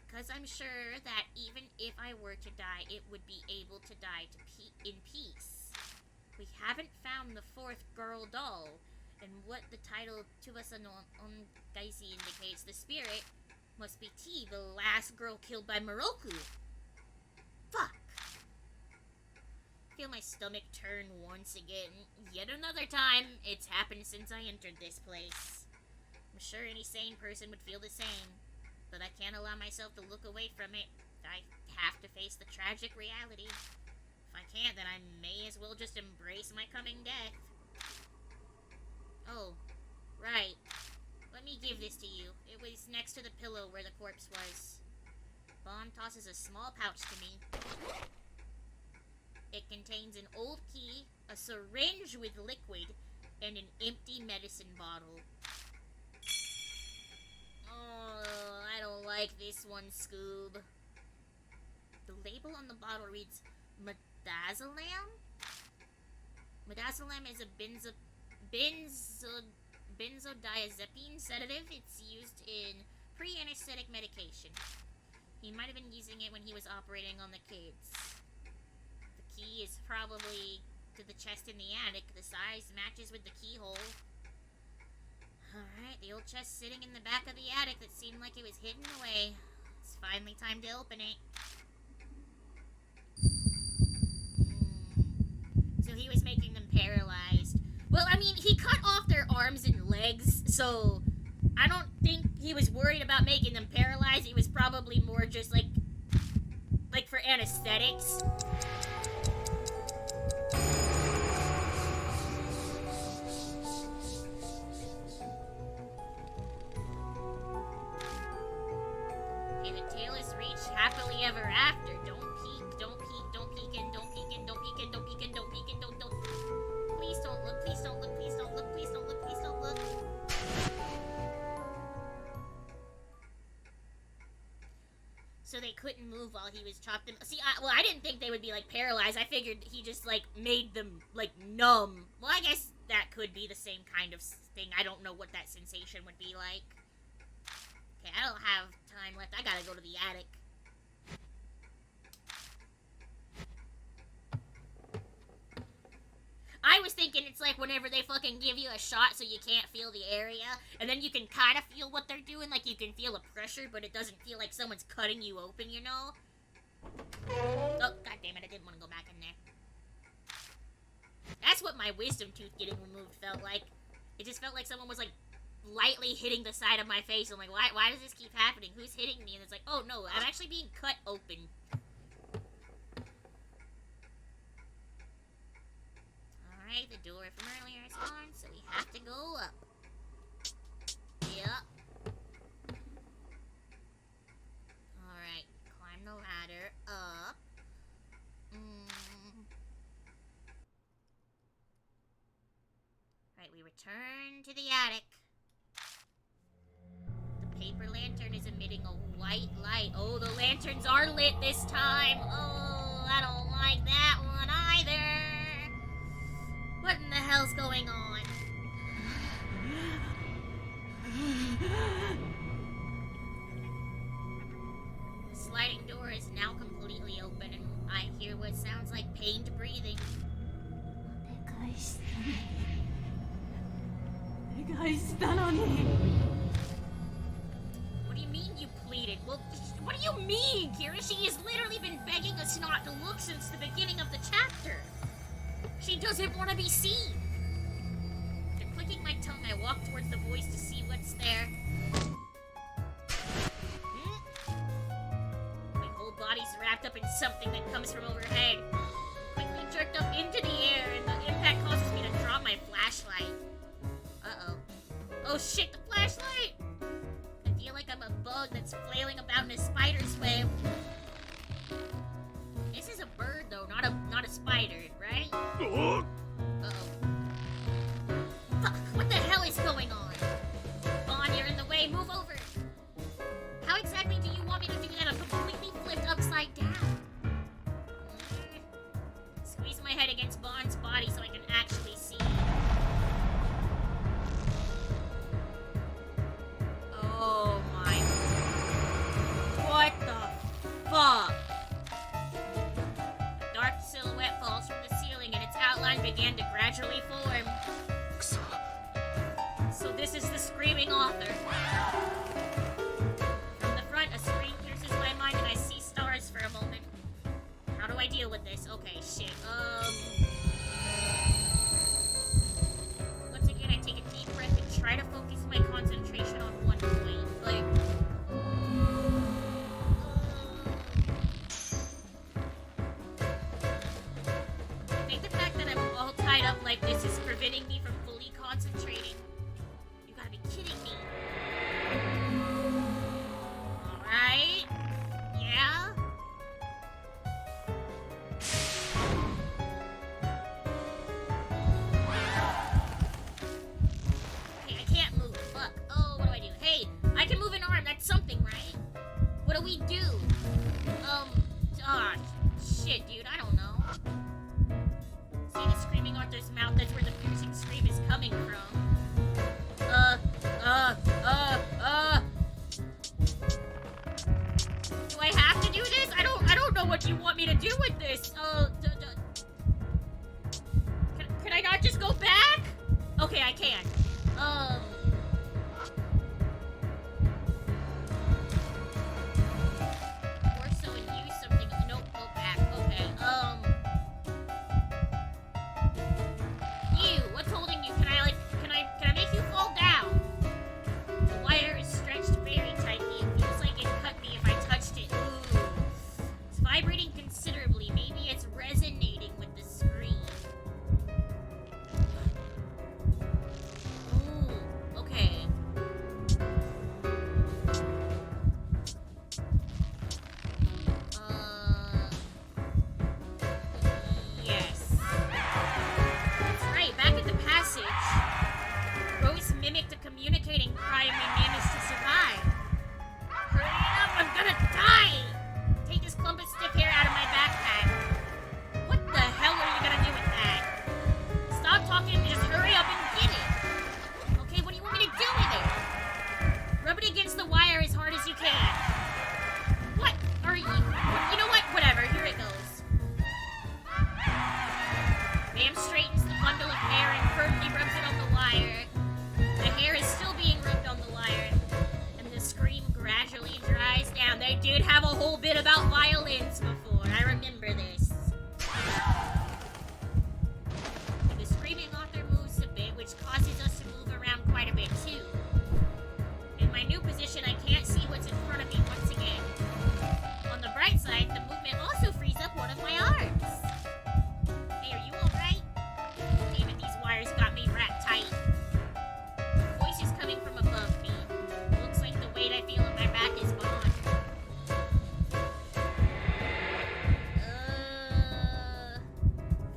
[SPEAKER 4] Because I'm sure that even if I were to die, it would be able to die in peace. We haven't found the 4th girl doll, and what the title Tsubasa no Ongaisi indicates, the spirit must be T, the last girl killed by Moroku. Fuck. Feel my stomach turn once again. Yet another time. It's happened since I entered this place. I'm sure any sane person would feel the same, but I can't allow myself to look away from it. I have to face the tragic reality. If I can't, then I may as well just embrace my coming death. Oh, right. Let me give this to you. It was next to the pillow where the corpse was. Bond tosses a small pouch to me. It contains an old key, a syringe with liquid, and an empty medicine bottle. Oh, I don't like this one, Scoob. The label on the bottle reads Midazolam? Midazolam is a benzodiazepine sedative. It's used in pre-anesthetic medication. He might have been using it when he was operating on the kids. The key is probably to the chest in the attic. The size matches with the keyhole. Alright, the old chest sitting in the back of the attic that seemed like it was hidden away. It's finally time to open it. So he was making them paralyzed. Well, I mean, he cut off their arms and legs, so I don't think he was worried about making them paralyzed. It was probably more just like for anesthetics. Okay, the tale is reached happily ever after. Don't peek, don't peek, don't peek in, don't peek in, don't peek in, don't peek in, don't peek in, don't. Please don't look, please don't look, please don't look, please don't look, please don't look. So they couldn't move while he was chopped them. See, I didn't think they would be, like, paralyzed. I figured he just, like, made them, like, numb. Well, I guess that could be the same kind of thing. I don't know what that sensation would be like. Okay, I don't have time left. I gotta go to the attic. I was thinking it's like whenever they fucking give you a shot so you can't feel the area, and then you can kind of feel what they're doing, like you can feel a pressure, but it doesn't feel like someone's cutting you open, you know? Oh, god damn it, I didn't want to go back in there. That's what my wisdom tooth getting removed felt like. It just felt like someone was, like, lightly hitting the side of my face. I'm like, why does this keep happening? Who's hitting me? And it's like, oh no, I'm actually being cut open. Alright, the door from earlier is gone, so we have to go up. Yep. Alright, climb the ladder up. Right, we return to the attic. The paper lantern is emitting a white light. Oh, the lanterns are lit this time. Oh, I don't like that one either. What in the hell's going on? The sliding door is now completely open, and I hear what sounds like pained breathing. What do you mean you pleaded? Well, what do you mean, Kira? She has literally been begging us not to look since the beginning of the chapter. She doesn't want to be seen. After clicking my tongue, I walk towards the voice to see what's there. My whole body's wrapped up in something that comes from overhead. Quickly jerked up into the air, and the impact causes me to drop my flashlight. Uh-oh. Oh shit, the flashlight! I feel like I'm a bug that's flailing about in a spider's web. This is a bird, though, not a spider, right? Uh-oh. Fuck, what the hell is going on? Vaughn, you're in the way, move over! How exactly do you want me to do that? I'm completely flipped upside down. Squeeze my head against Vaughn's body so I can actually see. Oh my... What the fuck? A dark silhouette falls from the ceiling and its outline began to gradually form. So this is the screaming author. From the front, a scream pierces my mind and I see stars for a moment. How do I deal with this? Okay, shit. Once again, I take a deep breath and try to focus my concentration on one point. Like... I think the fact that I'm all tied up like this is preventing me from fully concentrating. You gotta be kidding me. Alright. Yeah? Okay, I can't move. Fuck. Oh, what do I do? Hey, I can move an arm. That's something, right? What do we do? Shit, dude. I don't know. See the screaming Arthur's mouth? That's where the piercing scream is coming from. Do I have to do this? I don't know what you want me to do with this. Can I not just go back? Okay, I can. Or so and use something. Nope, go back. Okay, You, what's holding you? Can I make you fall down? The wire is stretched very tightly. It feels like it cut me if I touched it. Ooh. It's vibrating considerably. Maybe it's resonating with the screen. Ooh, okay. Yes. That's right, back at the passage. Rose mimicked a communicating cry and we managed to survive. Hurry up, I'm gonna die! Take this clump of stiff hair out of my backpack. What the hell are you gonna do with that? Stop talking and just hurry up and get it. Okay, what do you want me to do with it? Rub it against the wire as hard as you can. What are you... You know what? Whatever, here it goes. Ma'am straightens the bundle of hair and firmly rubs it on the wire. The hair is still being rubbed on the wire, and the scream gradually dries down. They did have a whole bit about violins before. I remember this. The screaming author moves a bit, which causes us to move around quite a bit too. fetal position, I can't see what's in front of me once again. On the bright side, the movement also frees up one of my arms. Hey, are you alright? Damn it, these wires got me wrapped tight. Voice is coming from above me. Looks like the weight I feel in my back is gone.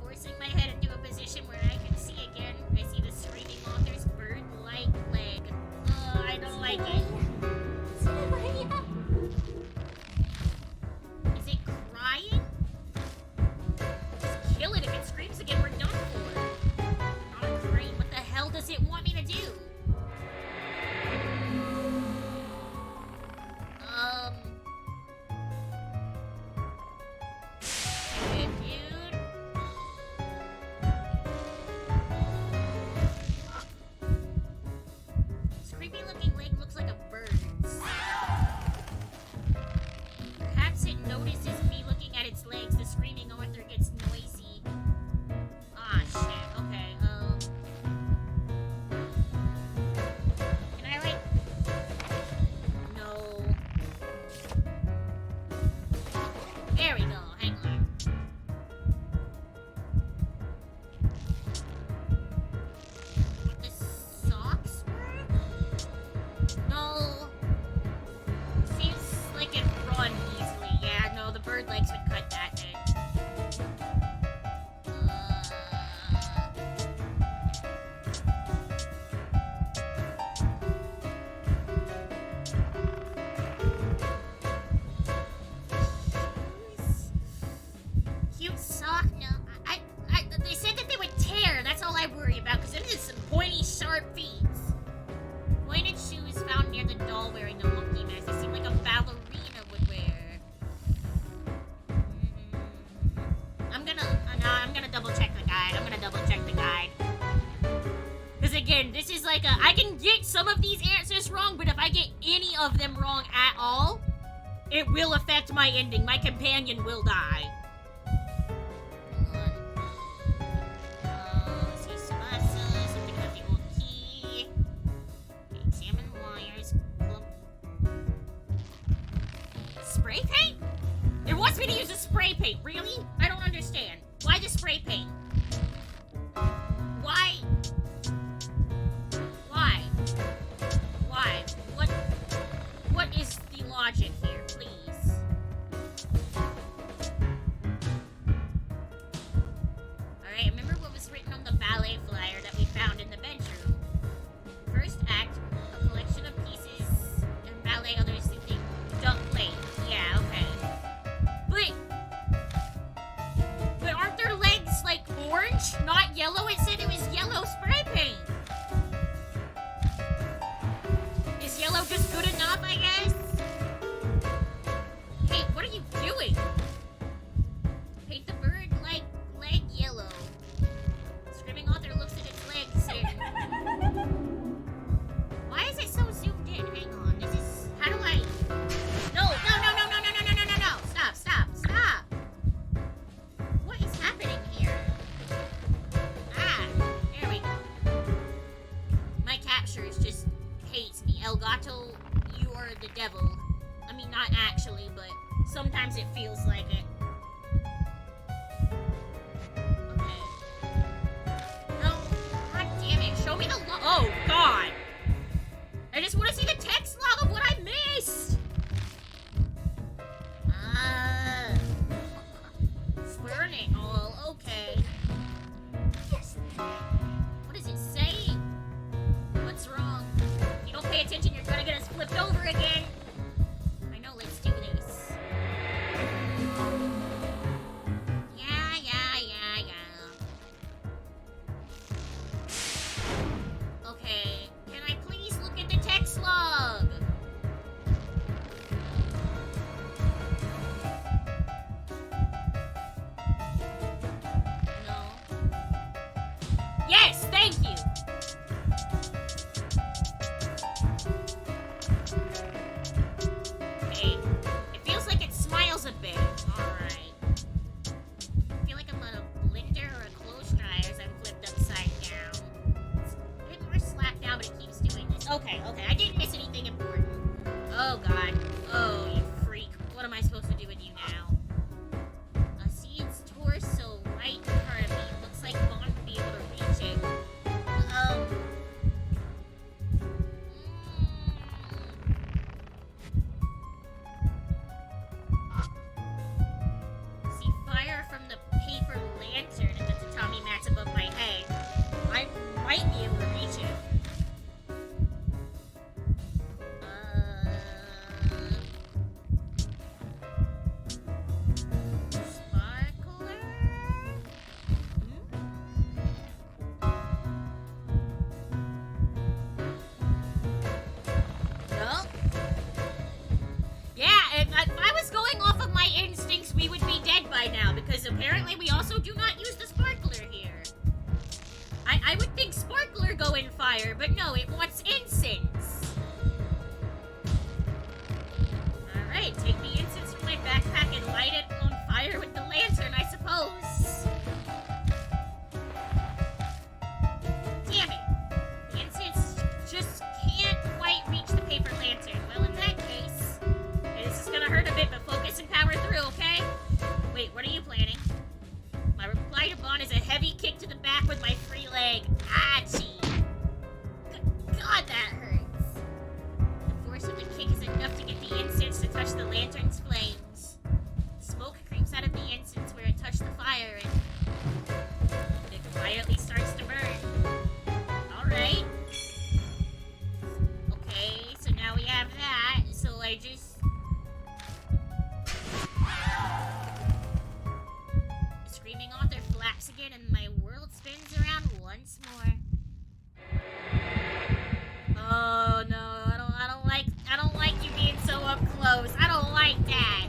[SPEAKER 4] Forcing my head into a position where I can see again. I see the screaming author's bird-like leg. I don't like it. Is it crying? Just kill it. If it screams again, we're done for. Not a crane. What the hell does it want me to do? Hey, dude. This creepy-looking leg looks like a bird's. Perhaps it notices me looking at its legs. The screaming author gets noisy. Ah, shit. Okay, can I, like... No. There we go. Hang on. What, the socks were? No. Seems like it run easily. Yeah, no, the bird legs would cut that then. Cute sock? No, they said that they would tear. That's all I worry about, because it is some pointy, sharp feet. Pointed shoes found near the doll wearing the monkey mask. They seem like a ballerina would wear. I'm gonna double check the guide. Because again, this is like I can get some of these answers wrong, but if I get any of them wrong at all, it will affect my ending. My companion will die. Something about the old key. Okay, examine wires. Spray paint? It wants me to use a spray paint. Really? I don't understand. Why the spray paint? Why? Why? Why? What is the logic here, please? Alright, remember what was written on the ballet flyer that we found in the bedroom. First act, a collection of pieces, and ballet others singing duck plate. Yeah, okay. But aren't their legs like orange, not yellow? It said it was yellow spray paint. Is yellow just good enough, I guess? Hey, what are you doing? Paint the bird like leg yellow. Screaming author looks at its legs and... Why is it so zoomed in? Hang on. This is... How do I... No. Stop. What is happening here? Ah, there we go. My captures just hates me. El Gato, you are the devil. I mean, not actually, but sometimes it feels like it. Okay. No, god damn it. Show me the log. Oh, God. I just want to see the text log of what I missed. Burn it all. Okay. Yes. What is it saying? What's wrong? If you don't pay attention, you're gonna get us flipped over again. I know, let's do this. Yeah. Okay. Oh god. Oh, you freak. What am I supposed to do with you now? A seed's torso right in front of me. Looks like Bond would be able to reach it. See fire from the paper lantern and the tatami mats above my head. I might be able to reach it. Sparkler? No? Yeah, if I was going off of my instincts, we would be dead by now, because apparently we also do not use the sparkler here. I would think sparkler go in fire, but no, it wants incense. Alright, take the incense from my backpack and light it on fire with the lantern, I suppose. Damn it. The incense just can't quite reach the paper lantern. Well, in that case, this is gonna hurt a bit, but focus and power through, okay? Wait, what are you planning? My reply to Bond is a heavy kick to the back with my free leg. Achie. God, that hurts. The force of the kick is enough to get the incense to touch the lantern's flames. Smoke creeps out of the incense where it touched the fire, and it quietly starts to burn. Alright. Okay, so now we have that, so I just... The screaming author flaps again, and my world spins around once more. Oh no, I don't like you being so up close. I don't like that.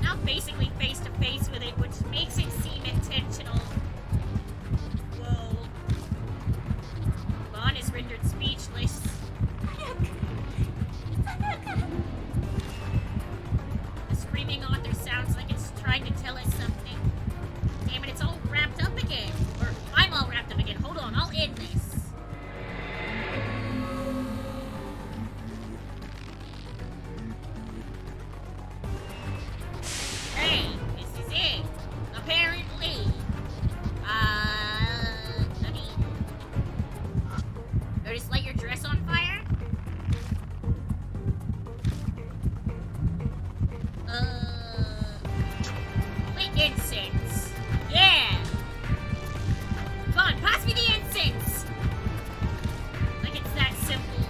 [SPEAKER 4] Now I'm basically face to face with it, which makes it seem intentional. Whoa. Vaughn is rendered speechless. The screaming author sounds like it's trying to tell us something. Damn it, it's all wrapped up again. Or I'm all wrapped up again. Hold on, I'll end this. Hey, this is it. Apparently. I mean... Or just light your dress on fire? Lit incense. Yeah! Come on, pass me the incense! Like it's that simple.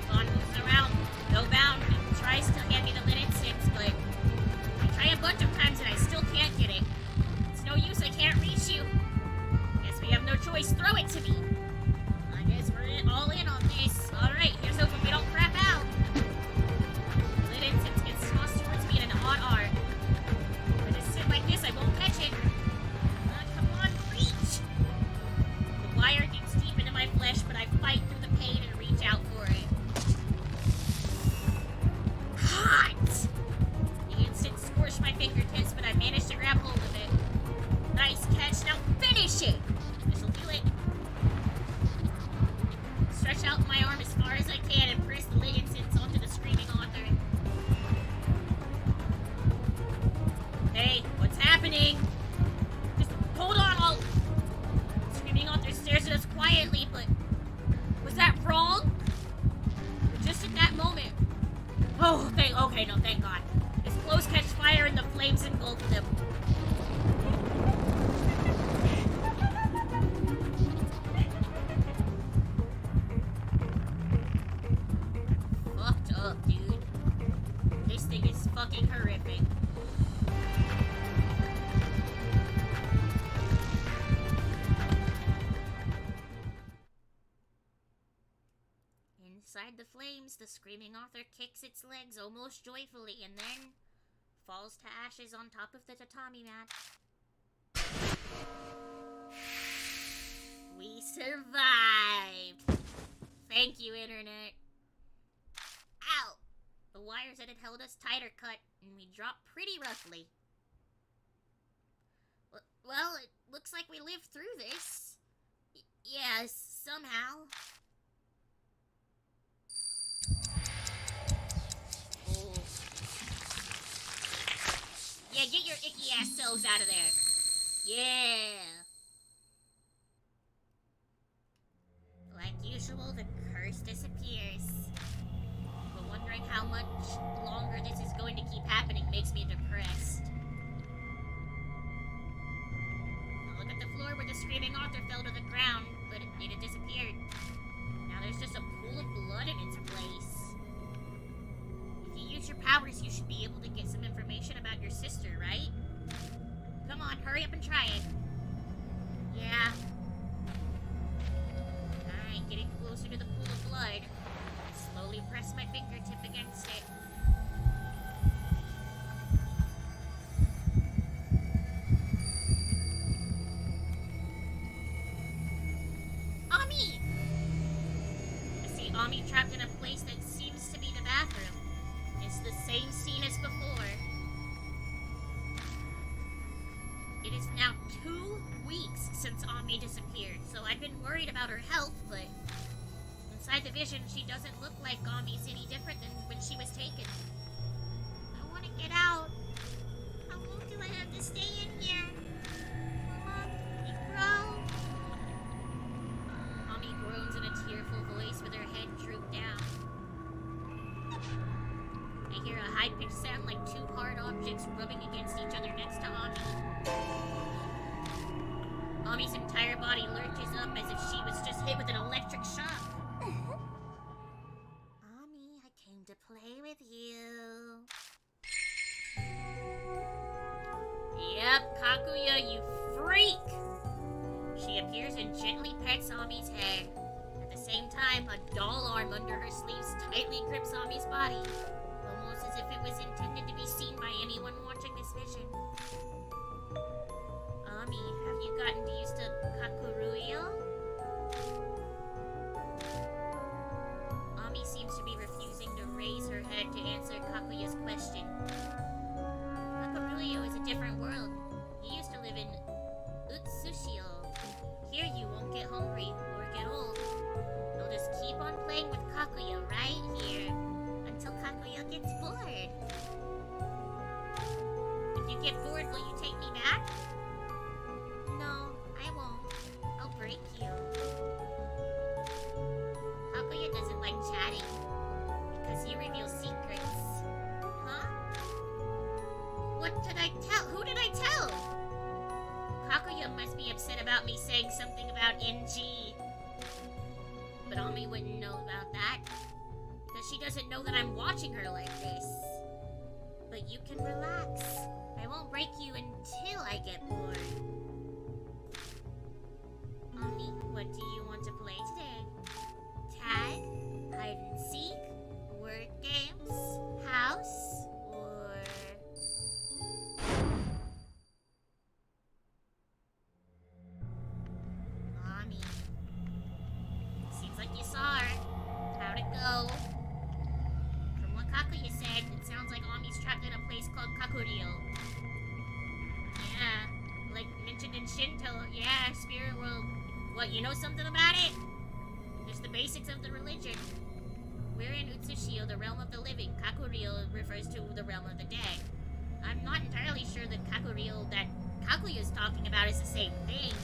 [SPEAKER 4] Vaughn moves around, no bound, and tries to hand me the lit incense, but I try a bunch of times and I still can't get it. It's no use, I can't reach you. Guess we have no choice, throw it to me. I guess we're all in on this. Alright, here's hoping we don't crap out. Lit incense gets tossed towards me in an odd arc. If I just sit like this, I won't catch it. Come on, reach! The wire gets deep into my flesh, but I fight through the pain and reach out for it. Hot! The incense scorched my fingertips, but I managed to grab hold of it. Nice catch, now finish it! This'll do it. Stretch out my arm as far as I can and press the lit incense onto the screaming author. Hey, what's happening? Just hold on, I'll... Screaming author stares at us quietly, but... Was that wrong? Just at that moment. Oh, okay, no, thank God. His clothes catch fire and the flames engulf them. Fucked up, dude. This thing is fucking horrific. Inside the flames, the screaming author kicks its legs almost joyfully and then falls to ashes on top of the tatami mat. We survived! Thank you, Internet. Ow! The wires that had held us tight are cut, and we dropped pretty roughly. Well, it looks like we lived through this. Yeah, somehow. your icky ass selves out of there. Yeah. Like usual, the curse disappears. But wondering how much longer this is going to keep happening makes me depressed. Now look at the floor where the screaming author fell to the ground, but it had disappeared. Now there's just a pool of blood in its place. If you use your powers, you should be able to get some information about your sister, right? Come on, hurry up and try it. Yeah. Alright, getting closer to the pool of blood. Slowly press my fingertip against it. Ami! I see Ami trapped in a place that seems to be the bathroom. It's the same scene as before. It is now 2 weeks since Ami disappeared, so I've been worried about her health, but inside the vision, she doesn't look like Ami's any different than when she was taken. I want to get out. How long do I have to stay in here? Mom, you grow. Ami groans in a tearful voice with her head drooped down. I hear a high-pitched sound like 2 hard objects rubbing against each other next to Ami. Ami's entire body lurches up as if she was just hit with an electric shock. Ami, I came to play with you. Yep, Kakuya, you freak! She appears and gently pets Ami's head. At the same time, a doll arm under her sleeves tightly grips Ami's body, almost as if it was intended to be seen by anyone watching this vision. Ami, have you gotten used to Kakuruyo? Ami seems to be refusing to raise her head to answer Kakuya's question. Kakuruyo is a different world. You used to live in Utsushio. Here you won't get hungry or get old. You'll just keep on playing with Kakuya right here until Kakuya gets bored. If you get bored, will you take me back? No, I won't. I'll break you. Kakuya doesn't like chatting because you reveal secrets. Huh? What did I tell? Who did I tell? Kakuya must be upset about me saying something about NG. But Ami wouldn't know about that because she doesn't know that I'm watching her like this. But you can relax. I won't break you until I get bored. Ami, what do you want to play today? Tag? Hide and seek? Word games? House? Or... Ami. Seems like you saw her. How'd it go? From what Kakuya said, it sounds like Ami's trapped in a place called Kakurio. Yeah, like mentioned in Shinto. Yeah, spirit world. What, you know something about it? Just the basics of the religion. We're in Utsushio, the realm of the living. Kakurio refers to the realm of the dead. I'm not entirely sure that Kakurio that Kakuya is talking about is the same thing.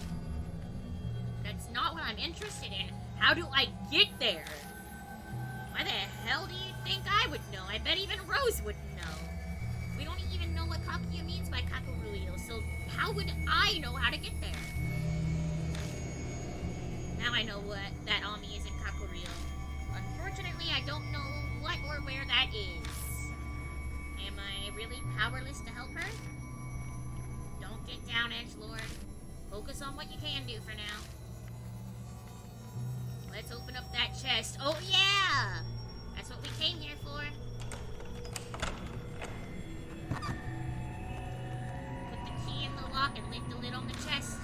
[SPEAKER 4] That's not what I'm interested in. How do I get there? Why the hell do you think I would know? I bet even Rose wouldn't know. We don't even know what Kakuya means by Kakuruyo, so how would I know how to get there? Now I know that Ami is in Kakurio. Unfortunately, I don't know what or where that is. Am I really powerless to help her? Don't get down, Edgelord. Focus on what you can do for now. Let's open up that chest. Oh yeah! That's what we came here for. Put the key in the lock and lift the lid on the chest.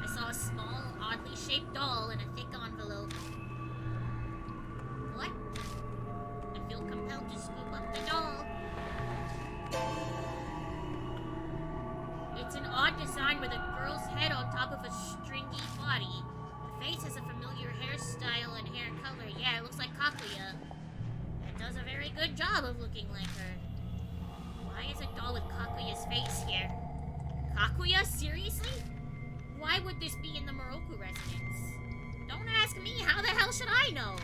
[SPEAKER 4] I saw a small, oddly shaped doll in a thick envelope. What? I feel compelled to scoop up the doll. It's an odd design with a girl's head on top of a stringy body. The face has a familiar hairstyle and hair color. Yeah, it looks like Kakuya. It does a very good job of looking like her. Why is a doll with Kakuya's face here? Kakuya? Seriously? Why would this be in the Moroku residence? Don't ask me, how the hell should I know?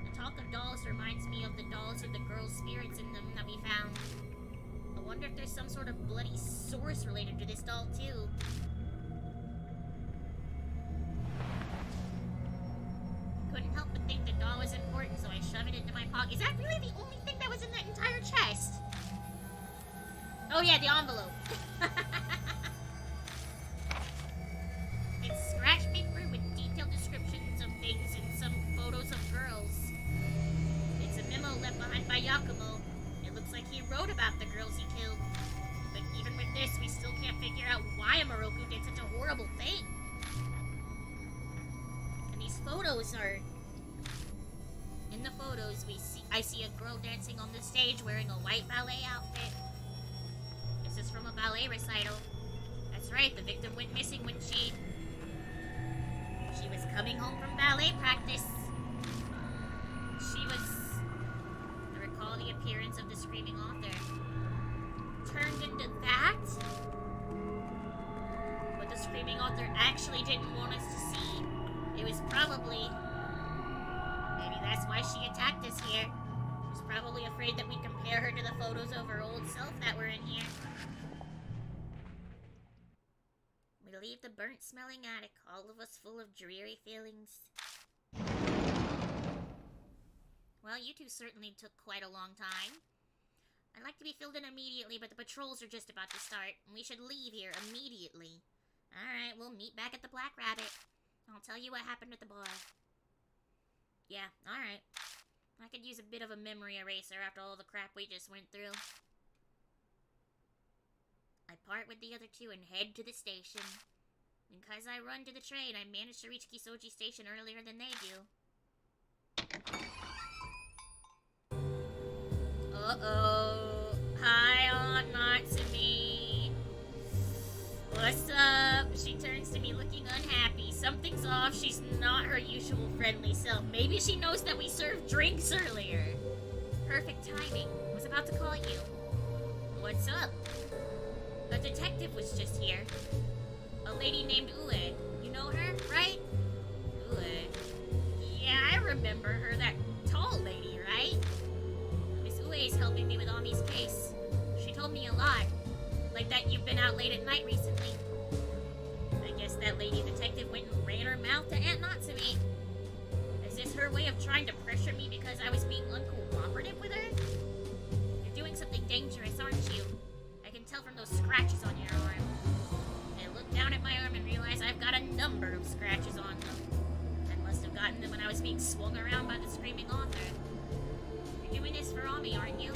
[SPEAKER 4] The talk of dolls reminds me of the dolls with the girls' spirits in them that we found. I wonder if there's some sort of bloody source related to this doll, too. Couldn't help but think the doll was important, so I shoved it into my pocket. Is that really the only thing that was in that entire chest? Oh yeah, the envelope. It's scratch paper with detailed descriptions of things and some photos of girls. It's a memo left behind by Yakumo. It looks like he wrote about the girls he killed. But even with this, we still can't figure out why a Moroku did such a horrible thing. And these photos are... In the photos, I see a girl dancing on the stage wearing a white ballet outfit. This is from a ballet recital. That's right, the victim went missing when she was coming home from ballet practice. She was, I recall the appearance of the screaming author, turned into that? What the screaming author actually didn't want us to see. It was probably, maybe that's why she attacked us here. She was probably afraid that we'd compare her to the photos of her old self that were in here. We leave the burnt-smelling attic, all of us full of dreary feelings. Well, you two certainly took quite a long time. I'd like to be filled in immediately, but the patrols are just about to start, and we should leave here immediately. Alright, we'll meet back at the Black Rabbit. I'll tell you what happened at the bar. Yeah, alright. I could use a bit of a memory eraser after all the crap we just went through. I part with the other two and head to the station. Because I run to the train, I managed to reach Kisoji Station earlier than they do. Uh-oh. Hi, Aunt Natsumi. What's up? She turns to me looking unhappy. Something's off. She's not her usual friendly self. Maybe she knows that we served drinks earlier. Perfect timing. I was about to call you. What's up? A detective was just here. A lady named Ue. You know her, right? Ue. Yeah, I remember her. That tall lady, right? Miss Ue is helping me with Ami's case. She told me a lot. Like that you've been out late at night recently. I guess that lady detective went and ran her mouth to Aunt Natsumi. Is this her way of trying to pressure me because I was being uncooperative with her? You're doing something dangerous, aren't you? I can tell from those scratches on your arm. I look down at my arm and realize I've got a number of scratches on them. I must have gotten them when I was being swung around by the screaming author. You're doing this for Ami, aren't you?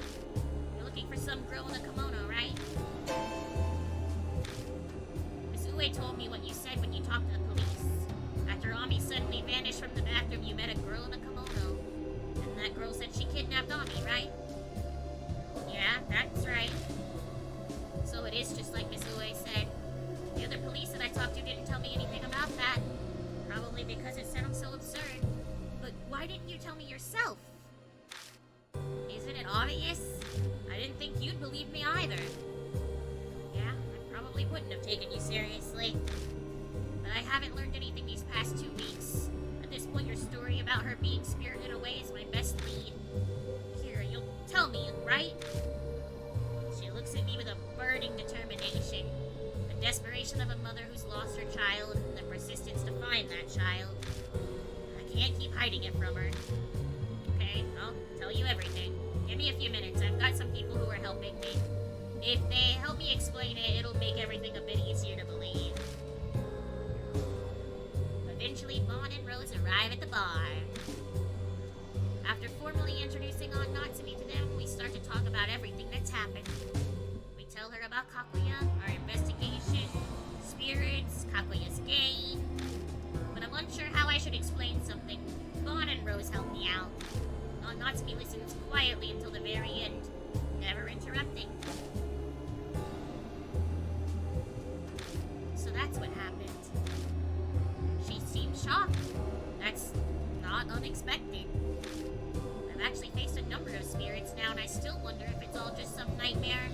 [SPEAKER 4] You're looking for some girl in a kimono, right? Miss Ue told me what you said when you talked to the police. After Ami suddenly vanished from the bathroom, you met a girl in a kimono. And that girl said she kidnapped Ami, right? Yeah, that's right. So it is just like Miss Ue said. The other police that I talked to didn't tell me anything about that. Probably because it sounds so absurd. But why didn't you tell me yourself? Isn't it obvious? I didn't think you'd believe me either. Yeah, I probably wouldn't have taken you seriously. But I haven't learned anything these past 2 weeks. At this point, your story about her being spirited away is my best lead. Here, you'll tell me, right? She looks at me with a burning determination. The desperation of a mother who's lost her child, and the persistence to find that child. I can't keep hiding it from her. Okay, I'll tell you everything. Give me a few minutes. I've got some people who are helping me. If they help me explain it, it'll make everything a bit easier to believe. Eventually, Vaughn and Rose arrive at the bar. After formally introducing Aunt Natsumi to them, we start to talk about everything that's happened. We tell her about Kakuya, our investigation, spirits, Kakuya's game. But I'm unsure how I should explain something. Vaughn and Rose help me out. Aunt Natsumi listens quietly until the very end, never interrupting. So that's what happened. She seemed shocked. That's not unexpected. I've actually faced a number of spirits now, and I still wonder if it's all just some nightmare.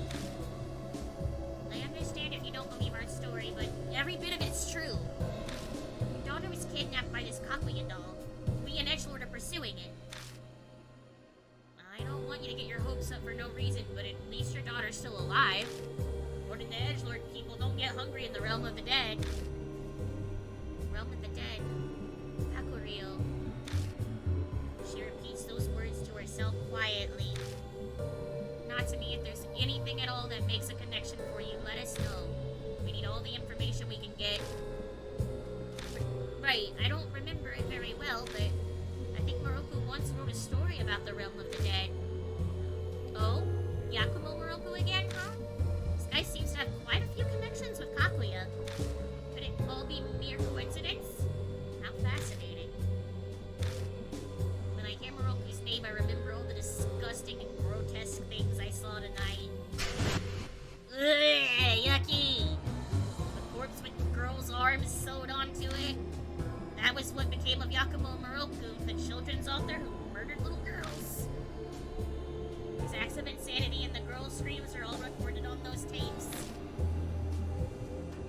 [SPEAKER 4] I understand if you don't believe our story, but every bit of it's true. Your daughter was kidnapped by this Kakuya doll. We and Edgelord are pursuing it. I don't want you to get your hopes up for no reason, but at least your daughter's still alive. According to Edgelord, people don't get hungry in the realm of the dead. Realm of the dead. Hakurio. She repeats those words to herself quietly. Not to me, if there's anything at all that makes a connection for you, let us know. We need all the information we can get. Right, I don't remember it very well, but I think Moroku once wrote a story about the realm of the dead. Oh? Yakumo Moroku again, huh? This guy seems to have quite a few connections with Kakuya. Could it all be mere coincidence? How fascinating. When I hear Moroku's name, I remember all the disgusting and grotesque things I saw tonight. Ugh, yucky! The corpse with the girl's arms sewed onto it. That was what became of Yakumo Moroku, the children's author who murdered little girls. His acts of insanity and the girls' screams are all recorded on those tapes.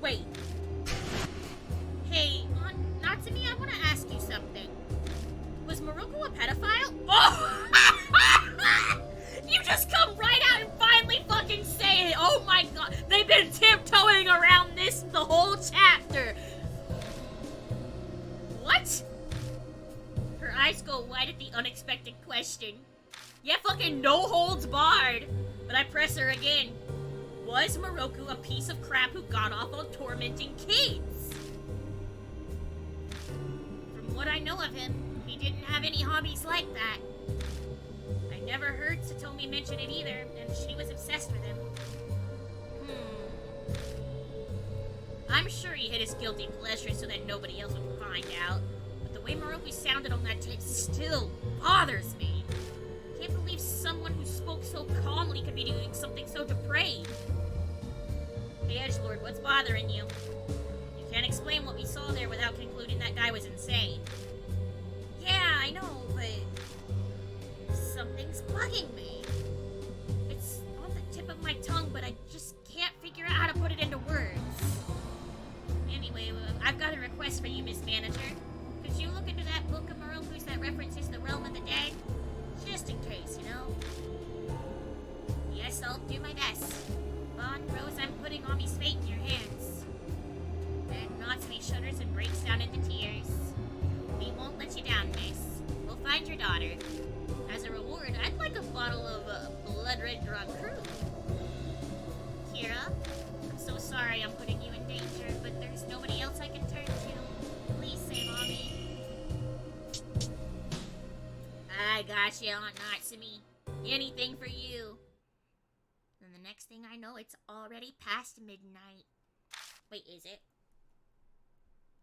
[SPEAKER 4] Wait. Hey, Natsumi, I want to ask you something. Was Moroku a pedophile? Oh! You just come right out and finally fucking say it! Oh my god! They've been tiptoeing around this the whole chapter! What? Her eyes go wide at the unexpected question. Yeah, fucking no holds barred. But I press her again. Was Moroku a piece of crap who got off on tormenting kids? From what I know of him, he didn't have any hobbies like that. I never heard Satomi mention it either, and she was obsessed with him. I'm sure he hid his guilty pleasure so that nobody else would find out, but the way Moroku sounded on that tape still bothers me. I can't believe someone who spoke so calmly could be doing something so depraved. Hey Edgelord, what's bothering you? You can't explain what we saw there without concluding that guy was insane. Yeah, I know, but something's bugging me. It's on the tip of my tongue, but I just can't figure out how to put it into words. Anyway, I've got a request for you, Miss Manager. Could you look into that book of Moroku's that references the realm of the dead? Just in case, you know? Yes, I'll do my best. Bon Rose, I'm putting Ami's fate in your hands. Then Natsumi shudders and breaks down into tears. We won't let you down, miss. We'll find your daughter. As a reward, I'd like a bottle of Blood Red Draw Crew. Kira, I'm so sorry I'm putting you in danger, but there's nobody else I can turn to. Please save Ami. I got you, Aunt Natsumi. Anything for you. And the next thing I know, it's already past midnight. Wait, is it?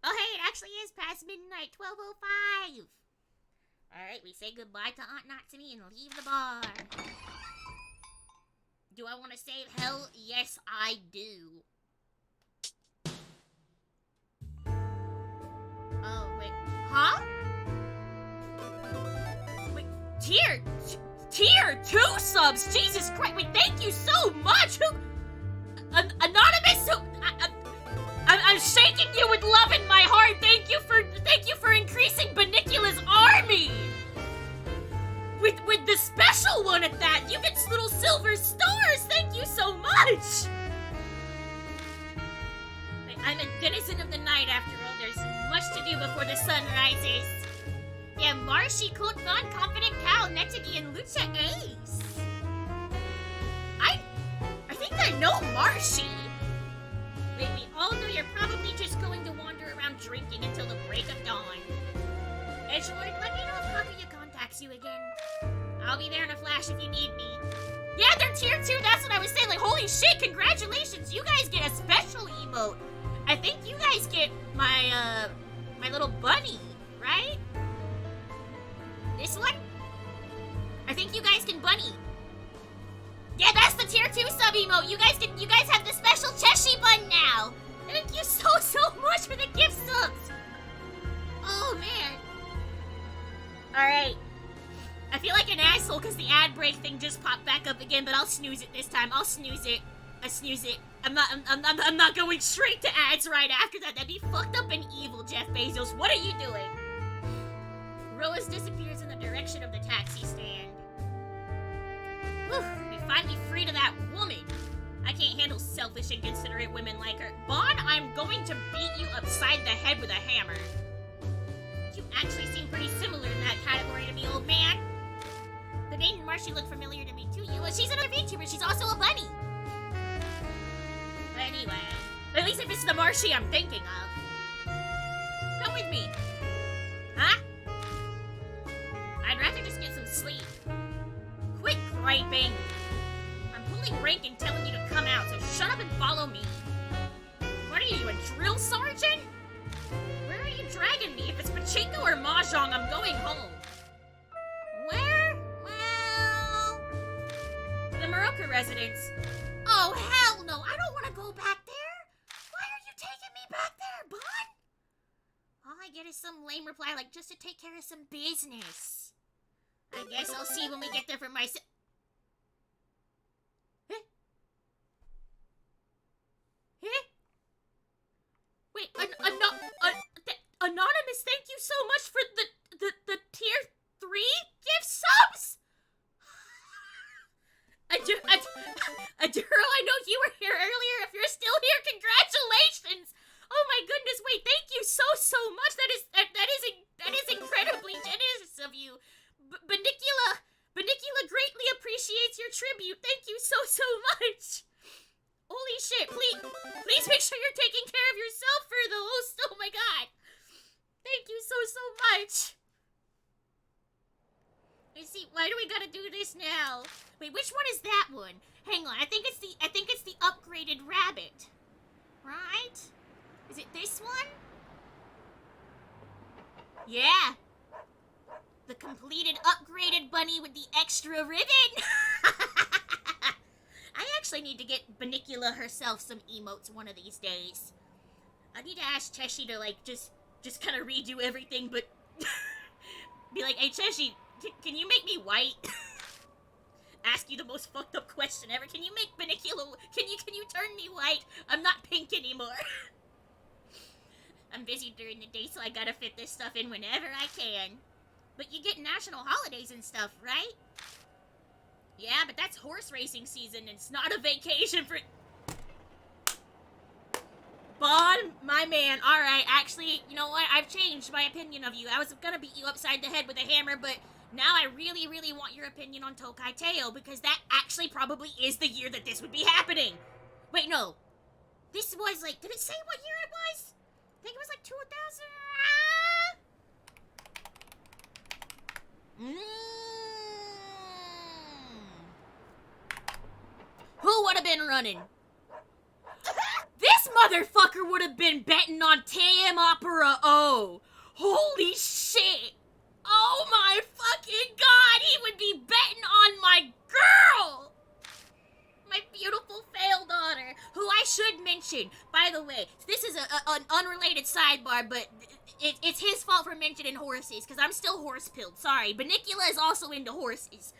[SPEAKER 4] Oh, hey, it actually is past midnight, 12:05. Alright, we say goodbye to Aunt Natsumi and leave the bar. Do I want to save? Hell, yes, I do. Oh, wait. Huh? Wait, tier 2 subs? Jesus Christ, wait, thank you so much! Who? Anonymous? Who? I'm shaking you with love in my heart. Thank you for increasing Banicula's army. With the special one at that, you get little silver stars. Thank you so much. I'm a denizen of the night after all. There's much to do before the sun rises. Yeah, Marshy, Kulthan, Confident Cow, Netigi, and Lucha Ace. I think I know Marshy. Wait, we all know you're probably just going to wander around drinking until the break of dawn. Edgelord, let me know if Kakuya contacts you again. I'll be there in a flash if you need me. Yeah, they're tier 2, that's what I was saying. Like, holy shit, congratulations, you guys get a special emote. I think you guys get my, my little bunny, right? This one? I think you guys can bunny. Yeah, that's the tier 2 sub emote. You guys have the special Cheshi bun now. Thank you so much for the gift subs. Oh man. Alright. I feel like an asshole because the ad break thing just popped back up again, but I'll snooze it this time. I'll snooze it. I snooze it. I'm not going straight to ads right after that. That'd be fucked up and evil, Jeff Bezos. What are you doing? Rose disappears in the direction of the taxi stand. Whew, we finally freed of that woman. I can't handle selfish and considerate women like her. Bon, I'm going to beat you upside the head with a hammer. You actually seem pretty similar in that category to me, old man. The name Marshy looked familiar to me too. She's another VTuber. She's also a bunny. Anyway, at least if it's the Marshy I'm thinking of. Come with me. Huh? I'd rather just get some sleep. Quit griping. I'm pulling rank and telling you to come out, so shut up and follow me. What are you, a drill sergeant? Where are you dragging me? If it's pachinko or mahjong, I'm going home. Where? Well... the Moroka residence. Oh, hell no! I don't want to go back there! Why are you taking me back there, bud? All I get is some lame reply like, just to take care of some business. I guess I'll see when we get there for myself. Wait, Anonymous, thank you so much for the tier 3 gift subs? Aduro, I know you were here earlier. If you're still here, congratulations! Oh my goodness, wait, thank you so much. That is incredibly generous of you. Benicula greatly appreciates your tribute. Thank you so much. Holy shit, please make sure you're taking care of yourself for the host. Oh my god. Thank you so much. Let's see, why do we gotta do this now? Wait, which one is that one? Hang on, I think it's the upgraded rabbit. Right? Is it this one? Yeah. The completed upgraded bunny with the extra ribbon. I actually need to get Benicula herself some emotes one of these days. I need to ask Cheshi to, like, just kind of redo everything, but be like, hey, Cheshi, can you make me white? Ask you the most fucked up question ever. Can you make Benicula, can you turn me white? I'm not pink anymore. I'm busy during the day, so I gotta fit this stuff in whenever I can. But you get national holidays and stuff, right? Yeah, but that's horse racing season, and it's not a vacation for... Bon, my man, alright, actually, you know what? I've changed my opinion of you. I was gonna beat you upside the head with a hammer, but now I really want your opinion on Tokai Teo, because that actually probably is the year that this would be happening. Wait, no. This was, like, did it say what year it was? I think it was, like, 2000... Who would have been running? This motherfucker would have been betting on TM Opera O. Holy shit. Oh my fucking god, he would be betting on my girl. My beautiful failed daughter, who I should mention. By the way, this is an unrelated sidebar, but it's his fault for mentioning horses, because I'm still horse-pilled. Sorry, Benicula is also into horses.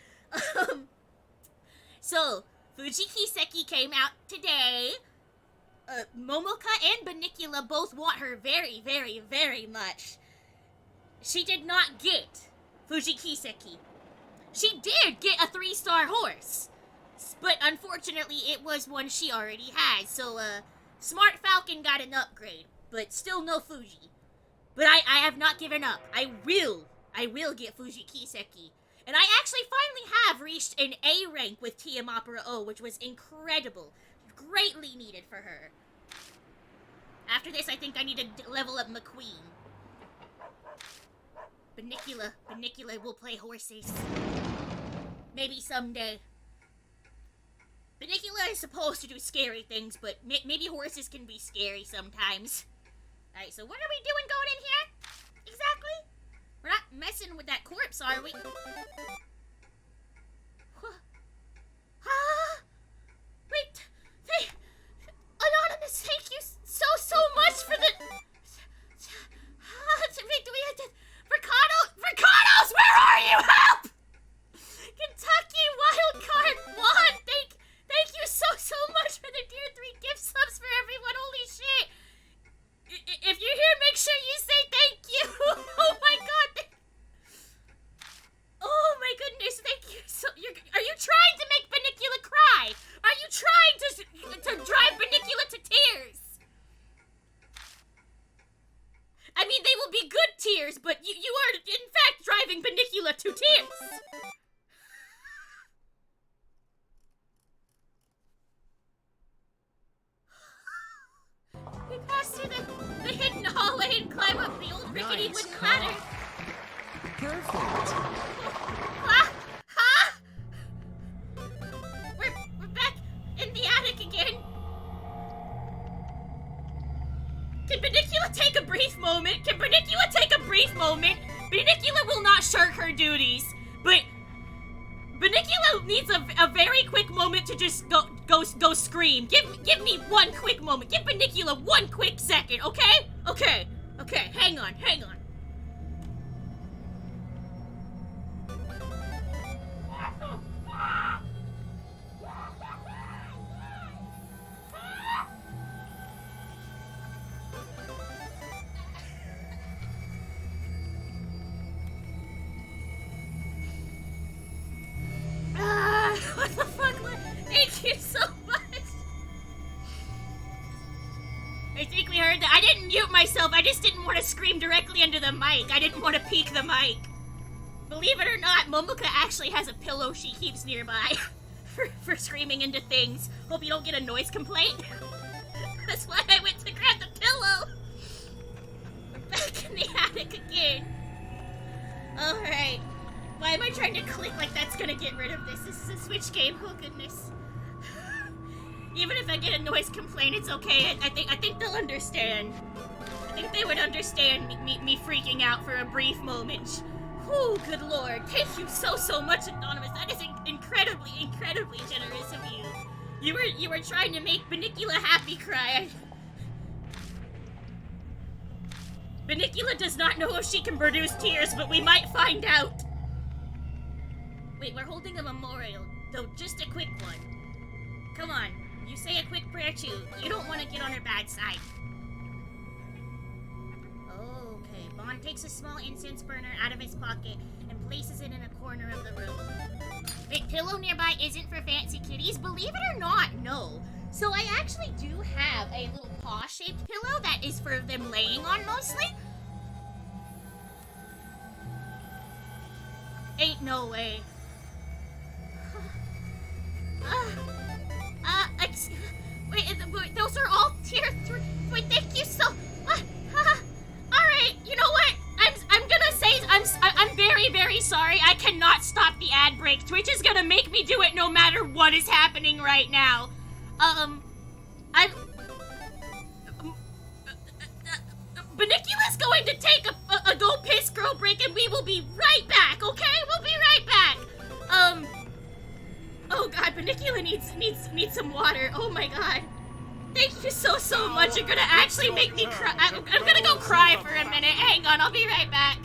[SPEAKER 4] So, Fujiki Seki came out today. Momoka and Benicula both want her very much. She did not get Fujiki Seki. She did get a 3-star horse, but unfortunately it was one she already had, so Smart Falcon got an upgrade, but still no Fuji. But I have not given up. I will get Fujiki Seki. And I actually finally have reached an A rank with TM Opera O, which was incredible. Greatly needed for her. After this, I think I need to level up McQueen. Benicula will play horses. Maybe someday. Benicula is supposed to do scary things, but maybe horses can be scary sometimes. Alright, so what are we doing going in here? Exactly? We're not messing with that corpse, are we? Wait! Anonymous, thank you so much for the... Wait, do we have to... Ricardo's, where are you? Help! hidden hallway and climb up the old rickety wooden ladder.
[SPEAKER 6] Perfect.
[SPEAKER 4] We're back in the attic again. Can Benicula take a brief moment? Benicula will not shirk her duties, but Benicula needs a very quick moment to just go scream. Give me one quick moment. Give Benicula one quick second, okay? Okay, hang on. What the fuck? Thank you so much. I think we heard that. I didn't mute myself. I just didn't want to scream directly into the mic. I didn't want to peek the mic. Believe it or not, Momoka actually has a pillow she keeps nearby for screaming into things. Hope you don't get a noise complaint. That's why I went to grab the pillow. We're back in the attic again. Alright. Why am I trying to click like that's gonna get rid of this? This is a Switch game, oh goodness. Even if I get a noise complaint, it's okay. I think they'll understand. I think they would understand me freaking out for a brief moment. Whew, good lord. Thank you so much, Anonymous. That is incredibly generous of you. You were trying to make Benicula happy cry. Benicula does not know if she can produce tears, but we might find out. Wait, we're holding a memorial, though just a quick one. Come on, you say a quick prayer too. You don't want to get on her bad side. Okay, Bond takes a small incense burner out of his pocket and places it in a corner of the room. Wait, pillow nearby isn't for fancy kitties? Believe it or not, no. So I actually do have a little paw-shaped pillow that is for them laying on mostly. Ain't no way. Wait, those are all tier 3. Wait, thank you so. Alright, you know what? I'm gonna say I'm very sorry. I cannot stop the ad break. Twitch is gonna make me do it no matter what is happening right now. Benicula's going to take a go piss girl break and we will be right back, okay? We'll be right back. Oh god, Benicula needs some water. Oh my god. Thank you so much. You're gonna actually make me cry. I'm gonna go cry for a minute. Hang on, I'll be right back.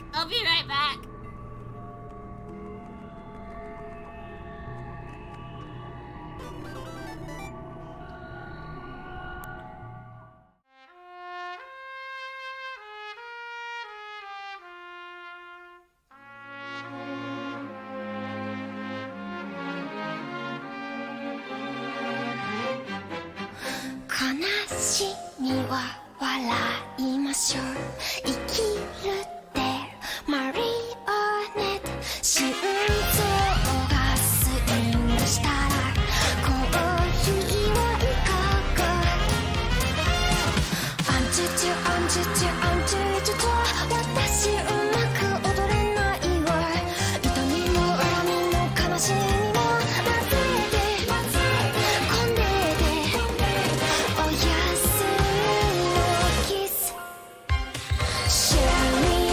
[SPEAKER 8] Share me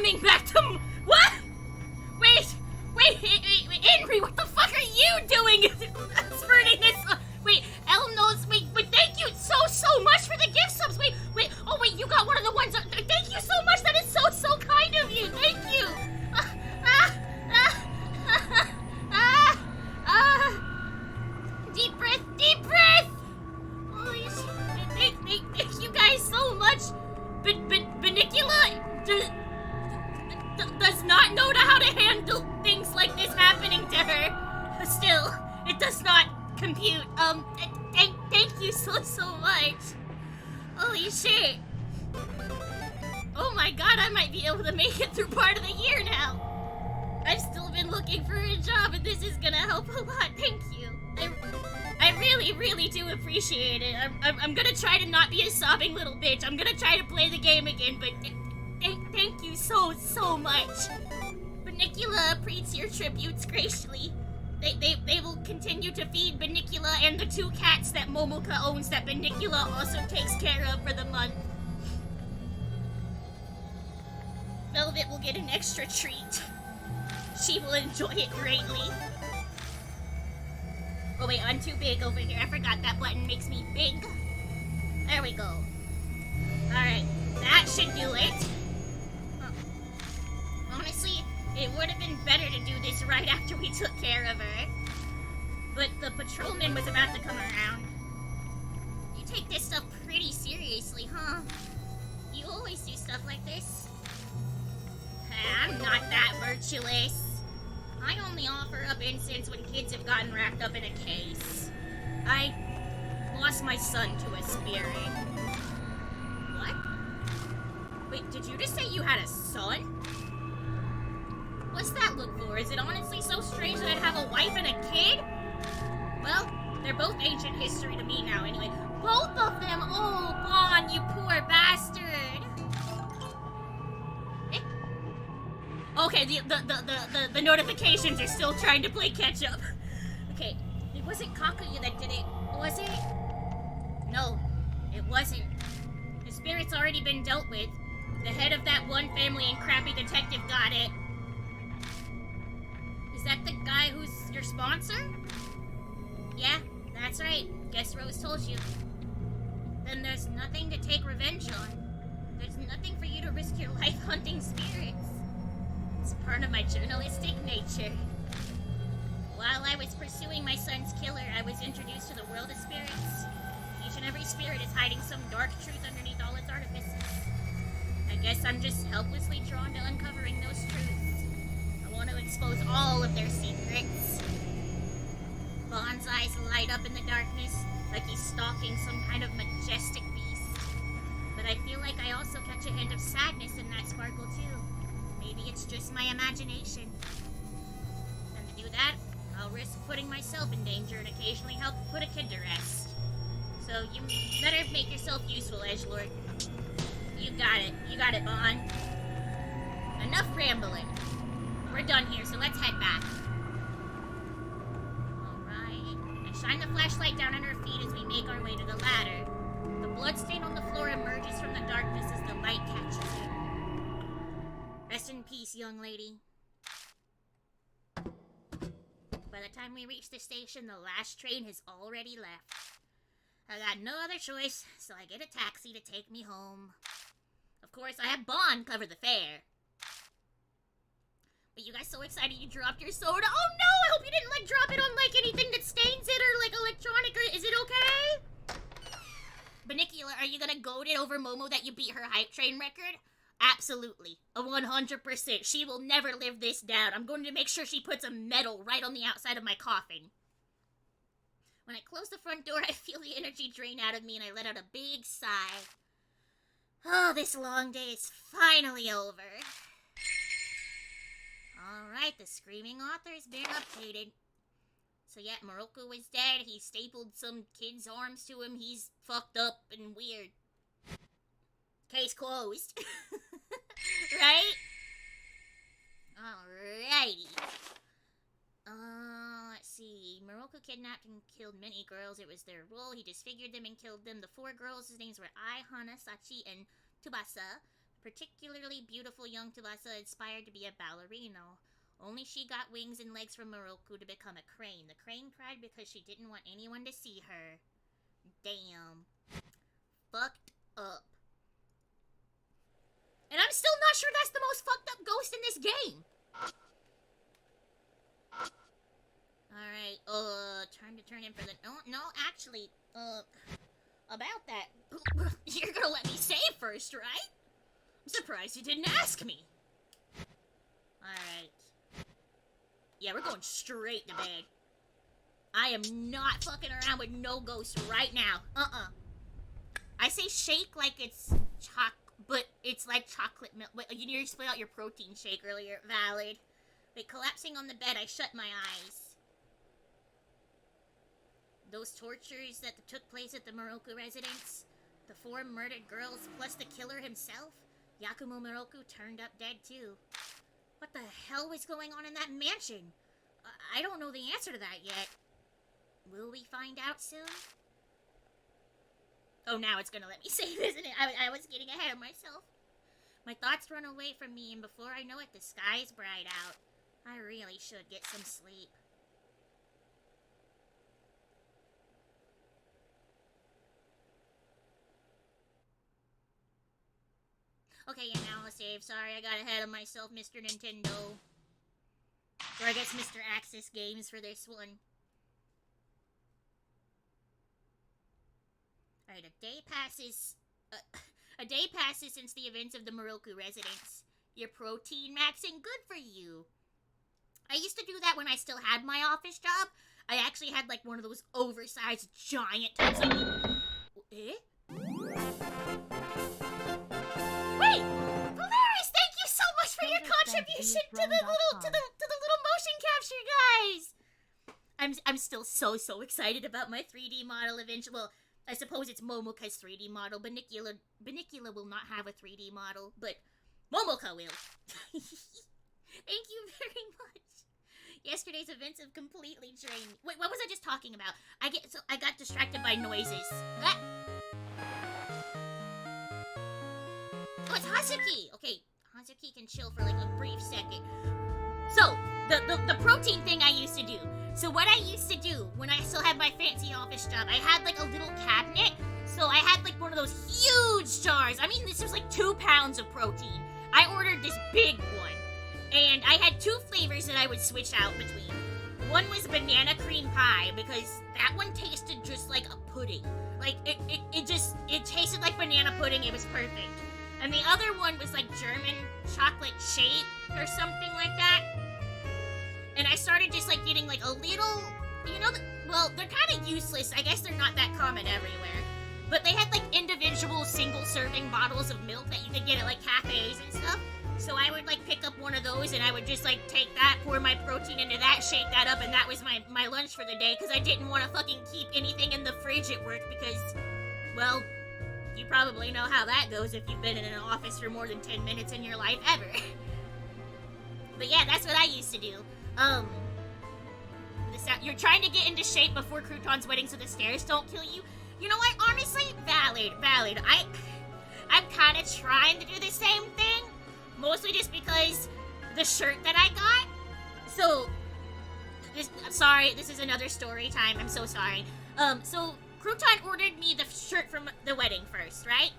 [SPEAKER 4] coming back to... What? Wait, Henry, what the fuck are you doing? Spreading this... Wait, Elle knows... Wait, thank you so much for the gift subs. Wait, oh wait, you got one of the ones... Thank you so much, that is so kind of you. Thank you. Deep breath. Holy shit, thank you guys so much. But Benicula does not know how to handle things like this happening to her. Still, it does not compute. Thank you so much. Holy shit. Oh my god, I might be able to make it through part of the year now. I've still been looking for a job, and this is gonna help a lot. Thank you. I really do appreciate it. I'm gonna try to not be a sobbing little bitch. I'm gonna try to play the game again, but thank you so much. Benicula appreciates your tributes graciously. They will continue to feed Benicula and the 2 cats that Momoka owns that Benicula also takes care of for the month. Velvet will get an extra treat. She will enjoy it greatly. Oh wait, I'm too big over here. I forgot that button makes me big. There we go. Alright, that should do it. Honestly, it would have been better to do this right after we took care of her. But the patrolman was about to come around. You take this stuff pretty seriously, huh? You always do stuff like this. I'm not that virtuous. I only offer up incense when kids have gotten wrapped up in a case. I lost my son to a spirit. What? Wait, did you just say you had a son? What's that look for? Is it honestly so strange that I'd have a wife and a kid? Well, they're both ancient history to me now anyway. Both of them? Oh, Bon, you poor bastard. Okay, the notifications are still trying to play catch up. Okay, it wasn't Kakuya that did it, was it? No, it wasn't. The spirit's already been dealt with. The head of that one family and crappy detective got it. Is that the guy who's your sponsor? Yeah, that's right. Guess Rose told you. Then there's nothing to take revenge on. There's nothing for you to risk your life hunting spirits. It's part of my journalistic nature. While I was pursuing my son's killer, I was introduced to the world of spirits. Each and every spirit is hiding some dark truth underneath all its artifices. I guess I'm just helplessly drawn to uncovering those truths. I want to expose all of their secrets. Bond's eyes light up in the darkness, like he's stalking some kind of majestic beast. But I feel like I also catch a hint of sadness in that sparkle too. Maybe it's just my imagination. And to do that, I'll risk putting myself in danger and occasionally help put a kid to rest. So you better make yourself useful, edgelord. You got it, Bon. Enough rambling. We're done here, so let's head back. Alright. I shine the flashlight down on her feet as we make our way to the ladder. The bloodstain on the floor emerges from the darkness as the light catches it. Rest in peace, young lady. By the time we reach the station, the last train has already left. I got no other choice, so I get a taxi to take me home. Of course, I have Bon cover the fare. But you guys so excited you dropped your soda? Oh no! I hope you didn't, drop it on, anything that stains it or, electronic, or is it okay? Benicula, are you gonna goad it over Momo that you beat her hype train record? Absolutely. 100%. She will never live this down. I'm going to make sure she puts a medal right on the outside of my coffin. When I close the front door, I feel the energy drain out of me and I let out a big sigh. Oh, this long day is finally over. Alright, the screaming author's been updated. So yeah, Morocco was dead. He stapled some kid's arms to him. He's fucked up and weird. Case closed. Right? Alrighty. Let's see. Morocco kidnapped and killed many girls. It was their role. He disfigured them and killed them. The 4 girls, his names were Ai, Hana, Sachi, and Tsubasa. Particularly beautiful young Tulasa aspired to be a ballerina. Only she got wings and legs from Moroku to become a crane. The crane cried because she didn't want anyone to see her. Damn. Fucked up. And I'm still not sure that's the most fucked up ghost in this game. Alright, time to turn in for the... No, actually, about that, you're gonna let me save first, right? I'm surprised you didn't ask me. Alright. Yeah, we're going straight to bed. I am not fucking around with no ghosts right now. I say shake like it's but it's like chocolate milk. Wait, you nearly split out your protein shake earlier. Valid. Wait, collapsing on the bed, I shut my eyes. Those tortures that took place at the Moroku residence, the 4 murdered girls plus the killer himself, Yakumo Moroku turned up dead too. What the hell was going on in that mansion? I don't know the answer to that yet. Will we find out soon? Oh, now it's gonna let me save, isn't it? I was getting ahead of myself. My thoughts run away from me, and before I know it, the sky's bright out. I really should get some sleep. Okay, yeah, now I'll save. Sorry, I got ahead of myself, Mr. Nintendo. Or I guess Mr. Axis Games for this one. Alright, a day passes since the events of the Moroku residence. Your protein maxing, good for you. I used to do that when I still had my office job. I actually had like one of those oversized giant tubs of... Eh? Wait! Polaris, thank you so much for your contribution to the little motion capture, guys! I'm still so excited about my 3D model eventually. Well, I suppose it's Momoka's 3D model. Banicula will not have a 3D model, but Momoka will. Thank you very much. Yesterday's events have completely drained me. Wait, what was I just talking about? I got distracted by noises. Ah! Oh, it's Hazuki! Okay, Hazuki can chill for like a brief second. So, the protein thing I used to do. So what I used to do when I still had my fancy office job, I had like a little cabinet. So I had like one of those huge jars. I mean, this was like 2 pounds of protein. I ordered this big one. And I had 2 flavors that I would switch out between. One was banana cream pie, because that one tasted just like a pudding. Like, it tasted like banana pudding, it was perfect. And the other one was like German chocolate shape or something like that. And I started just like getting like a little, well, they're kind of useless. I guess they're not that common everywhere. But they had like individual single serving bottles of milk that you could get at like cafes and stuff. So I would like pick up one of those and I would just like take that, pour my protein into that, shake that up, and that was my lunch for the day, because I didn't want to fucking keep anything in the fridge at work because, well, you probably know how that goes if you've been in an office for more than 10 minutes in your life ever. But yeah, that's what I used to do. You're trying to get into shape before Crouton's wedding so the stairs don't kill you. You know what? Honestly, valid. I'm kind of trying to do the same thing. Mostly just because the shirt that I got. So, sorry, this is another story time. I'm so sorry. So Crouton ordered me the shirt from the wedding first, right?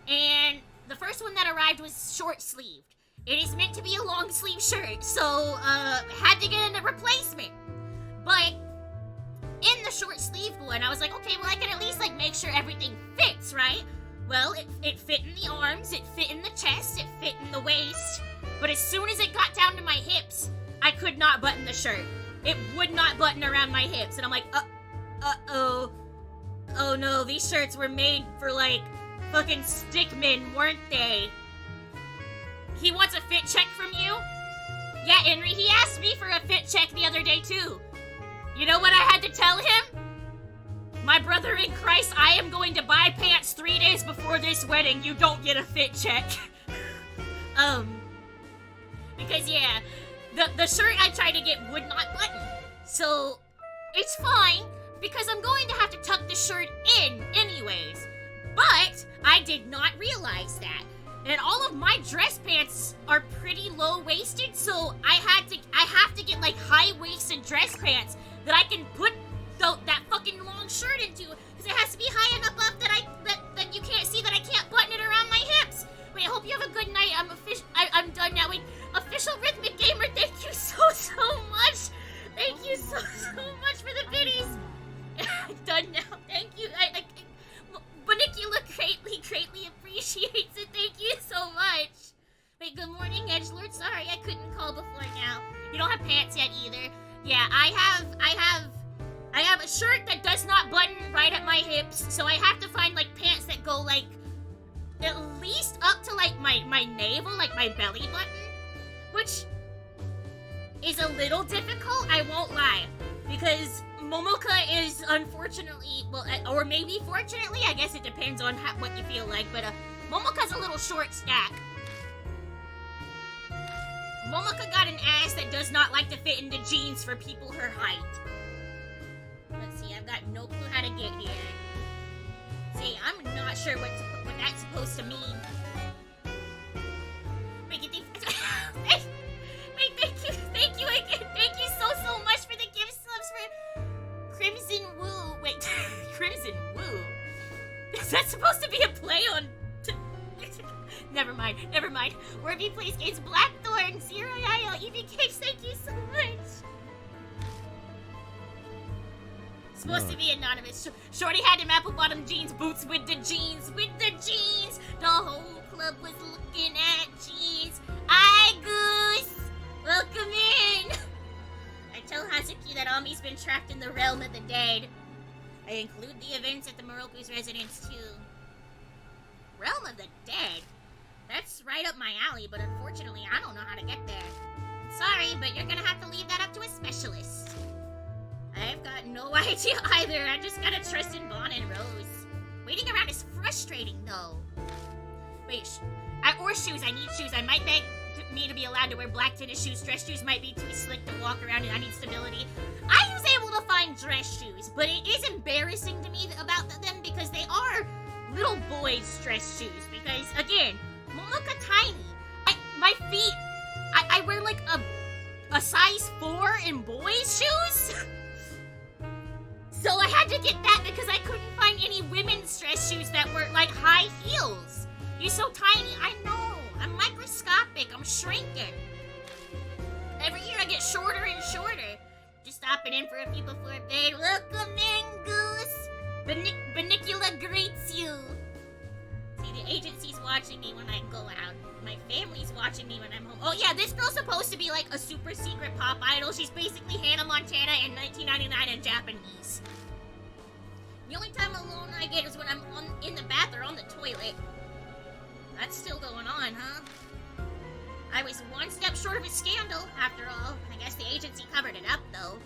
[SPEAKER 4] And the first one that arrived was short-sleeved. It is meant to be a long-sleeve shirt, so, had to get a replacement. But in the short-sleeved one, I was like, okay, well, I can at least, like, make sure everything fits, right? Well, it fit in the arms, it fit in the chest, it fit in the waist. But as soon as it got down to my hips, I could not button the shirt. It would not button around my hips. And I'm like, uh-oh. Oh no, these shirts were made for, like, fucking stickmen, weren't they? He wants a fit check from you? Yeah, Henry, he asked me for a fit check the other day, too. You know what I had to tell him? My brother in Christ, I am going to buy pants 3 days before this wedding. You don't get a fit check. Because, yeah, the shirt I tried to get would not button. So, it's fine, because I'm going to have to tuck the shirt in anyways. But I did not realize that. And all of my dress pants are pretty low-waisted, so I have to get like high-waisted dress pants that I can put that fucking long shirt into, because it has to be high enough up that you can't see that I can't button it around my hips. Wait, I hope you have a good night. I'm done now. Wait, official Rhythmic Gamer, thank you so much. Thank you so much for the biddies. I'm done now. Thank you. Banicula greatly appreciates it. Thank you so much. Wait, good morning, Edgelord. Sorry, I couldn't call before now. You don't have pants yet either. Yeah, I have a shirt that does not button right at my hips, so I have to find like pants that go like at least up to like my navel, like my belly button, which is a little difficult, I won't lie, because Momoka is unfortunately, well, or maybe fortunately, I guess it depends on what you feel like, but Momoka's a little short stack. Momoka got an ass that does not like to fit into jeans for people her height. Let's see, I've got no clue how to get here. See, I'm not sure what that's supposed to mean. Wait, thank you again. Thank you so much for the gift subs for Crimson Woo. Wait, Crimson Woo? Is that supposed to be a play on... Never mind. Warby plays games. Blackthorn, Zero Yayo, EV Cakes, thank you so much. Supposed to be anonymous. Shorty had them apple bottom jeans, boots with the jeans. The whole club was looking at jeans. Goose! Welcome in! I tell Hazuki that Ami's been trapped in the realm of the dead. I include the events at the Moroku's residence too. Realm of the dead? That's right up my alley, but unfortunately I don't know how to get there. Sorry, but you're gonna have to leave that up to a specialist. I've got no idea either. I just gotta trust in Vaughn and Rose. Waiting around is frustrating, though. Wait, or shoes. I need shoes. I might beg me to be allowed to wear black tennis shoes. Dress shoes might be too slick to walk around and I need stability. I was able to find dress shoes, but it is embarrassing to me about them because they are little boys' dress shoes. Because, again, Momoka tiny. My feet, I wear like a size 4 in boys' shoes. So I had to get that because I couldn't find any women's dress shoes that were like high heels. You're so tiny. I know. I'm microscopic. I'm shrinking. Every year I get shorter and shorter. Just stopping in for a few before bed. Welcome in, Goose. Banicula greets you. See, the agency's watching me when I go out. My family's watching me when I'm home. Oh yeah, this girl's supposed to be like a super secret pop idol. She's basically Hannah Montana in 1999 in Japanese. The only time alone I get is when I'm in the bath or on the toilet. That's still going on, huh? I was one step short of a scandal, after all. I guess the agency covered it up, though.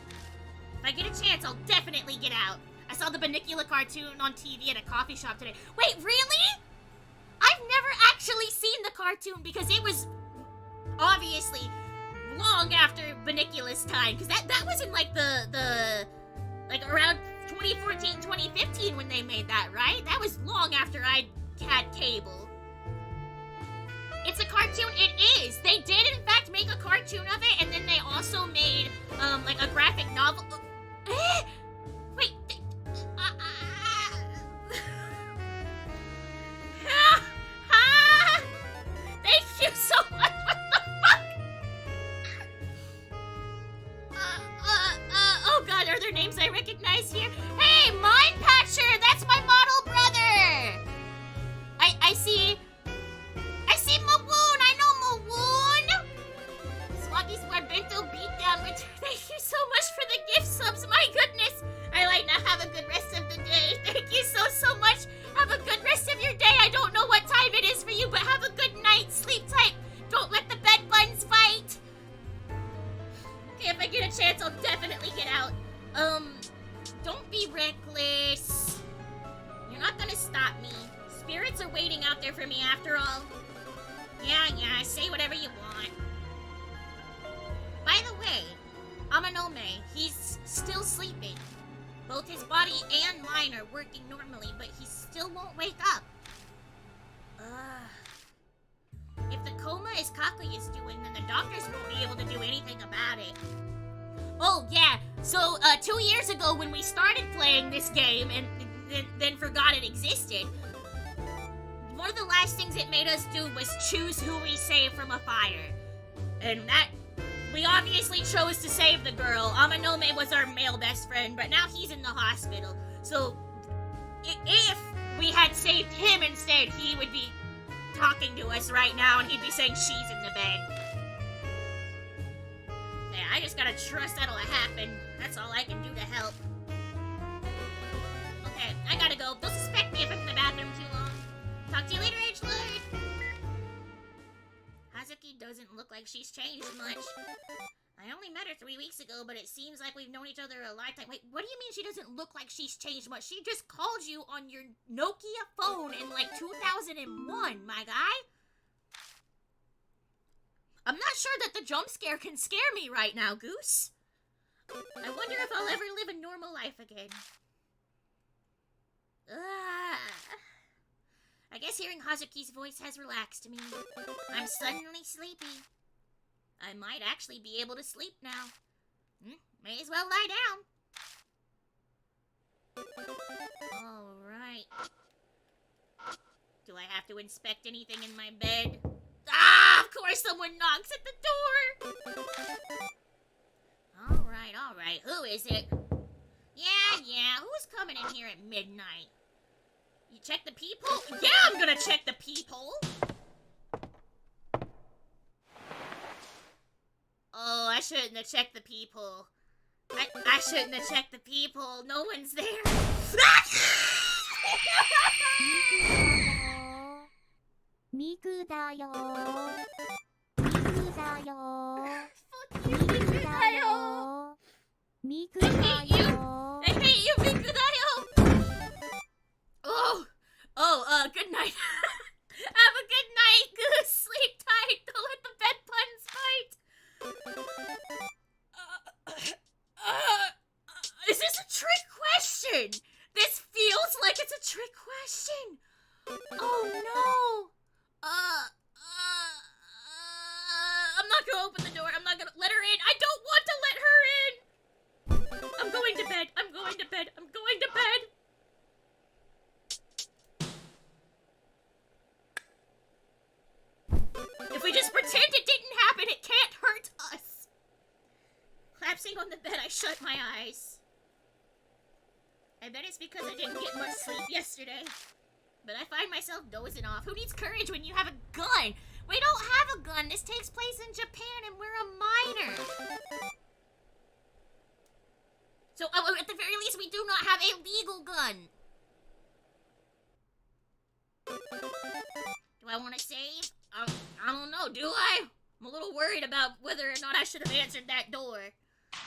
[SPEAKER 4] If I get a chance, I'll definitely get out. I saw the Banicula cartoon on TV at a coffee shop today. Wait, really? I've never actually seen the cartoon because it was obviously long after Banicula's time. Because that was in like the like around 2014, 2015 when they made that, right? That was long after I had cable. It's a cartoon. It is. They did in fact make a cartoon of it, and then they also made like a graphic novel. Wait. Thank you so much. What the fuck? Oh god, are there names I recognize here? Hey, Mind Patcher, that's my model brother. I see Mawoon. I know Mawoon. Swaggy's Barbento Beatdown Return. Thank you so much for the gift subs. My goodness. I like now have a good rest of the day. Thank you so much. Have a good rest of your day. I don't know what time it is for you, but have a good night. Sleep tight. Don't let the bed buns fight. Okay, if I get a chance, I'll definitely get out. Don't be reckless. You're not gonna stop me. Spirits are waiting out there for me after all. Yeah, say whatever you want. By the way, Amanome, he's still sleeping. Both his body and mind are working normally, but he still won't wake up. Kakuya's doing, then the doctors won't be able to do anything about it. Oh, yeah. So, 2 years ago when we started playing this game and then forgot it existed, one of the last things it made us do was choose who we save from a fire. And that, we obviously chose to save the girl. Amanome was our male best friend, but now he's in the hospital. So, if we had saved him instead, he would be talking to us right now and he'd be saying she's in the bed. Yeah, I just gotta trust that'll happen. That's all I can do to help. Okay, I gotta go. Don't suspect me if I'm in the bathroom too long. Talk to you later, Edgelord. Hazuki doesn't look like she's changed much. I only met her 3 weeks ago, but it seems like we've known each other a lifetime. Wait, what do you mean she doesn't look like she's changed much? She just called you on your Nokia phone in like 2001, my guy. I'm not sure that the jump scare can scare me right now, Goose. I wonder if I'll ever live a normal life again. I guess hearing Hazuki's voice has relaxed me. I'm suddenly sleepy. I might actually be able to sleep now. May as well lie down. Alright. Do I have to inspect anything in my bed? Ah, of course someone knocks at the door! Alright. Who is it? Yeah. Who's coming in here at midnight? You check the peephole? Yeah, I'm gonna check the peephole! Oh, I shouldn't have checked the peephole. I shouldn't have checked the peephole. No one's there.
[SPEAKER 8] Miku da yo. Miku da yo.
[SPEAKER 4] Fuck you, Miku da yo.
[SPEAKER 8] Miku da yo.
[SPEAKER 4] I hate you, Miku da yo. Good night. Have a good night, Goose. Sleep tight. Don't let the bed buttons bite. Is this a trick question? This feels like it's a trick question. Oh no. I'm not gonna open the door. I'm not gonna let her in. I don't want to let her in. I'm going to bed. I'm going to bed. I'm going to bed. If we just pretend it didn't happen, it can't hurt us. Collapsing on the bed, I shut my eyes. I bet it's because I didn't get much sleep yesterday. But I find myself dozing off. Who needs courage when you have a gun? We don't have a gun. This takes place in Japan and we're a minor. So, at the very least, we do not have a legal gun. Do I want to save? I don't know, do I? I'm a little worried about whether or not I should have answered that door.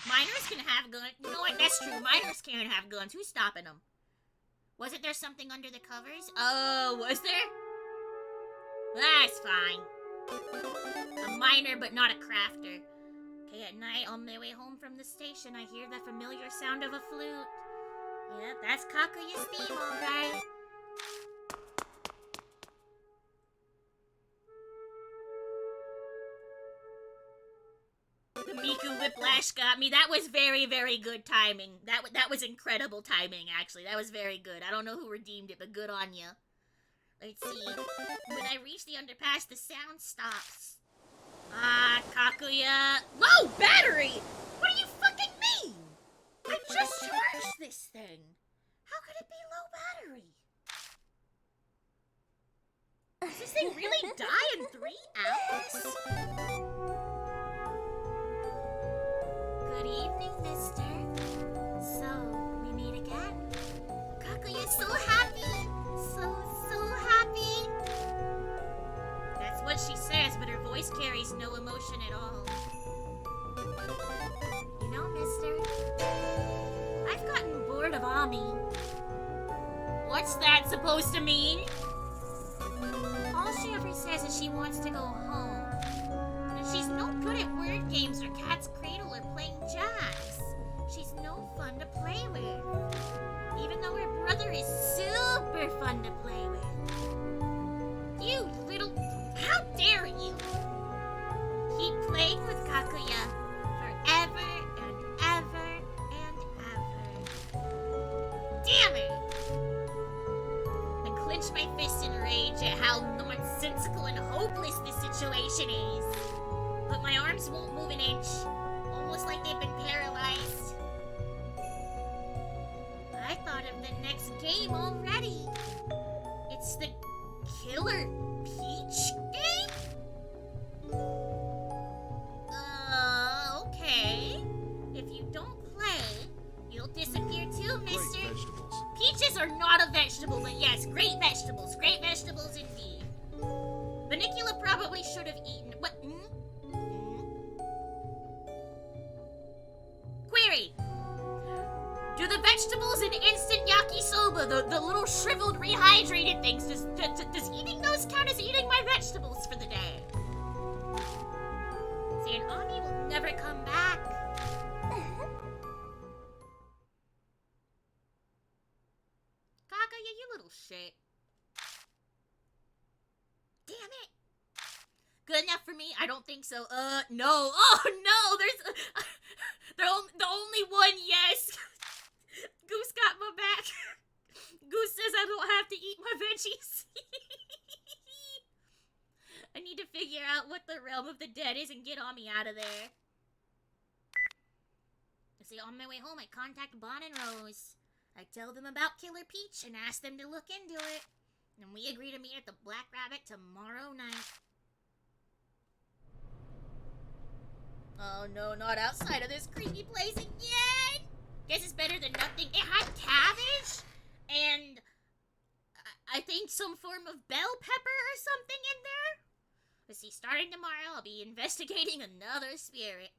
[SPEAKER 4] Minors can have guns. You know what? That's true. Minors can have guns. Who's stopping them? Wasn't there something under the covers? Oh, was there? That's fine. A minor, but not a crafter. Okay, at night, on my way home from the station, I hear the familiar sound of a flute. Yep, that's Kakuya's theme, alright. The Miku Whiplash got me. That was very, very good timing. That was incredible timing, actually. That was very good. I don't know who redeemed it, but good on ya. Let's see. When I reach the underpass, the sound stops. Ah, Kakuya. Low battery! What do you fucking mean? I just charged this thing. How could it be low battery? Does this thing really die in 3 hours? Good evening, mister. So, we meet again. Kakuya's so happy. So happy. That's what she says, but her voice carries no emotion at all. You know, mister, I've gotten bored of Ami. What's that supposed to mean? All she ever says is she wants to go home. And she's no good at word games or Cat's Cradle or playing jacks. She's no fun to play with. Even though her brother is super fun to play with. You little... How dare you? ridiculous this situation is. But my arms won't move an inch. Almost like they've been paralyzed. I thought of the next game already. It's the Killer Peach game? Okay. If you don't play, you'll disappear too, mister.
[SPEAKER 5] Great vegetables.
[SPEAKER 4] Peaches are not a vegetable, but yes, great vegetables. Great vegetables indeed. Bunnicula probably should have eaten... What? Query. Do the vegetables in instant yakisoba, the little shriveled, rehydrated things, does eating those count as eating my vegetables for the day? See, an Ami will never come back. Kaguya, you little shit. Damn it. Good enough for me? I don't think so. No. Oh, no, there's... the only one, yes. Goose got my back. Goose says I don't have to eat my veggies. I need to figure out what the realm of the dead is and get Ami out of there. See, on my way home, I contact Bon and Rose. I tell them about Killer Peach and ask them to look into it. And we agree to meet at the Black Rabbit tomorrow night. Oh no, not outside of this creepy place again! Guess it's better than nothing. It had cabbage and I think some form of bell pepper or something in there. Let's see, starting tomorrow, I'll be investigating another spirit.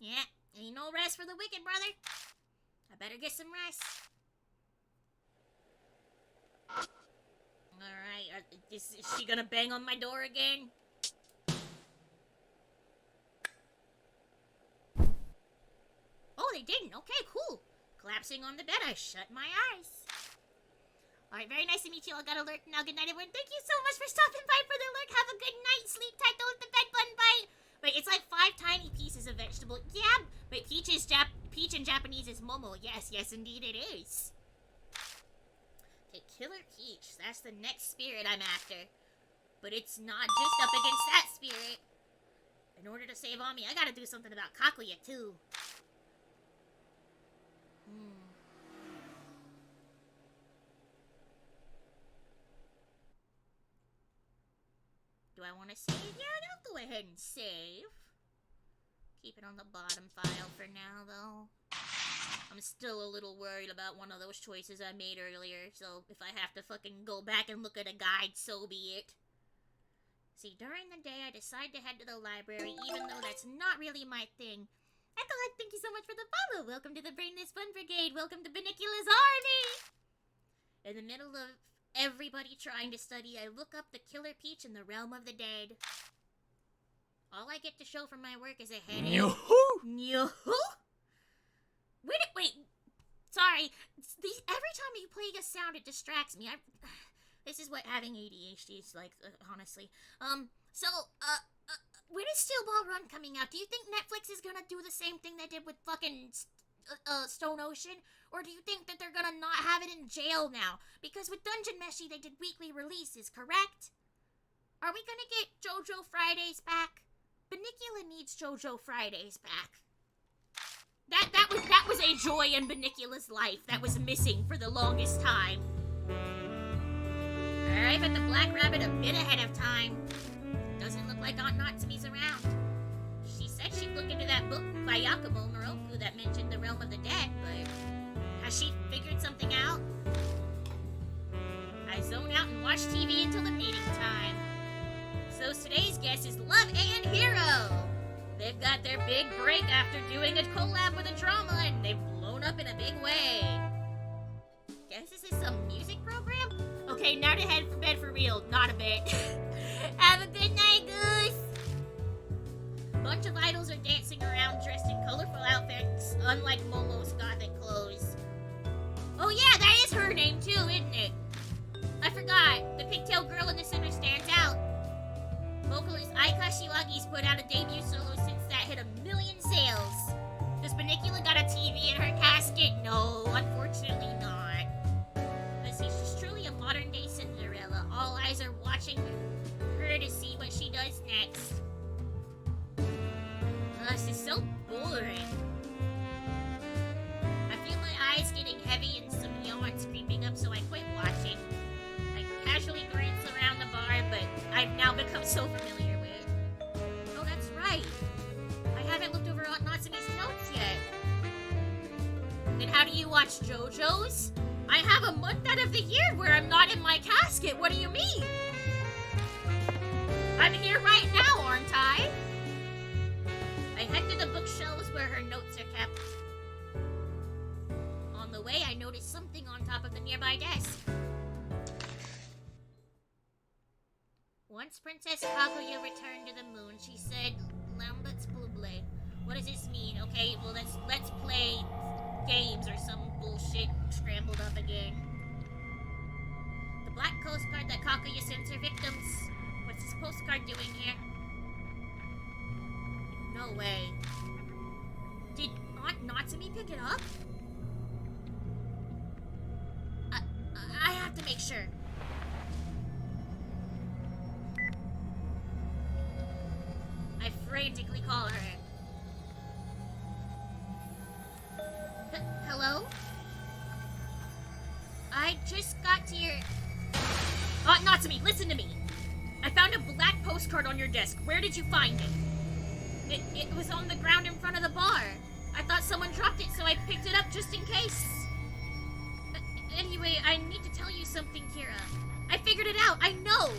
[SPEAKER 4] Yeah, ain't no rest for the wicked, brother. I better get some rest. Alright, is she gonna bang on my door again? Oh, they didn't. Okay, cool. Collapsing on the bed, I shut my eyes. Alright, very nice to meet you. I got alert now. Good night, everyone. Thank you so much for stopping by for the alert. Have a good night. Sleep tight. Don't let the bed button bite. Wait, it's like 5 tiny pieces of vegetable. Yeah, but peach in Japanese is momo. Yes, yes, indeed it is. Okay, Killer Peach. That's the next spirit I'm after. But it's not just up against that spirit. In order to save Ami, I gotta do something about Kaguya, too. Do I want to save? Yeah, I'll go ahead and save. Keep it on the bottom file for now, though. I'm still a little worried about one of those choices I made earlier, so if I have to fucking go back and look at a guide, so be it. See, during the day, I decide to head to the library, even though that's not really my thing. Echolite, thank you so much for the follow. Welcome to the Brainless Fun Brigade. Welcome to Bunnicula's Army. In the middle of everybody trying to study, I look up the Killer Peach in the Realm of the Dead. All I get to show from my work is a headache. Yoo-hoo! Wait. Sorry. Every time you play a sound, it distracts me. This is what having ADHD is like, honestly. When is Steel Ball Run coming out? Do you think Netflix is gonna do the same thing they did with fucking Stone Ocean? Or do you think that they're gonna not have it in jail now? Because with Dungeon Meshi, they did weekly releases, correct? Are we gonna get JoJo Fridays back? Bunnicula needs JoJo Fridays back. That was a joy in Bunnicula's life that was missing for the longest time. I arrive at the Black Rabbit a bit ahead of time. Doesn't look like Aunt Natsumi's around. She said she'd look into that book by Yakumo Moroku that mentioned the Realm of the Dead, but has she figured something out? I zone out and watch TV until the meeting time. So today's guest is Love and Hero. They've got their big break after doing a collab with a drama, and they've blown up in a big way. Guess this is some music program? Okay, now to head for bed for real, not a bit. Have a good night, Goose! Bunch of idols are dancing around dressed in colorful outfits, unlike Momo's gothic clothes. Oh yeah, that is her name too, isn't it? I forgot, the pigtail girl in the center stands out. Vocalist Ai Kashiwagi's put out a debut solo since that hit 1 million sales. Does Bunnicula got a TV in her casket? No, unfortunately not. But see, she's truly a modern-day Cinderella. All eyes are watching her to see what she Have you watched JoJo's? I have a month out of the year where I'm not in my casket. What do you mean? I'm here right now, aren't I? I head to the bookshelves where her notes are kept. On the way, I noticed something on top of the nearby desk. Once Princess Kaguya returned to the moon, she said, "Lambets Bluble." What does this mean? Okay, well let's play games or some bullshit scrambled up again. The black postcard that Kaguya sends her victims. What's this postcard doing here? No way. Did Aunt Natsumi pick it up? I have to make sure. I frantically call her. Hello? I just got to your... Aunt Natsumi, listen to me. I found a black postcard on your desk. Where did you find it? It was on the ground in front of the bar. I thought someone dropped it, so I picked it up just in case. Anyway, I need to tell you something, Kira. I figured it out. I know.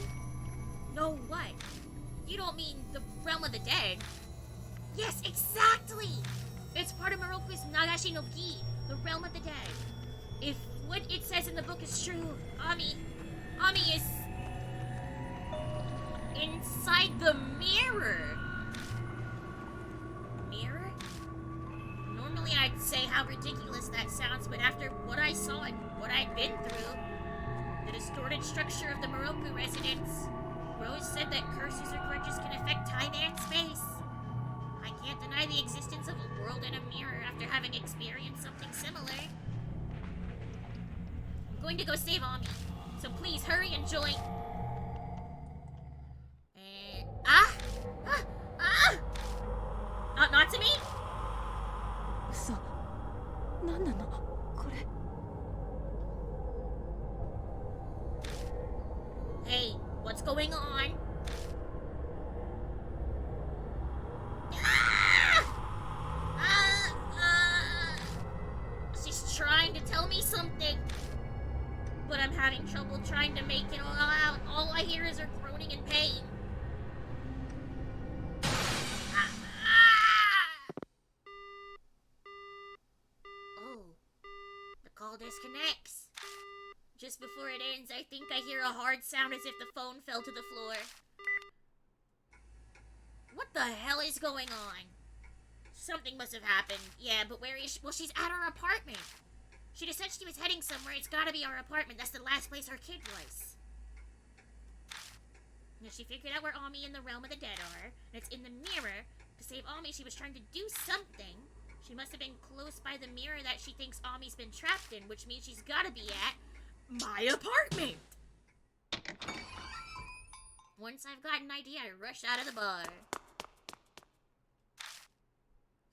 [SPEAKER 4] Know what? You don't mean the realm of the dead? Yes, exactly. It's part of Moroku's Nagashi no Gi, the realm of the dead. If what it says in the book is true, Ami is inside the mirror. Mirror? Normally I'd say how ridiculous that sounds, but after what I saw and what I'd been through, the distorted structure of the Moroku residence, Rose said that curses or grudges can affect time and space. I can't deny the existence of a world in a mirror after having experienced something similar. I'm going to go save Ami, so please hurry and join. Natsumi?
[SPEAKER 6] 嘘。何なのこれ。
[SPEAKER 4] Hey, what's going on? She's trying to tell me something, but I'm having trouble trying to make it all out. All I hear is her groaning in pain. Oh, the call disconnects. Just before it ends, I think I hear a hard sound as if the phone fell to the floor. What the hell is going on? Something must have happened. Yeah, but where is she? Well, she's at her apartment. She just said she was heading somewhere. It's gotta be our apartment. That's the last place her kid was. Now, she figured out where Ami in the realm of the dead are, and it's in the mirror. To save Ami, she was trying to do something. She must have been close by the mirror that she thinks Ami's been trapped in, which means she's gotta be at my apartment! Once I've got an idea, I rush out of the bar.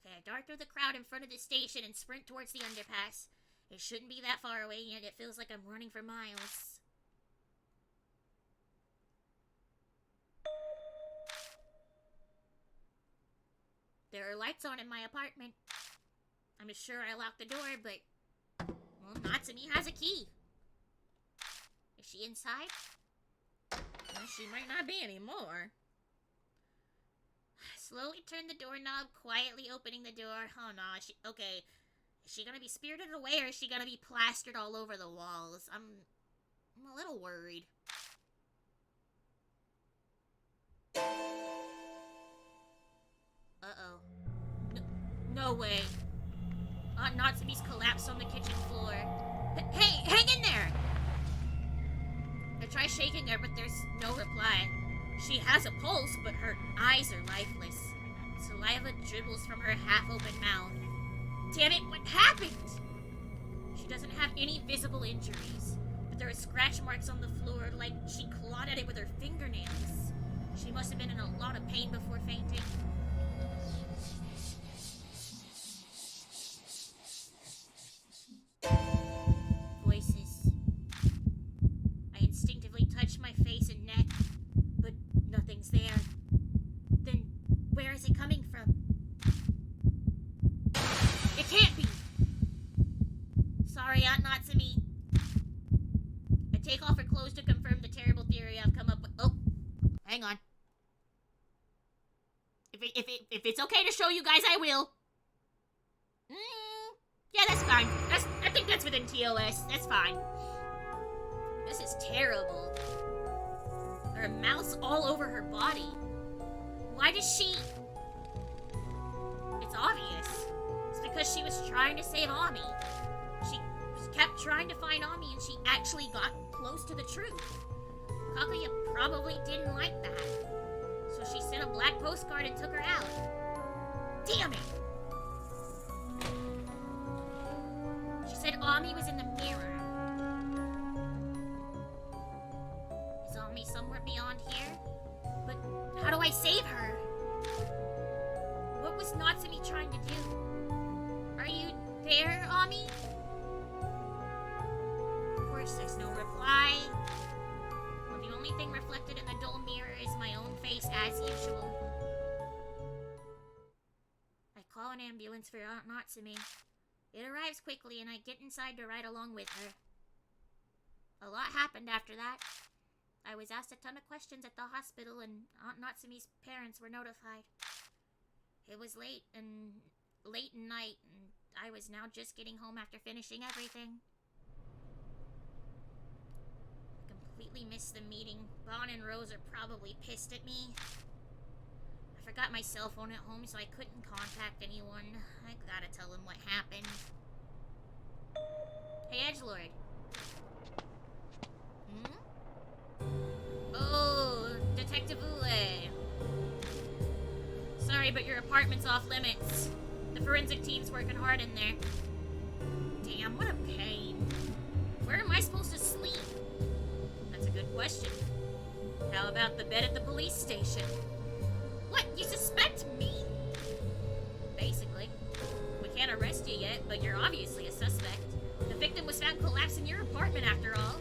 [SPEAKER 4] Okay, I dart through the crowd in front of the station and sprint towards the underpass. It shouldn't be that far away, yet it feels like I'm running for miles. There are lights on in my apartment. I'm sure I locked the door, but... well, Natsumi has a key. Is she inside? Well, she might not be anymore. Slowly turn the doorknob, quietly opening the door. Oh no, okay. Is she gonna be spirited away, or is she gonna be plastered all over the walls? I'm a little worried. Uh-oh. No way. Natsumi's collapsed on the kitchen floor. Hey, hang in there! I try shaking her, but there's no reply. She has a pulse, but her eyes are lifeless. Saliva dribbles from her half-open mouth. Damn it, what happened? She doesn't have any visible injuries, but there are scratch marks on the floor like she clawed at it with her fingernails. She must have been in a lot of pain before fainting. Voices. I instinctively touch my face and neck, but nothing's there. Then, where is it coming from? It can't be! If it's okay to show you guys, I will. Yeah, that's fine. I think that's within TOS. That's fine. This is terrible. There are mouths all over her body. Why does she... It's obvious. It's because she was trying to save Ami. She kept trying to find Ami and she actually got close to the truth. Kaguya probably didn't like that. So she sent a black postcard and took her out. Damn it! She said Ami was in the mirror. Is Ami somewhere beyond here? But how do I save her? What was Natsumi trying to do? Are you there, Ami? Of course, there's no reply. Well, the only thing reflected in the dull mirror is my own face as usual. I call an ambulance for Aunt Natsumi. It arrives quickly and I get inside to ride along with her. A lot happened after that. I was asked a ton of questions at the hospital and Aunt Natsumi's parents were notified. It was late in night and I was now just getting home after finishing everything. I completely missed the meeting. Bon and Rose are probably pissed at me. I forgot my cell phone at home so I couldn't contact anyone. I gotta tell them what happened. Hey, Edgelord. Oh, Detective Ule. Sorry, but your apartment's off limits. The forensic team's working hard in there. Damn, what a pain. Where am I supposed to sleep? That's a good question. How about the bed at the police station? What? You suspect me? Basically. We can't arrest you yet, but you're obviously a suspect. The victim was found collapsed in your apartment after all.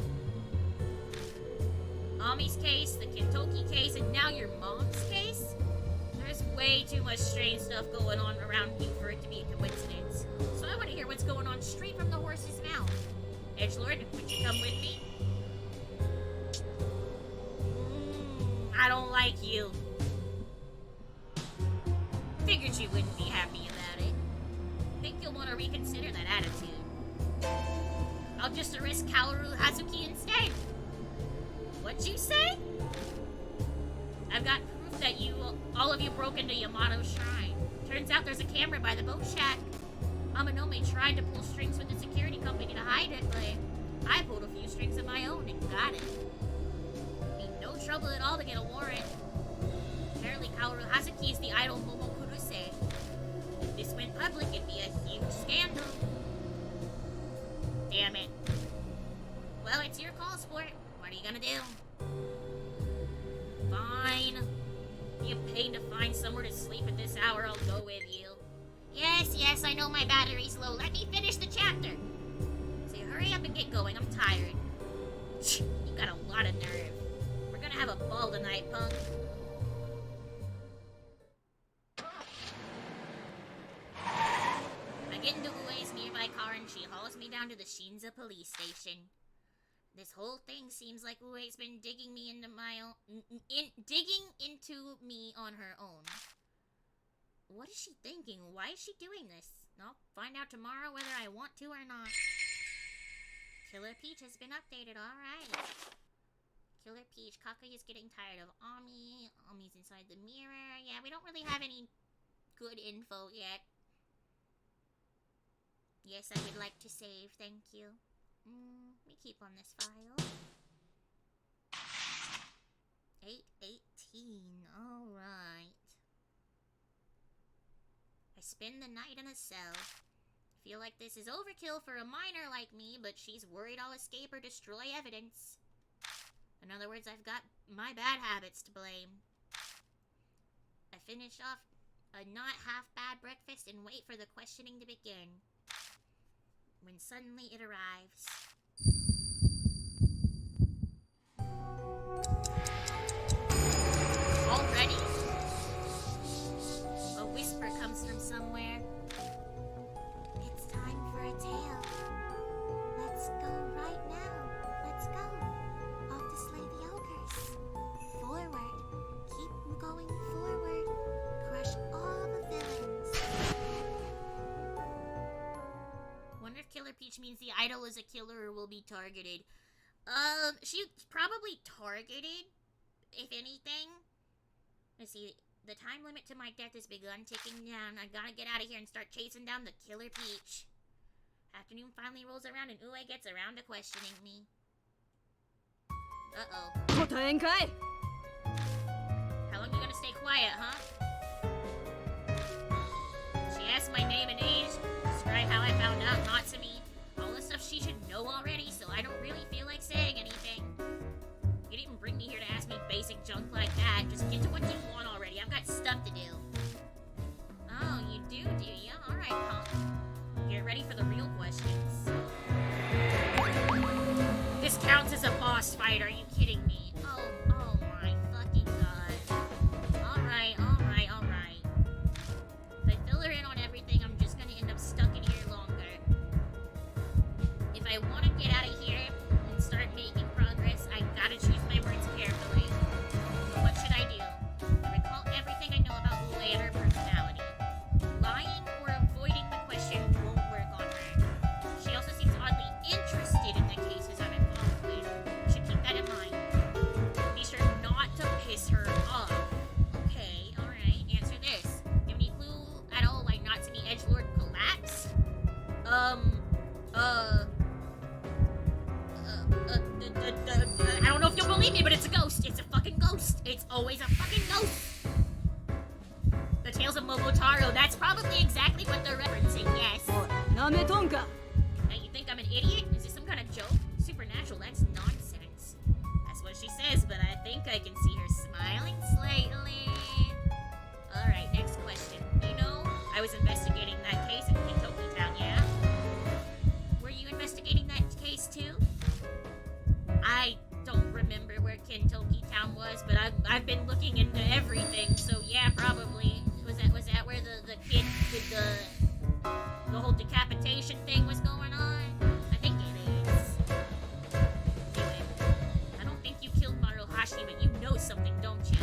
[SPEAKER 4] Ami's case, the Kintoki case, and now your mom's case? There's way too much strange stuff going on around you for it to be a coincidence. So I want to hear what's going on straight from the horse's mouth. Edgelord, would you come with me? I don't like you. Figured you wouldn't be happy about it. Think you'll want to reconsider that attitude. I'll just arrest Kaoru Hazuki instead. What'd you say? I've got proof that all of you broke into Yamato's shrine. Turns out there's a camera by the boat shack. Amanome tried to pull strings with the security company to hide it, but I pulled a few strings of my own and got it. Ain't no trouble at all to get a warrant. Apparently Kaoru Hazuki is the idol Momo Kuruse. If this went public, it'd be a huge scandal. Damn it. Well, it's your call, sport. What are you gonna do? Fine. Be a pain to find somewhere to sleep at this hour, I'll go with you. Yes, I know my battery's low. Let me finish the chapter. So hurry up and get going, I'm tired. You got a lot of nerve. We're gonna have a ball tonight, punk. I get into Ue's nearby car and she hauls me down to the Shinza police station. This whole thing seems like Ue's been digging me into my own... digging into me on her own. What is she thinking? Why is she doing this? I'll find out tomorrow whether I want to or not. Killer Peach has been updated, alright. Killer Peach, Kakuya's getting tired of Ami. Ami's inside the mirror. Yeah, we don't really have any good info yet. Yes, I would like to save, thank you. We keep on this file. 8:18, alright. I spend the night in a cell. Feel like this is overkill for a minor like me, but she's worried I'll escape or destroy evidence. In other words, I've got my bad habits to blame. I finish off a not half bad breakfast and wait for the questioning to begin. When suddenly it arrives. Already? A whisper comes from somewhere. It's time for a tale. Let's go right now. Let's go. Off to slay the ogres. Forward. Keep going forward. Crush title is a killer or will be targeted. She's probably targeted, if anything. Let's see. The time limit to my death has begun ticking down. I gotta get out of here and start chasing down the killer Peach. Afternoon finally rolls around and Ue gets around to questioning me. Uh-oh.
[SPEAKER 6] 答えんかい
[SPEAKER 4] How long you gonna stay quiet, huh? She asked my name and age, describe how I found out Natsumi. All the stuff she should know already, so I don't really feel like saying anything. You didn't bring me here to ask me basic junk like that. Just get to what you want already. I've got stuff to do. Oh, you do you? Alright, punk. Get ready for the real questions. This counts as a boss fight, are you kidding me? Oh my fucking god. Alright. If I fill her in on everything, I'm just gonna end up stuck in here longer. If I want to get out of here and start making progress, I gotta choose my words carefully. So what should I do? I recall everything I know about Ue and her personality. Lying or avoiding the question won't work on her. She also seems oddly interested in the cases I'm involved with. Should keep that in mind. Be sure not to piss her off. Okay, alright, answer this. You have any clue at all why Natsumi Edgelord collapsed? I don't know if you'll believe me, but it's a ghost. It's a fucking ghost. It's always a fucking ghost. The Tales of Momotaro, that's probably exactly what they're referencing, yes.
[SPEAKER 6] なめとんか
[SPEAKER 4] Now you think I'm an idiot? Is this some kind of joke? Supernatural, that's nonsense. That's what she says, but I think I can see her smiling slightly. Alright, next question. You know, I was investigating that case in Kentucky Town, yeah? Were you investigating that case too? I don't remember where Kentucky Town was, but I've been looking into everything, so yeah, probably. Was that where the kid with the whole decapitation thing was going on? I think it is. Anyway, I don't think you killed Maruhashi, but you know something, don't you?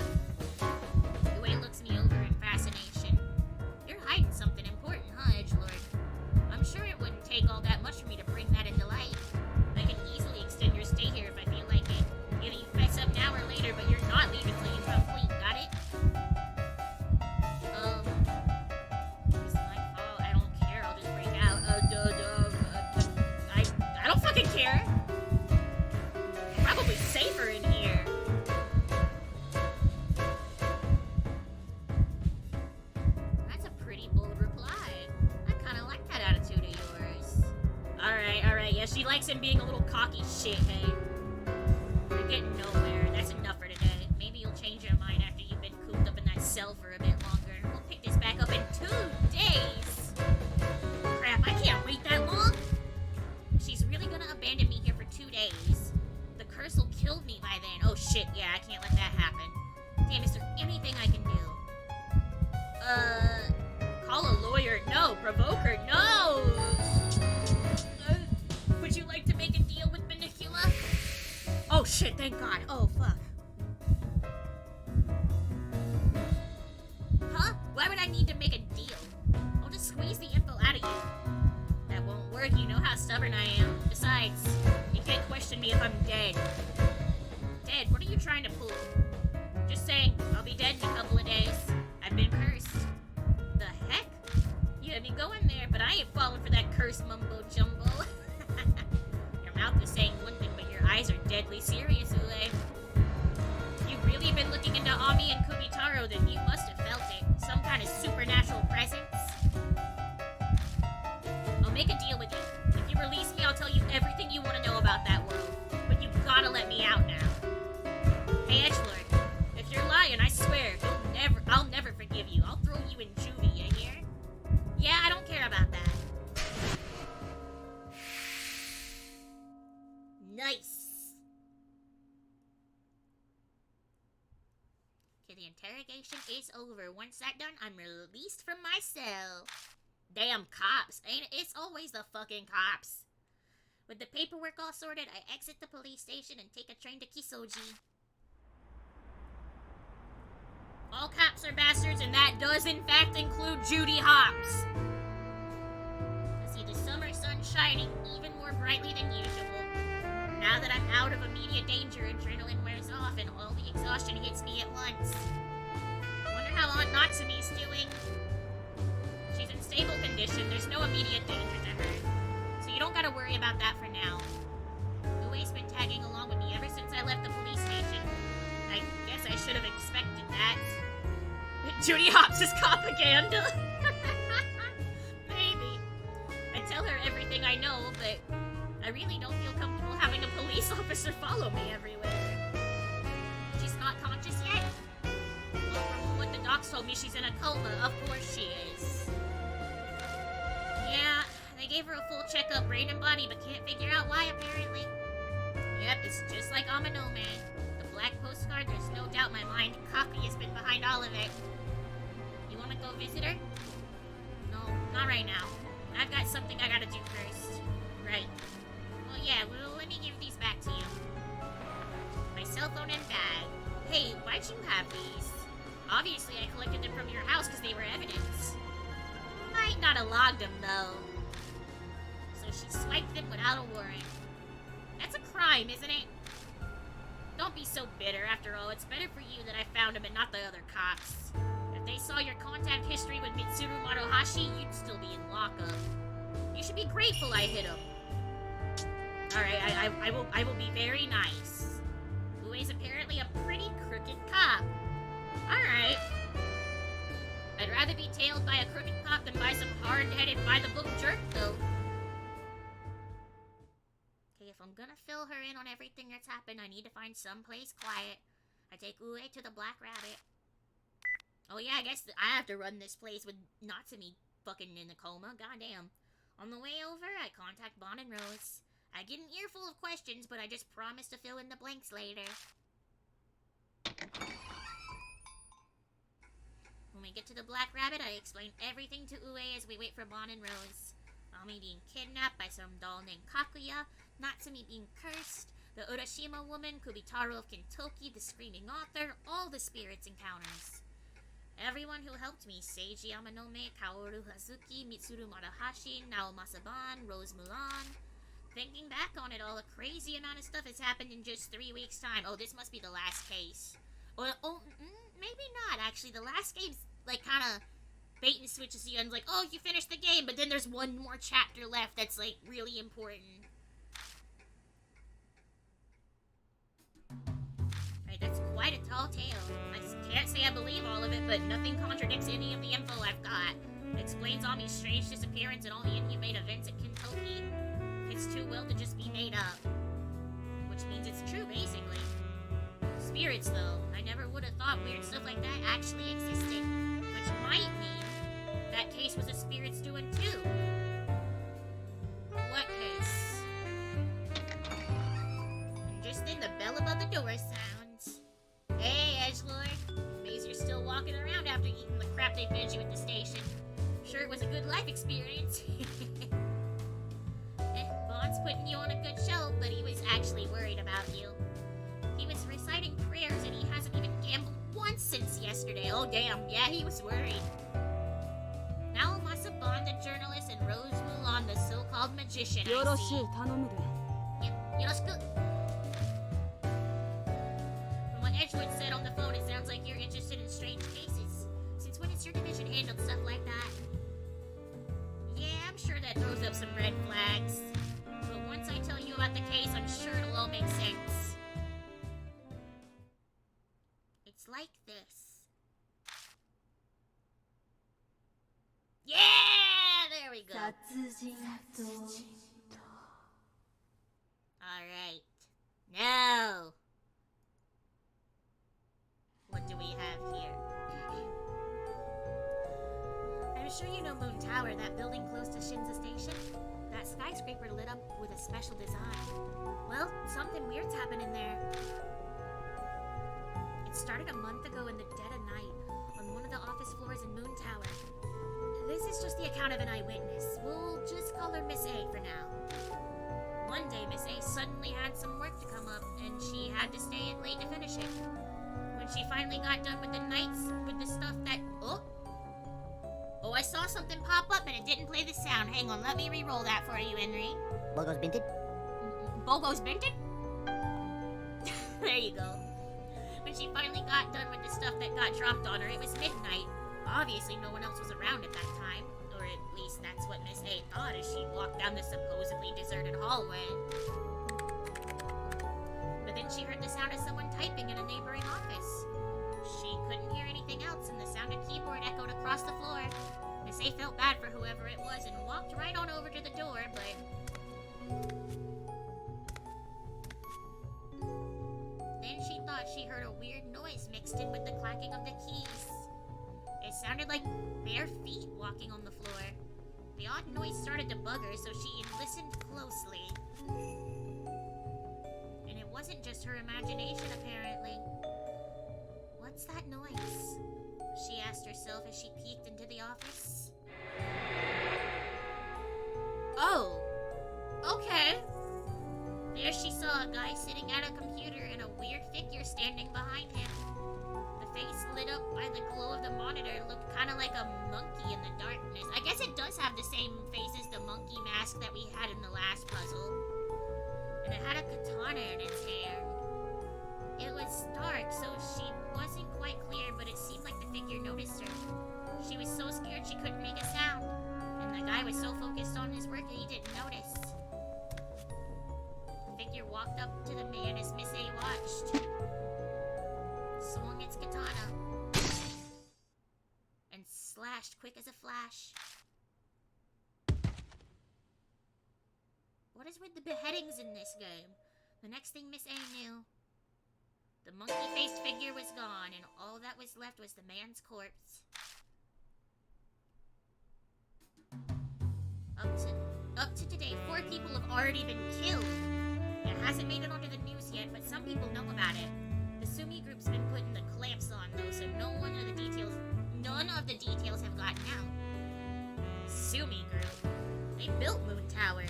[SPEAKER 4] Ue looks me over in fascination. You're hiding something important, huh, Edgelord? I'm sure it wouldn't take all that much for me to bring that into light. I can easily extend your stay here if I feel like it. Either you fess up now or later, but you're not leaving till you come clean, got it? It's my fault. I don't care. I'll just break out. I don't fucking care. Probably safer in here. That's a pretty bold reply. I kind of like that attitude of yours. Alright. Yeah, she likes him being a little cocky shit, hey? We're getting nowhere. That's enough for today. Maybe you'll change your mind after you've been cooped up in that cell for a bit longer. We'll pick this back up in 2 days. Crap, I can't wait that long. She's really gonna abandon me here for 2 days. The curse will kill me by then. Oh shit, yeah, I can't let that happen. Damn, is there anything I can do? Call a lawyer. No. Provoke her. No. Would you like to make a deal with Benicula? Oh shit, thank God. Oh fuck. Huh? Why would I need to make a deal? I'll just squeeze the info out of you. That won't work, you know how stubborn I am. Besides, you can't question me if I'm dead. Dead? What are you trying to pull? Just saying, I'll be dead in a couple of days. I've been cursed. The heck? You had me going there, but I ain't falling for that cursed mumbo-jumbo. Your mouth is saying one thing, but your eyes are deadly serious, Ue. You've really been looking into Ami and Kumitaro, then you must have felt it. Some kind of supernatural presence. I'll make a deal with you. If you release me, I'll tell you everything you want to know about that world. But you've gotta let me out now. Hey, Edgelord, if you're lying, I swear, I'll never forgive you. I'll throw you in juvie, you hear? Yeah, I don't care about that. Nice. Okay, the interrogation is over. Once that's done, I'm released from my cell. Damn cops. Ain't it? It's always the fucking cops. With the paperwork all sorted, I exit the police station and take a train to Kisoji. All cops are bastards, and that does in fact include Judy Hopps. I see the summer sun shining even more bright. slightly than usual. Now that I'm out of immediate danger, adrenaline wears off and all the exhaustion hits me at once. Wonder how Aunt Natsumi's doing. She's in stable condition. There's no immediate danger to her. So you don't gotta worry about that for now. Ue's been tagging along with me ever since I left the police station. I guess I should have expected that. Judy Hopps' propaganda. Maybe. I tell her everything I know, but I really don't feel comfortable having a police officer follow me everywhere. She's not conscious yet? Well, from what the docs told me, she's in a coma. Of course she is. Yeah, they gave her a full checkup, brain and body, but can't figure out why, apparently. Yep, it's just like Amanome. The black postcard, there's no doubt my mind cocky has been behind all of it. You wanna go visit her? No, not right now. I've got something I gotta do first. Right. Well, yeah, well, let me give these back to you. My cell phone and bag. Hey, why'd you have these? Obviously, I collected them from your house because they were evidence. Might not have logged them, though. So she swiped them without a warrant. That's a crime, isn't it? Don't be so bitter. After all, it's better for you that I found him and not the other cops. If they saw your contact history with Mitsuru Maruhashi, you'd still be in lockup. You should be grateful I hit him. Alright, I will be very nice. Ue's apparently a pretty crooked cop. Alright. I'd rather be tailed by a crooked cop than by some hard-headed, by-the-book jerk, though. Okay, if I'm gonna fill her in on everything that's happened, I need to find someplace quiet. I take Ue to the Black Rabbit. Oh yeah, I guess I have to run this place with Natsumi fucking in a coma. Goddamn. On the way over, I contact Bon and Rose. I get an earful of questions, but I just promise to fill in the blanks later. When we get to the Black Rabbit, I explain everything to Ue as we wait for Bon and Rose. Ami being kidnapped by some doll named Kakuya, Natsumi being cursed, the Urashima woman, Kubitaro of Kintoki, the screaming author, all the spirits encounters. Everyone who helped me, Seiji Amanome, Kaoru Hazuki, Mitsuru Maruhashi, Naomasa Ban, Rose Mulan. Thinking back on it all, a crazy amount of stuff has happened in just 3 weeks' time. Oh, this must be the last case. Maybe not, actually. The last game's, like, kind of bait and switches you, and like, oh, you finished the game, but then there's one more chapter left that's, like, really important. Right, that's quite a tall tale. I can't say I believe all of it, but nothing contradicts any of the info I've got. It explains Ami's strange disappearance and all the inhumane events at Kintoki. It's too well to just be made up. Which means it's true, basically. Spirits, though. I never would have thought weird stuff like that actually existed. Which might mean that case was a spirit's doing, too. What case? And just then the bell above the door sounds. Hey, edgelord. Maze, you're still walking around after eating the crap they fed you at the station. Sure, it was a good life experience. Bond's putting you on a good show, but he was actually worried about you. He was reciting prayers and he hasn't even gambled once since yesterday. Oh damn, yeah, he was worried. Now Masa Bond, the journalist, and Rose Mulan, the so-called magician, I see. Yep, yoroshiku. From what Edgewood said on the phone, it sounds like you're interested in strange cases. Since when has your division handled stuff like that? Yeah, I'm sure that throws up some red flags. But once I tell you about the case, I'm sure it'll all make sense. It's like this. Yeah! There we go. Alright. Now, what do we have here? I'm sure you know Moon Tower, that building close to Shinza Station. That skyscraper lit up with a special design. Well, something weird's happening there. It started a month ago in the dead of night, on one of the office floors in Moon Tower. This is just the account of an eyewitness. We'll just call her Miss A for now. One day, Miss A suddenly had some work to come up, and she had to stay in late to finish it. When she finally got done with the nights, with the stuff that... Oh, I saw something pop up and it didn't play the sound. Hang on, let me re-roll that for you, Henry.
[SPEAKER 9] What goes binted?
[SPEAKER 4] Bobo's Benton? There you go. When she finally got done with the stuff that got dropped on her, it was midnight. Obviously, no one else was around at that time. Or at least that's what Miss A thought as she walked down the supposedly deserted hallway. But then she heard the sound of someone typing in a neighboring office. She couldn't hear anything else, and the sound of keyboard echoed across the floor. Miss A felt bad for whoever it was and walked right on over to the door, but... then she thought she heard a weird noise mixed in with the clacking of the keys. It sounded like bare feet walking on the floor. The odd noise started to bug her, so she listened closely. And it wasn't just her imagination, apparently. What's that noise? She asked herself as she peeked into the office. Oh! Okay. There she saw a guy sitting at a computer and a weird figure standing behind him. The face lit up by the glow of the monitor looked kind of like a monkey in the darkness. I guess it does have the same face as the monkey mask that we had in the last puzzle. And it had a katana in its hand. It was dark, so she wasn't quite clear, but it seemed like the figure noticed her. She was so scared she couldn't make a sound. And the guy was so focused on his work that he didn't notice. The figure walked up to the man as Miss A watched. Swung its katana. And slashed quick as a flash. What is with the beheadings in this game? The next thing Miss A knew, the monkey-faced figure was gone, and all that was left was the man's corpse. Up to today, 4 people have already been killed. It hasn't made it onto the news yet, but some people know about it. The Sumi group's been putting the clamps on, though, so none of the details have gotten out. Sumi group. They built Moon Tower,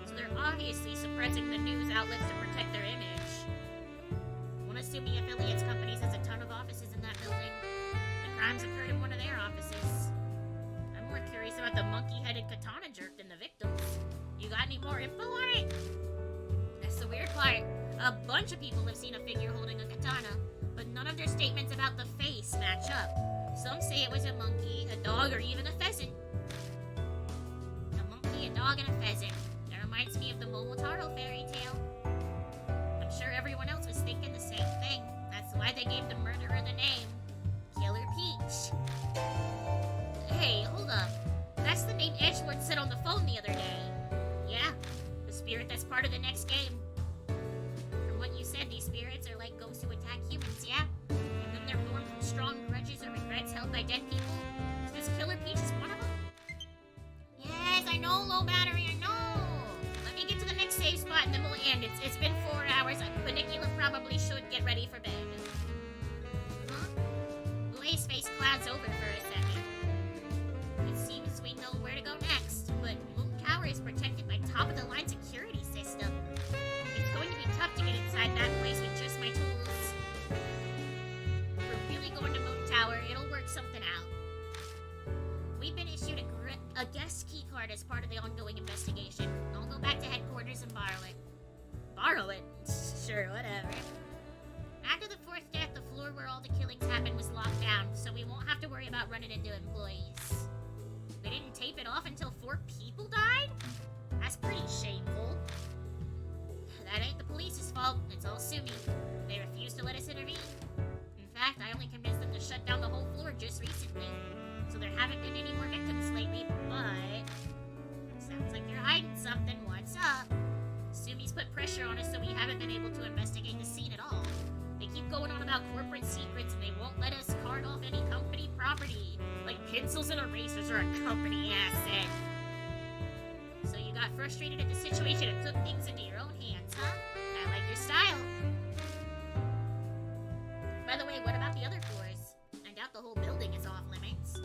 [SPEAKER 4] so they're obviously suppressing the news outlets to protect their image. One of Sumi affiliates companies has a ton of offices in that building. The crimes occurred in one of their offices. I'm more curious about the monkey-headed katana jerk than the victims. You got any more info on it? That's the weird part. A bunch of people have seen a figure holding a katana, but none of their statements about the face match up. Some say it was a monkey, a dog, or even a pheasant. A monkey, a dog, and a pheasant. That reminds me of the Momotaro fairy tale. I'm sure everyone else was thinking the same thing. That's why they gave the murderer the name Killer Peach. Hey, hold up. That's the name Edgeworth said on the phone the other day. Yeah, the spirit that's part of the next game. From what you said, these spirits are like ghosts who attack humans, yeah? And then they're born from strong grudges or regrets held by dead people. So this Killer Peach is one of them? Yes, I know, low battery, I know. Let me get to the next save spot and then we'll end. It's been 4 hours. Banicula probably should get ready for bed. Huh? Blaze face clouds over for a second. It seems we know where to go next, but Moon Tower is protected by top-of-the-line security system. It's going to be tough to get inside that place with just my tools. If we're really going to Moon Tower, it'll work something out. We've been issued a guest key card as part of the ongoing investigation. I'll go back to headquarters and borrow it. Borrow it? Sure, whatever. After the 4th death, the floor where all the killings happened was locked down, so we won't have to worry about running into employees. They didn't tape it off until 4 people died? That's pretty shameful. That ain't the police's fault, it's all Sumi. They refused to let us intervene. In fact, I only convinced them to shut down the whole floor just recently. So there haven't been any more victims lately, but... sounds like you're hiding something. What's up? Sumi's put pressure on us, so we haven't been able to investigate the scene at all. They keep going on about corporate secrets, and they won't let us card off any company property. Like pencils and erasers are a company asset. So you got frustrated at the situation and took things into your own hands, huh? I like your style. By the way, what about the other floors? I doubt the whole building is off limits.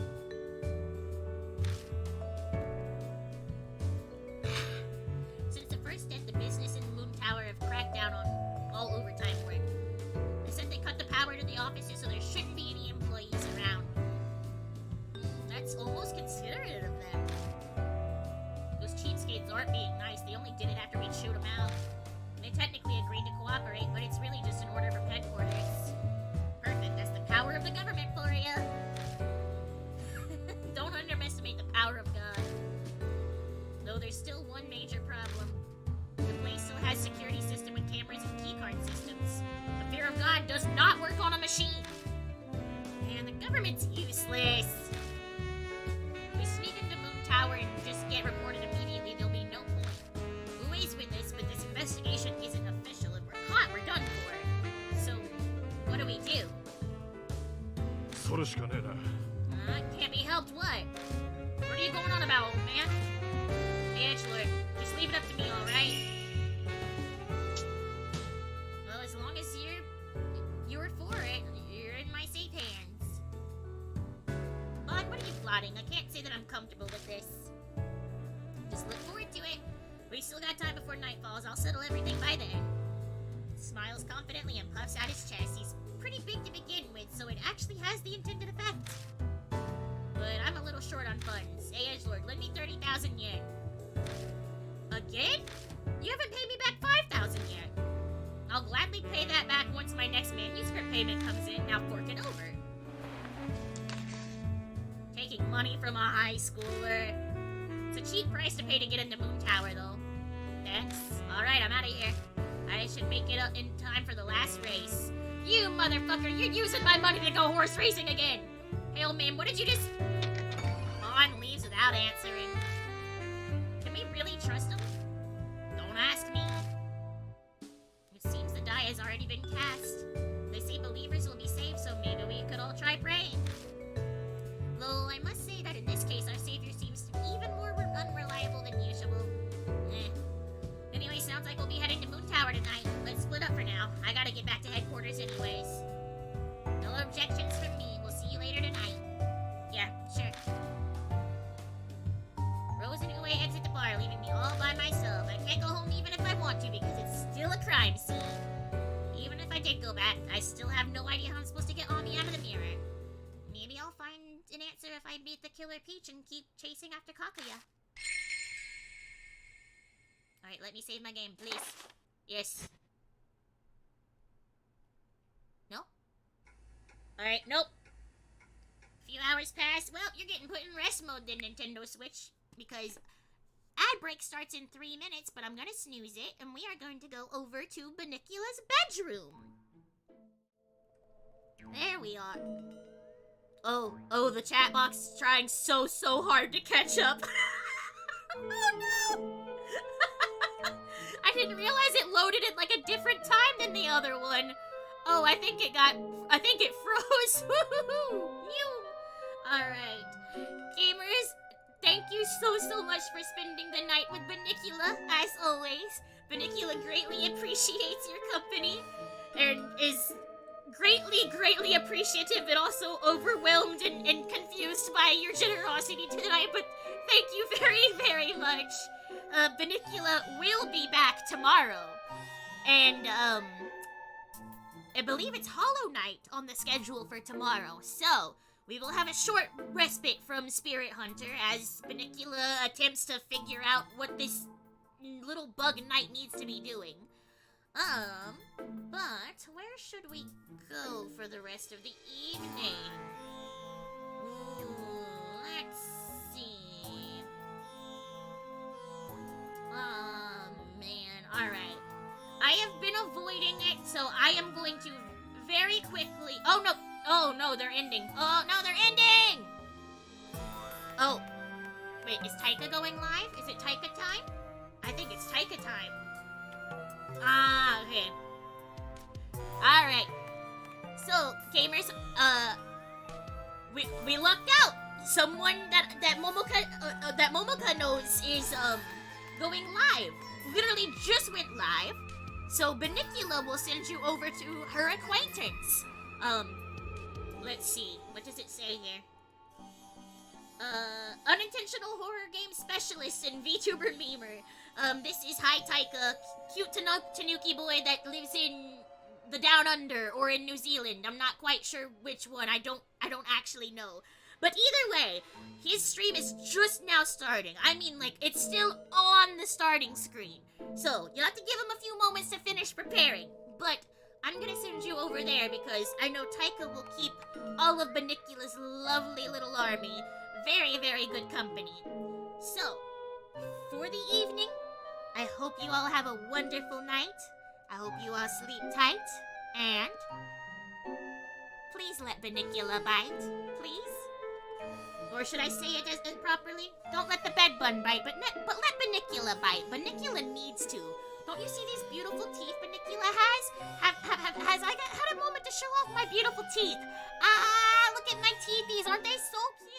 [SPEAKER 4] Since the first death, the business in Moon Tower have cracked down on all overtime work. They said they cut the power to the offices, so there shouldn't be any employees around. That's almost considerate of them. Those cheapskates aren't being nice. They only did it after we chewed them out. They technically agreed to cooperate, but it's really just an order from headquarters. Perfect, that's the power of the government for you. Don't underestimate the power of God. Though there's still one major problem. The place still has security system with cameras and keycard systems. The fear of God does not work on a machine. And the government's useless. If we sneak into Moon Tower and just get reported immediately, there'll be no point. We always win this, but this investigation isn't official. If we're caught, we're done for. So, what do we do?
[SPEAKER 7] それしかねえな。
[SPEAKER 4] Can't be helped, what? What are you going on about, old man? Hey, Edgelord, just leave it up to me, alright? Well, as long as you're for it, you're in my safe hands. Bud, what are you plotting? I can't say that I'm comfortable with this. Just look forward to it. We still got time before night falls. I'll settle everything by then. Smiles confidently and puffs out his chest. He's pretty big to begin with, so it actually has the intended effect. But I'm a little short on funds. Hey, Edgelord, lend me 30,000 yen. Again? You haven't paid me back 5,000 yet. I'll gladly pay that back once my next manuscript payment comes in. Now fork it over. Taking money from a high schooler. It's a cheap price to pay to get into Moon Tower, though. Thanks. Alright, I'm out of here. I should make it up in time for the last race. You motherfucker, you're using my money to go horse racing again! Hey, old man, what did you just... On leaves without answering. Can we really trust him? Don't ask me. It seems the die has already been cast. They say believers will be saved, so maybe we could all try praying. Though I must say that in this case, our savior seems to be even more unreliable than usual. Anyway, sounds like we'll be heading to Moon Tower tonight. Let's split up for now. I gotta get back to headquarters anyways. No objections from me. We'll see you later tonight. Yeah, sure. Rose and Uwe exit the bar, leaving me all by myself. I can't go home even if I want to because it's still a crime scene. Even if I did go back, I still have no idea how I'm supposed to get Ami out of the mirror. Maybe I'll find an answer if I beat the Killer Peach and keep chasing after Kakuya. Alright, let me save my game, please. Yes. No? Alright, nope. A few hours pass. Well, you're getting put in rest mode then, Nintendo Switch. Because ad break starts in 3 minutes, but I'm gonna snooze it, and we are going to go over to Benicula's bedroom. There we are. Oh, the chat box is trying so hard to catch up. Oh no! I didn't realize it loaded at like a different time than the other one. Oh, I think it froze. Alright. Gamers, thank you so much for spending the night with Benicula, as always. Benicula greatly appreciates your company, and is greatly appreciative, but also overwhelmed and confused by your generosity tonight, but thank you very much. Benicula will be back tomorrow, and, I believe it's Hollow Knight on the schedule for tomorrow, so we will have a short respite from Spirit Hunter as Benicula attempts to figure out what this little bug knight needs to be doing. But where should we go for the rest of the evening? Let's see. Man, alright. I have been avoiding it, so I am going to very quickly... Oh no, they're ending. Oh, no, they're ending! Oh. Wait, is Taika going live? Is it Taika time? I think it's Taika time. Ah, okay. Alright. So, gamers, we lucked out! Someone that Momoka knows is, going live. Literally just went live. So, Benicula will send you over to her acquaintance. Let's see. What does it say here? Unintentional horror game specialist and VTuber memer. This is Hi Taika, cute Tanuki boy that lives in the Down Under or in New Zealand. I'm not quite sure which one. I don't actually know. But either way, his stream is just now starting. I mean, like, it's still on the starting screen. So, you'll have to give him a few moments to finish preparing. But I'm gonna send you over there because I know Taika will keep all of Banicula's lovely little army very, very good company. So, for the evening, I hope you all have a wonderful night. I hope you all sleep tight. And please let Banicula bite. Please. Or should I say it as properly? Don't let the bed bun bite, but let Banicula bite. Banicula needs to. Don't you see these beautiful teeth Banicula has? Has I had a moment to show off my beautiful teeth? Ah, look at my teethies. Aren't they so cute?